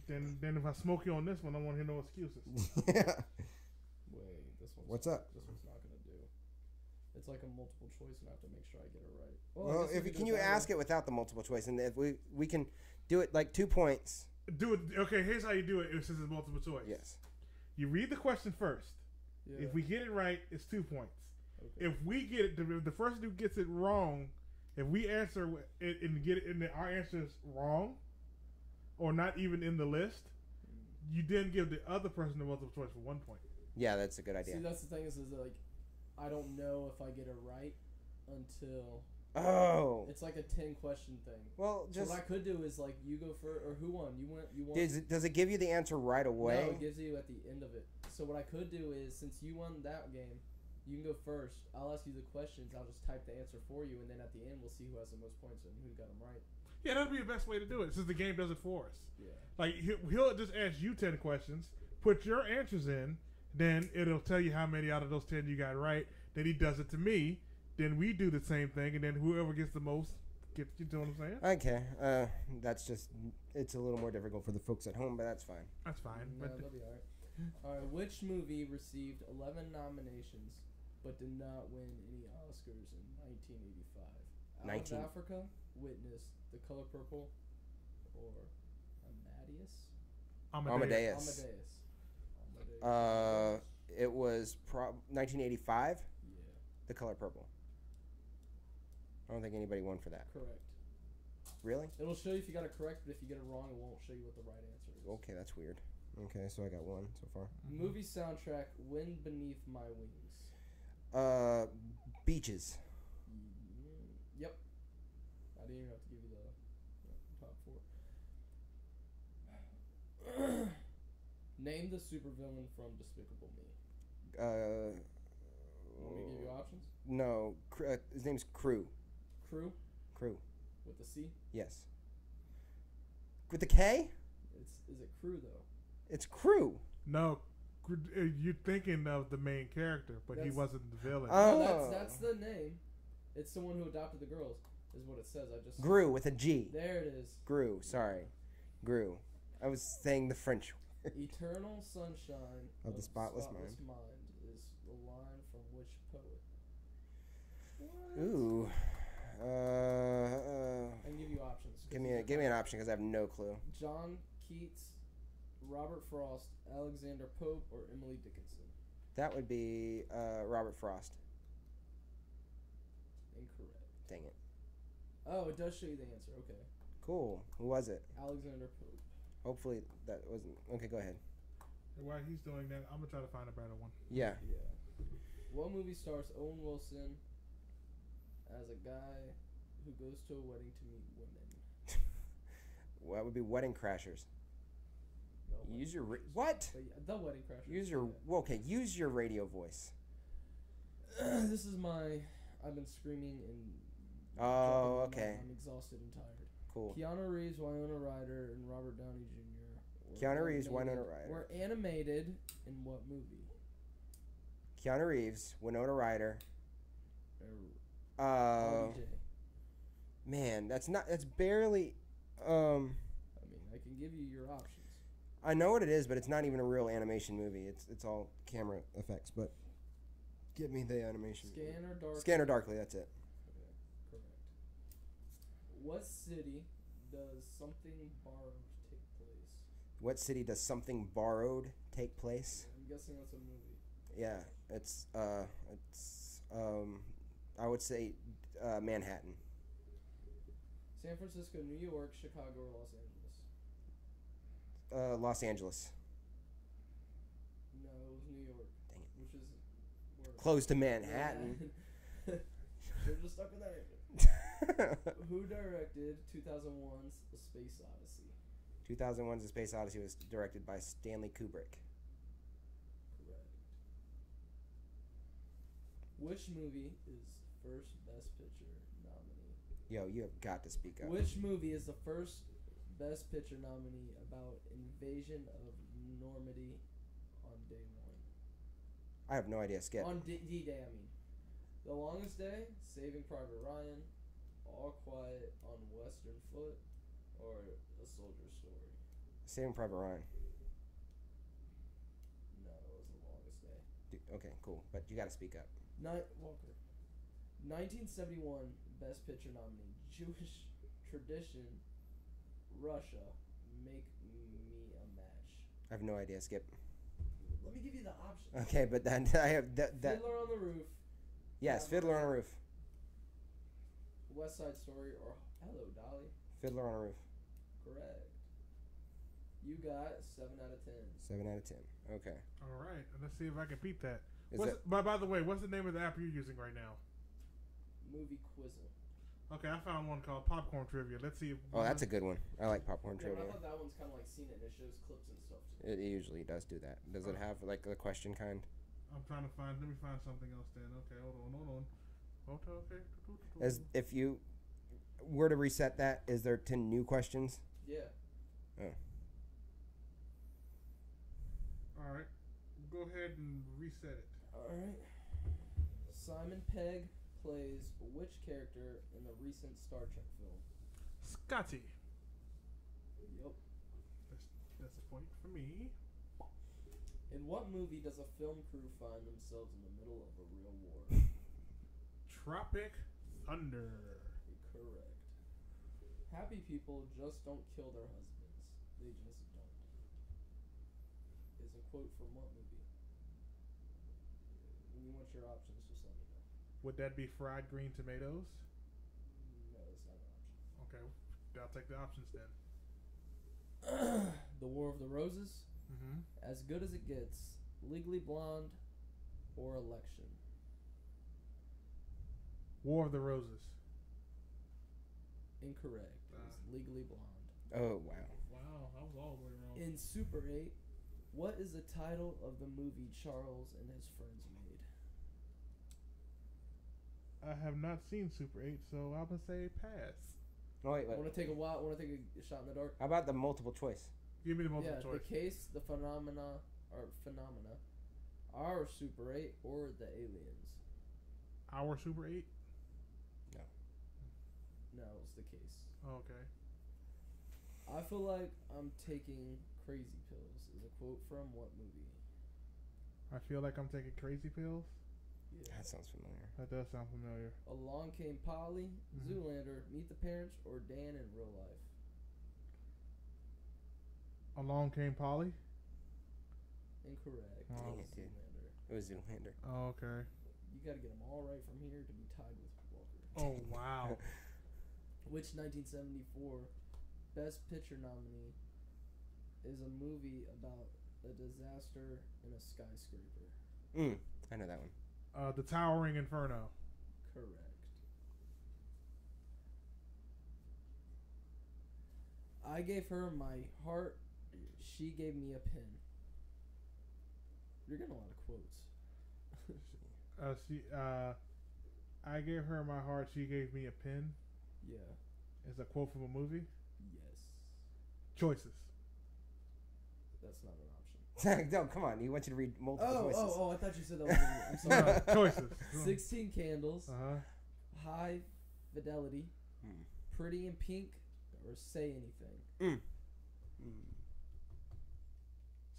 Then if I smoke you on this one, I won't hear no excuses. Yeah. Wait, this one's What's up? This one's not gonna do. It's like a multiple choice, and I have to make sure I get it right. Well, can you ask it without the multiple choice, and if we can do it like 2 points. Do it. Okay, here's how you do it. Since it's multiple choice. Yes. You read the question first. Yeah. If we get it right, it's 2 points. Okay. If we get it, the person who gets it wrong, if we answer it and get it, and our answer is wrong, or not even in the list, you then give the other person the multiple choice for 1 point. Yeah, that's a good idea. See, that's the thing is like, I don't know if I get it right until. Oh. It's like a 10-question thing. Well, So just what I could do is like you go first, or who won? You won. does it give you the answer right away? No, it gives you at the end of it. So what I could do is, since you won that game, you can go first. I'll ask you the questions. I'll just type the answer for you, and then at the end we'll see who has the most points and who got them right. Yeah, that'd be the best way to do it since the game does it for us. Yeah. Like he'll just ask you 10 questions, put your answers in, then it'll tell you how many out of those 10 you got right. Then he does it to me. Then we do the same thing, and then whoever gets the most gets. You know what I'm saying? Okay. That's just it's a little more difficult for the folks at home, but that's fine. That's fine. No, they'll be alright. Alright, which movie received 11 nominations but did not win any Oscars in 1985? Out of Africa, Witness, The Color Purple, or Amadeus. It was 1985. Yeah. The Color Purple. I don't think anybody won for that. Correct. Really? It'll show you if you got it correct, but if you get it wrong, it won't show you what the right answer is. Okay, that's weird. Okay, so I got one so far. Movie soundtrack, Wind Beneath My Wings. Beaches. Yep. I didn't even have to give you the top 4. Name the supervillain from Despicable Me. Want me to give you options? No. His name's Crew. Crew? Crew. With the C? Yes. With the K? Is it Crew, though? It's Crew. No, you're thinking of the main character, but he wasn't the villain. Oh. No, that's the name. It's someone who adopted the girls, is what it says. I just Gru with a G. There it is. Gru, sorry. Gru. I was saying the French word. Eternal sunshine Of the spotless mind is the line from which poet? What? Ooh. I can give you options. Give me an option because I have no clue. John Keats, Robert Frost, Alexander Pope, or Emily Dickinson. That would be Robert Frost. Incorrect. Dang it. Oh, it does show you the answer. Okay. Cool. Who was it? Alexander Pope. Hopefully that wasn't. Okay, go ahead. While he's doing that, I'm gonna try to find a better one. Yeah. Yeah. What movie stars Owen Wilson as a guy who goes to a wedding to meet women? Well, that would be Wedding Crashers. Use your what? But yeah, the Wedding Crashers. Use your okay. Use your radio voice. This is my. I've been screaming and. Oh, okay. I'm exhausted and tired. Cool. Keanu Reeves, Winona Ryder, and Robert Downey Jr. Keanu Reeves, Winona Ryder. Were animated in what movie? Keanu Reeves, Winona Ryder. RDJ. Man, that's barely. I mean, I can give you your options. I know what it is, but it's not even a real animation movie. It's all camera effects. But give me the animation. Scanner Darkly. That's it. Okay, correct. What city does Something Borrowed take place? What city does Something Borrowed take place? I'm guessing that's a movie. Yeah, I would say Manhattan. San Francisco, New York, Chicago, or Los Angeles? Los Angeles. No, it was New York. Dang it. Which is close to Manhattan. Should've just stuck with that answer. Who directed 2001's A Space Odyssey? 2001's A Space Odyssey was directed by Stanley Kubrick. Correct. Which movie is first Best Picture nominee? Yo, you have got to speak up. Which movie is the first Best Picture nominee about invasion of Normandy on day 1? I have no idea. Skip. On D-Day, I mean. The Longest Day, Saving Private Ryan, All Quiet on Western Foot, or A Soldier's Story? Saving Private Ryan. No, it was The Longest Day. Okay, cool. But you got to speak up. Walker. 1971 Best Picture nominee. Jewish Tradition, Russia, Make Me a Match. I have no idea. Skip. Let me give you the options. Okay, but then I have that. Fiddler on the Roof. Yes, Fiddler on a Roof. West Side Story or Hello, Dolly. Fiddler on a Roof. Correct. You got 7 out of 10. 7 out of 10. Okay. All right, let's see if I can beat that. Is that By the way, what's the name of the app you're using right now? Movie Quizzle. Okay, I found one called Popcorn Trivia. Let's see. If Oh, that's a good one. I like popcorn Yeah, trivia. I thought that one's kind of like Seen It, and it shows clips and stuff too. It usually does do that. Does it have like the question kind? I'm trying to find. Let me find something else then. Okay, hold on. Okay. As if you were to reset that, is there 10 new questions? Yeah. Oh. All right. Go ahead and reset it. All right. Simon Pegg plays which character in the recent Star Trek film? Scotty. Yep. That's a point for me. In what movie does a film crew find themselves in the middle of a real war? Tropic Thunder. Correct. Happy people just don't kill their husbands. They just don't. Is a quote from what movie? When you want your options, just let me know. Would that be Fried Green Tomatoes? No, it's not an option. Okay, I'll take the options then. The War of the Roses, Mm-hmm. As Good as It Gets, Legally Blonde, or Election? War of the Roses. Incorrect. It was Legally Blonde. Oh, wow. Wow, I was all the way wrong. In Super 8, what is the title of the movie Charles and his friends made? I have not seen Super 8, so I'm going to say pass. Oh, wait. Want to take a shot in the dark? How about the multiple choice? Give me the multiple choice. The case, the phenomena, our Super 8, or the aliens. Our Super 8? No, it's the case. Oh, okay. I feel like I'm taking crazy pills is a quote from what movie? I feel like I'm taking crazy pills. Yeah. That sounds familiar. That does sound familiar. Along Came Polly, Zoolander, Meet the Parents, or Dan in Real Life? Along Came Polly? Incorrect. Oh. Dang it, dude. Zoolander. It was Zoolander. Oh, okay. You got to get them all right from here to be tied with Walker. Oh, wow. Which 1974 Best Picture nominee is a movie about a disaster in a skyscraper? I know that one. The Towering Inferno. Correct. I gave her my heart. She gave me a pin. You're getting a lot of quotes. I gave her my heart. She gave me a pin. Yeah. Is a quote from a movie. Yes. Choices. That's not an option. No, come on. He wants you to read multiple choices. Oh, I thought you said that was I'm sorry. Choices. 16 Candles, Uh-huh. High Fidelity, Pretty in Pink, or Say Anything?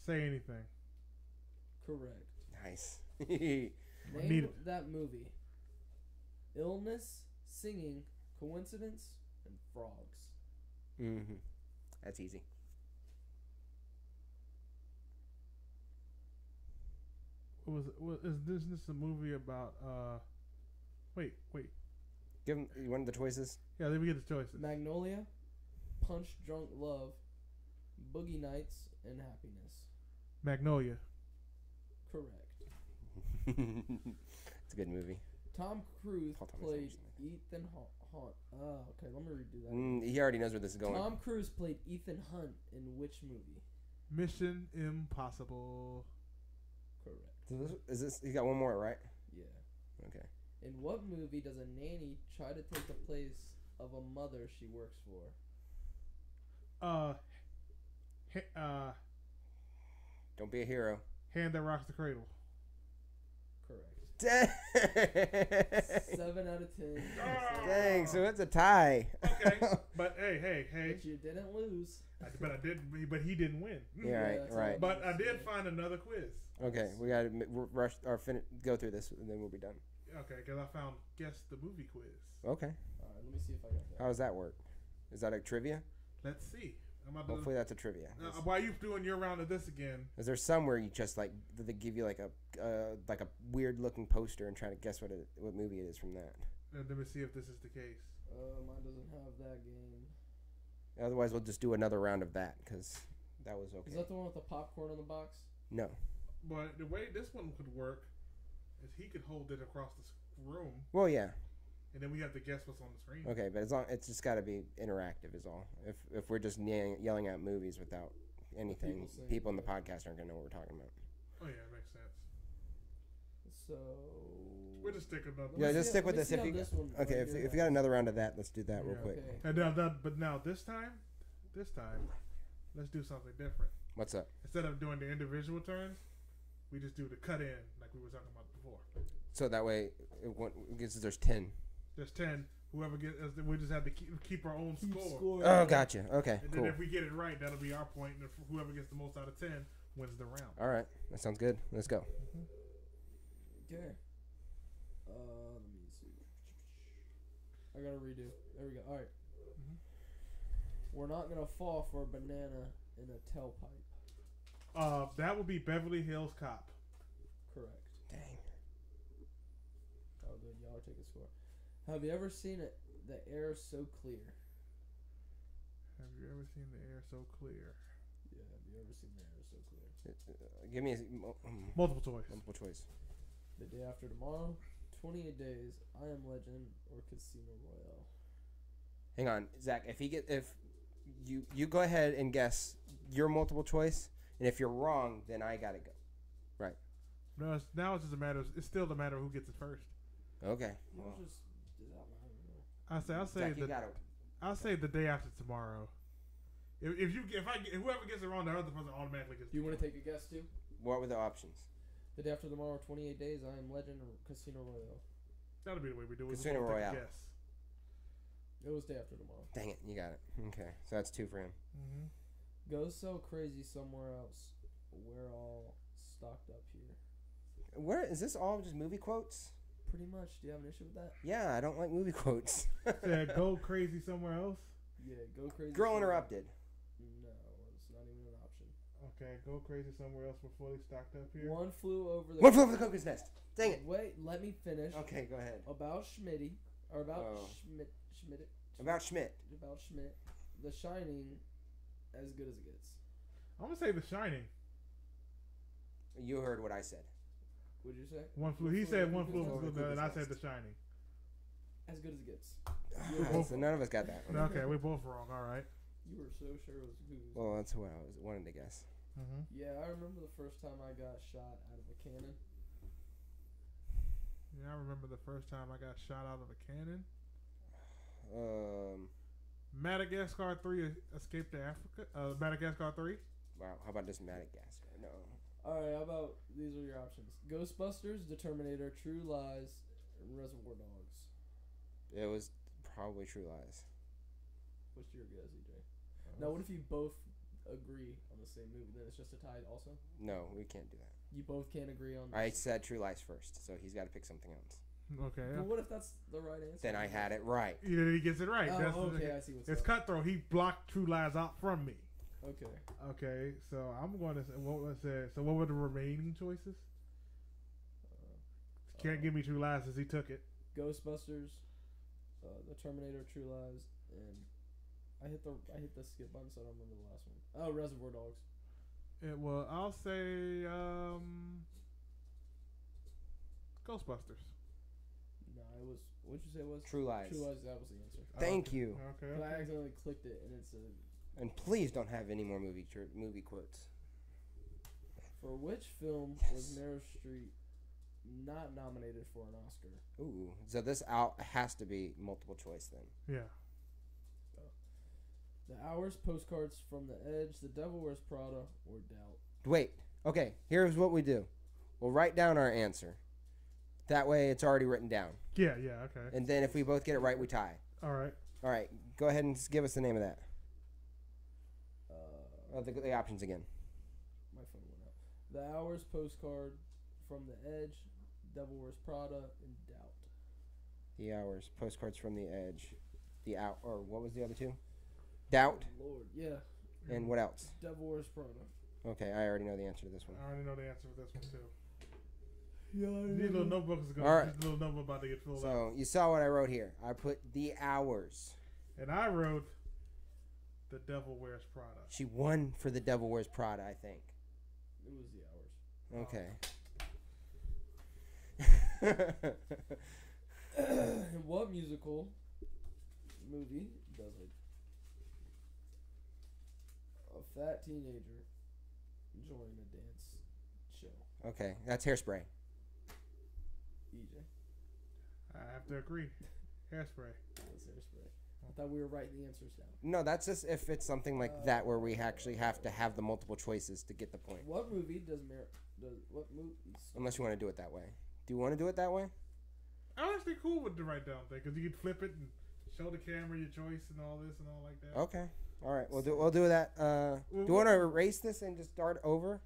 Say Anything. Correct. Nice. Name that movie. Illness, Singing, Coincidence, and Frogs. That's easy. Is this a movie about wait. Give him one of the choices. Yeah, let me get the choices. Magnolia, Punch Drunk Love, Boogie Nights, and Happiness. Magnolia. Correct. It's a good movie. Tom Cruise Paul Thomas played Anderson. Ethan Hunt. Okay, let me redo that. He already knows where this is going. Tom Cruise played Ethan Hunt in which movie? Mission Impossible. Correct. So is this? He got one more, right? Yeah. Okay. In what movie does a nanny try to take the place of a mother she works for? Don't be a hero. Hand That Rocks the Cradle. Correct. Dang. 7 out of 10. Dang. So it's a tie. Okay, but hey. But you didn't lose. But he didn't win. Yeah, right. But I did find another quiz. Okay, we gotta rush or go through this, and then we'll be done. Okay, because I found Guess the Movie quiz. Okay. All right, let me see if I got that. How does that work? Is that a trivia? Let's see. Hopefully that's a trivia. While you doing your round of this again? Is there somewhere you just like they give you like a weird looking poster and try to guess what movie it is from that? Let me see if this is the case. Mine doesn't have that game. Otherwise, we'll just do another round of that because that was okay. Is that the one with the popcorn on the box? No. But the way this one could work is he could hold it across the room. Well, yeah. and then we have to guess what's on the screen. Okay, but it's just got to be interactive is all. If we're just yelling out movies without anything, people in the podcast aren't gonna know what we're talking about. Oh yeah, it makes sense. So we'll just stick with yeah, just stick with this. If you got another round of that, let's do that real quick. Okay. And now this time, let's do something different. What's up? Instead of doing the individual turns, we just do the cut in like we were talking about before. So that way, there's 10. There's 10. Whoever gets, we just have to keep our own score. Oh, gotcha. Okay, and cool. then if we get it right, that'll be our point. And if whoever gets the most out of 10 wins the round. All right, that sounds good. Let's go. Okay. Let me see. I gotta redo. There we go. All right. We're not gonna fall for a banana in a tailpipe. That would be Beverly Hills Cop. Correct. Dang. Oh, good. Y'all are taking score. Have you ever seen it? The air so clear. Have you ever seen the air so clear? Yeah. Have you ever seen the air so clear? Give me a Multiple choice. multiple choice. The Day After Tomorrow, 28 Days, I Am Legend, or Casino Royale. Hang on, Zach. If you go ahead and guess your multiple choice, and if you're wrong, then I gotta go. Right. No, now it's just a matter. It's still the matter of who gets it first. Okay. Well, Well, just do that one. I don't know. I'll say the Day After Tomorrow. If whoever gets it wrong, the other person automatically gets. Do you want to take a guess too? what were the options? The Day After Tomorrow, 28 Days, I Am Legend, or Casino Royale. That'll be the way we do it. Casino Royale. Yes. It was Day After Tomorrow. Dang it, you got it. Okay, so that's 2 for him. Go so crazy somewhere else. We're all stocked up here. Where is this all just movie quotes? Pretty much. Do you have an issue with that? Yeah, I don't like movie quotes. Said go crazy somewhere else. Yeah, go crazy. Girl Interrupted. No, it's not even an option. Okay, go crazy somewhere else. We're fully stocked up here. One flew over the. One flew over the cuckoo's nest. Dang it. Wait, let me finish. Okay, go ahead. About Schmitty, or about Schmidt. About Schmidt. About Schmidt. The Shining, as good as it gets. I'm gonna say The Shining. You heard what I said. What'd you say? One flew. He said one flew over the cuckoo's nest, and I said The Shining. As good as it gets. So none of us got that one. Okay, we're both wrong. All right. You were so sure it was Goose. Well, that's what I wanted to guess. Yeah, I remember the first time I got shot out of a cannon. Yeah, I remember the first time I got shot out of a cannon. Madagascar 3 Escape to Africa. Madagascar 3. Wow, how about this Madagascar? No. Alright, how about these are your options: Ghostbusters, The Terminator, True Lies, and Reservoir Dogs. It was probably True Lies. What's your guess, EJ? Now, what if you both agree on the same movie? Then it's just a tie also? No, we can't do that. You both can't agree on I said True Lies first, so he's got to pick something else. Okay. Well, what if that's the right answer? Then I had it right. He gets it right. Oh, okay, I see what's It's up. cutthroat. He blocked True Lies out from me. Okay. Okay, so I'm going to say, so what were the remaining choices? Can't give me True Lies since he took it. Ghostbusters, The Terminator, True Lies, and I hit the skip button, so I don't remember the last one. Oh, Reservoir Dogs. Well, I'll say Ghostbusters. No, it was. What'd you say it was? True Lies. True Lies. That was the answer. Thank you. Okay. But I accidentally clicked it, and it's a. And please don't have any more movie quotes. For which film was Meryl Streep not nominated for an Oscar? Ooh, so this out has to be multiple choice then. Yeah. The Hours, Postcards from the Edge, The Devil Wears Prada, or Doubt. Wait. Okay, here's what we do. We'll write down our answer. That way it's already written down. Yeah, okay. And then if we both get it right, we tie. All right. All right, go ahead and give us the name of that. The options again. My phone went out. The Hours, Postcard from the Edge, Devil Wears Prada, and Doubt. The Hours, Postcards from the Edge, or what was the other two? Doubt. Oh, Lord, yeah. And what else? Devil Wears Prada. Okay, I already know the answer to this one. I already know the answer to this one too. Yeah, These little notebooks are All right. This little notebook about to get filled up. So you saw what I wrote here. I put The Hours. And I wrote The Devil Wears Prada. She won for The Devil Wears Prada, I think. It was The Hours. Okay. What musical movie does a fat teenager join a dance show? Okay, that's Hairspray. EJ. I have to agree. Hairspray. That's Hairspray. I thought we were writing the answers down. No, that's just if it's something like that where we actually have to have the multiple choices to get the point. What movie does what movie? Unless you want to do it that way. Do you want to do it that way? I'm actually cool with the write down thing because you can flip it and show the camera your choice and all this and all like that. Okay. All right. We'll do that. Do you want to erase this and just start over?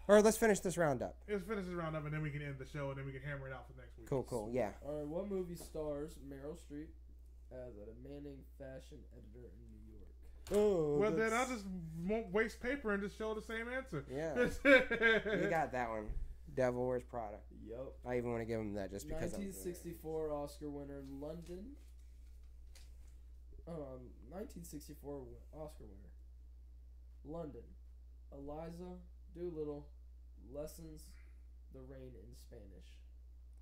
Or let's finish this round up. Let's finish this round up and then we can end the show and then we can hammer it out for next week. Cool. Yeah. All right. What movie stars Meryl Streep as a Manning fashion editor in New York? Oh. Well, then I'll just won't waste paper and just show the same answer. Yeah. You got that one. Devil Wears Prada. Yup. I even want to give him that just because. 1964 Oscar winner London. 1964 Oscar winner. London. Eliza Doolittle. Lessons the Rain in Spanish.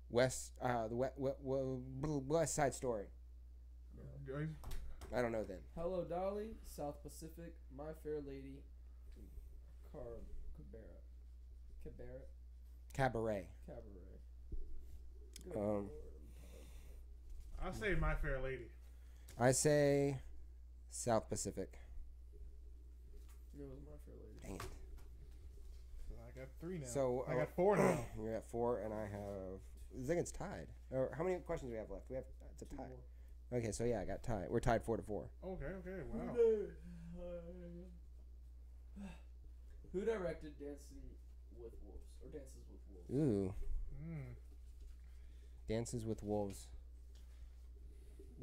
West Side Story. No. I don't know then. Hello Dolly. South Pacific. My Fair Lady. Cabaret. Good Lord, I'll say My Fair Lady. I say South Pacific. It was My Fair Lady. Dang it. So I got 3 now. So I got 4 now. You're at 4, and I have. I think it's tied. Or how many questions do we have left? It's a tie. Okay, so yeah, I got tied. We're tied 4-4. Okay, wow. Who directed Dancing with Wolves or Dances with Wolves? Ooh. Dances with Wolves.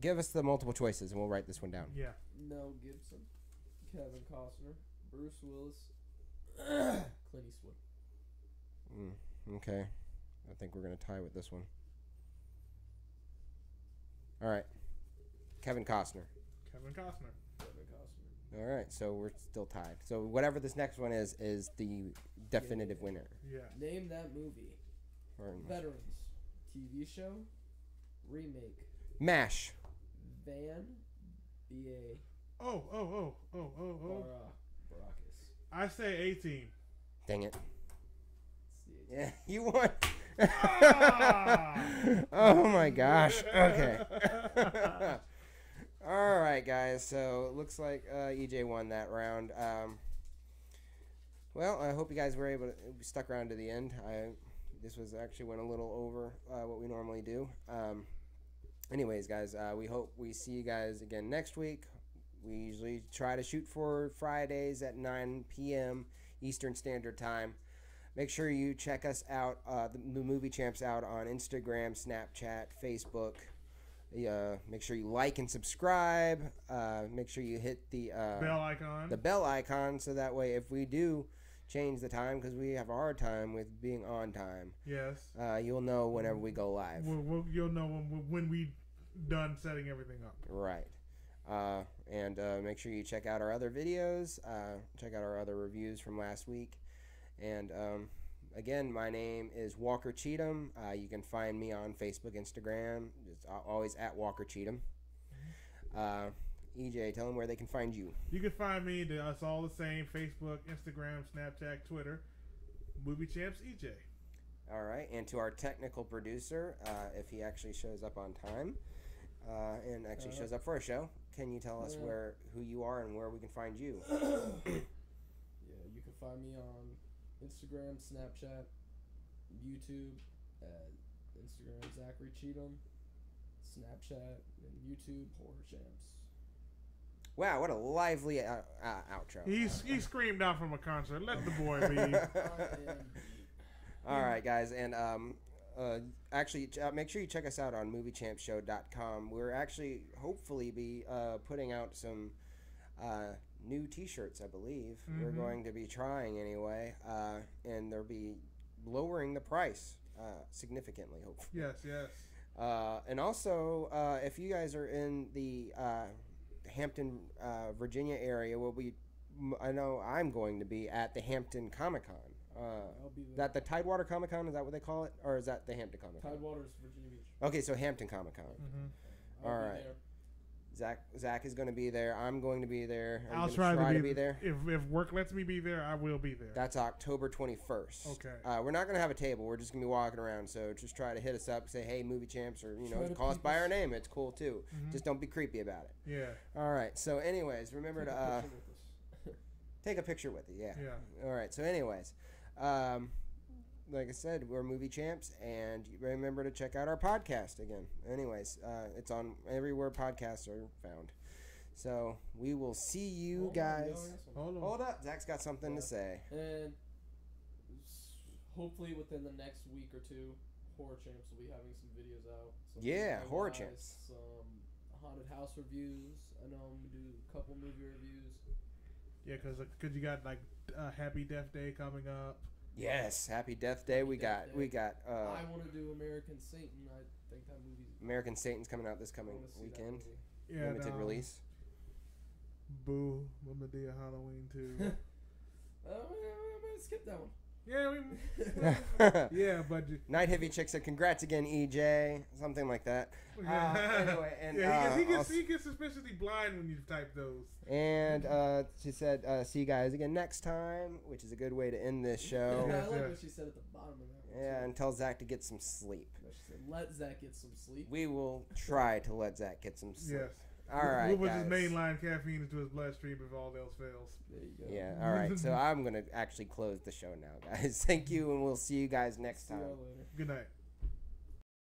Give us the multiple choices, and we'll write this one down. Yeah. Mel Gibson, Kevin Costner, Bruce Willis, Clint Eastwood. Okay. I think we're going to tie with this one. All right. Kevin Costner. All right, so we're still tied. So whatever this next one is the definitive winner. Yeah. Name that movie. Veterans. TV show. Remake. MASH. Van. B.A. Oh. Baracus. I say 18. Dang it. It's the Yeah, you won. Ah! Oh my gosh. Okay. All right, guys. So it looks like EJ won that round. Well, I hope you guys were able to stuck around to the end. This was actually went a little over what we normally do. Anyways, guys, we hope we see you guys again next week. We usually try to shoot for Fridays at 9 p.m. Eastern Standard Time. Make sure you check us out, the Movie Champs out on Instagram, Snapchat, Facebook. Make sure you like and subscribe. Make sure you hit the bell icon, so that way if we do change the time, because we have a hard time with being on time. Yes. You'll know whenever we go live. You'll know when we done setting everything up. Right. And make sure you check out our other videos. Check out our other reviews from last week. And again, my name is Walker Cheatham. You can find me on Facebook, Instagram. It's always at Walker Cheatham. EJ, tell them where they can find you. You can find me. It's all the same: Facebook, Instagram, Snapchat, Twitter. Movie Champs EJ. All right. And to our technical producer, if he actually shows up on time and actually shows up for a show, can you tell us who you are and where we can find you? Yeah, you can find me on Instagram, Snapchat, YouTube at Instagram Zachary Cheatham, Snapchat, and YouTube Horror Champs. Wow, what a lively outro. He screamed out from a concert. Let the boy be. All right, guys, and actually, make sure you check us out on MovieChampsShow.com. We're actually hopefully be putting out some new T-shirts, I believe. Mm-hmm. We're going to be trying anyway, and they'll be lowering the price significantly, hopefully. Yes. And also, if you guys are in the Hampton, Virginia area, I know I'm going to be at the Hampton Comic-Con I'll be Is there. that the Tidewater Comic Con? Is that what they call it, or is that the Hampton Comic Con? Tidewater's Virginia Beach. Okay, so Hampton Comic Con. Mm-hmm. I'll All be right. there. Zach is going to be there. I'm going to be there. Are you I'll gonna try to be there. If work lets me be there, I will be there. That's October 21st. Okay. We're not going to have a table. We're just going to be walking around. So just try to hit us up. Say, hey, movie champs, or Try to call us peep by us. our name. It's cool too. Mhm. Just don't be creepy about it. Yeah. All right. So, anyways, remember Take a to picture with us. take a picture with it. Yeah. Yeah. All right. So, anyways, like I said, we're movie champs, and remember to check out our podcast again. Anyways, it's on everywhere podcasts are found. So we will see you guys. Hold up, Zach's got something to say. And hopefully within the next week or two, Horror Champs will be having some videos out. Some Yeah, DIYs, Horror Champs. Some haunted house reviews. I know I'm gonna do a couple movie reviews. Yeah, because you got like Happy Death Day coming up. Yes, Happy Death Day. We got. I want to do American Satan. I think that movie's American Satan's coming out this I coming wanna see that weekend. movie. Yeah. Limited release. Boo. Madea Halloween too. I'm gonna skip that one. Yeah. Yeah, but. Night Heavy Chick said, "Congrats again, EJ." Something like that. Anyway, and yeah, he gets suspiciously blind when you type those. And she said, "See you guys again next time," which is a good way to end this show. Yeah, I like what she said at the bottom of that one. Yeah, too. and tell Zach to get some sleep. She said, let Zach get some sleep. We will try to let Zach get some sleep. Yes. All right, We'll guys. just mainline caffeine into his bloodstream if all else fails. There you go. Yeah, all right. So I'm going to actually close the show now, guys. Thank you, and we'll see you guys next See y'all time. later. Good night.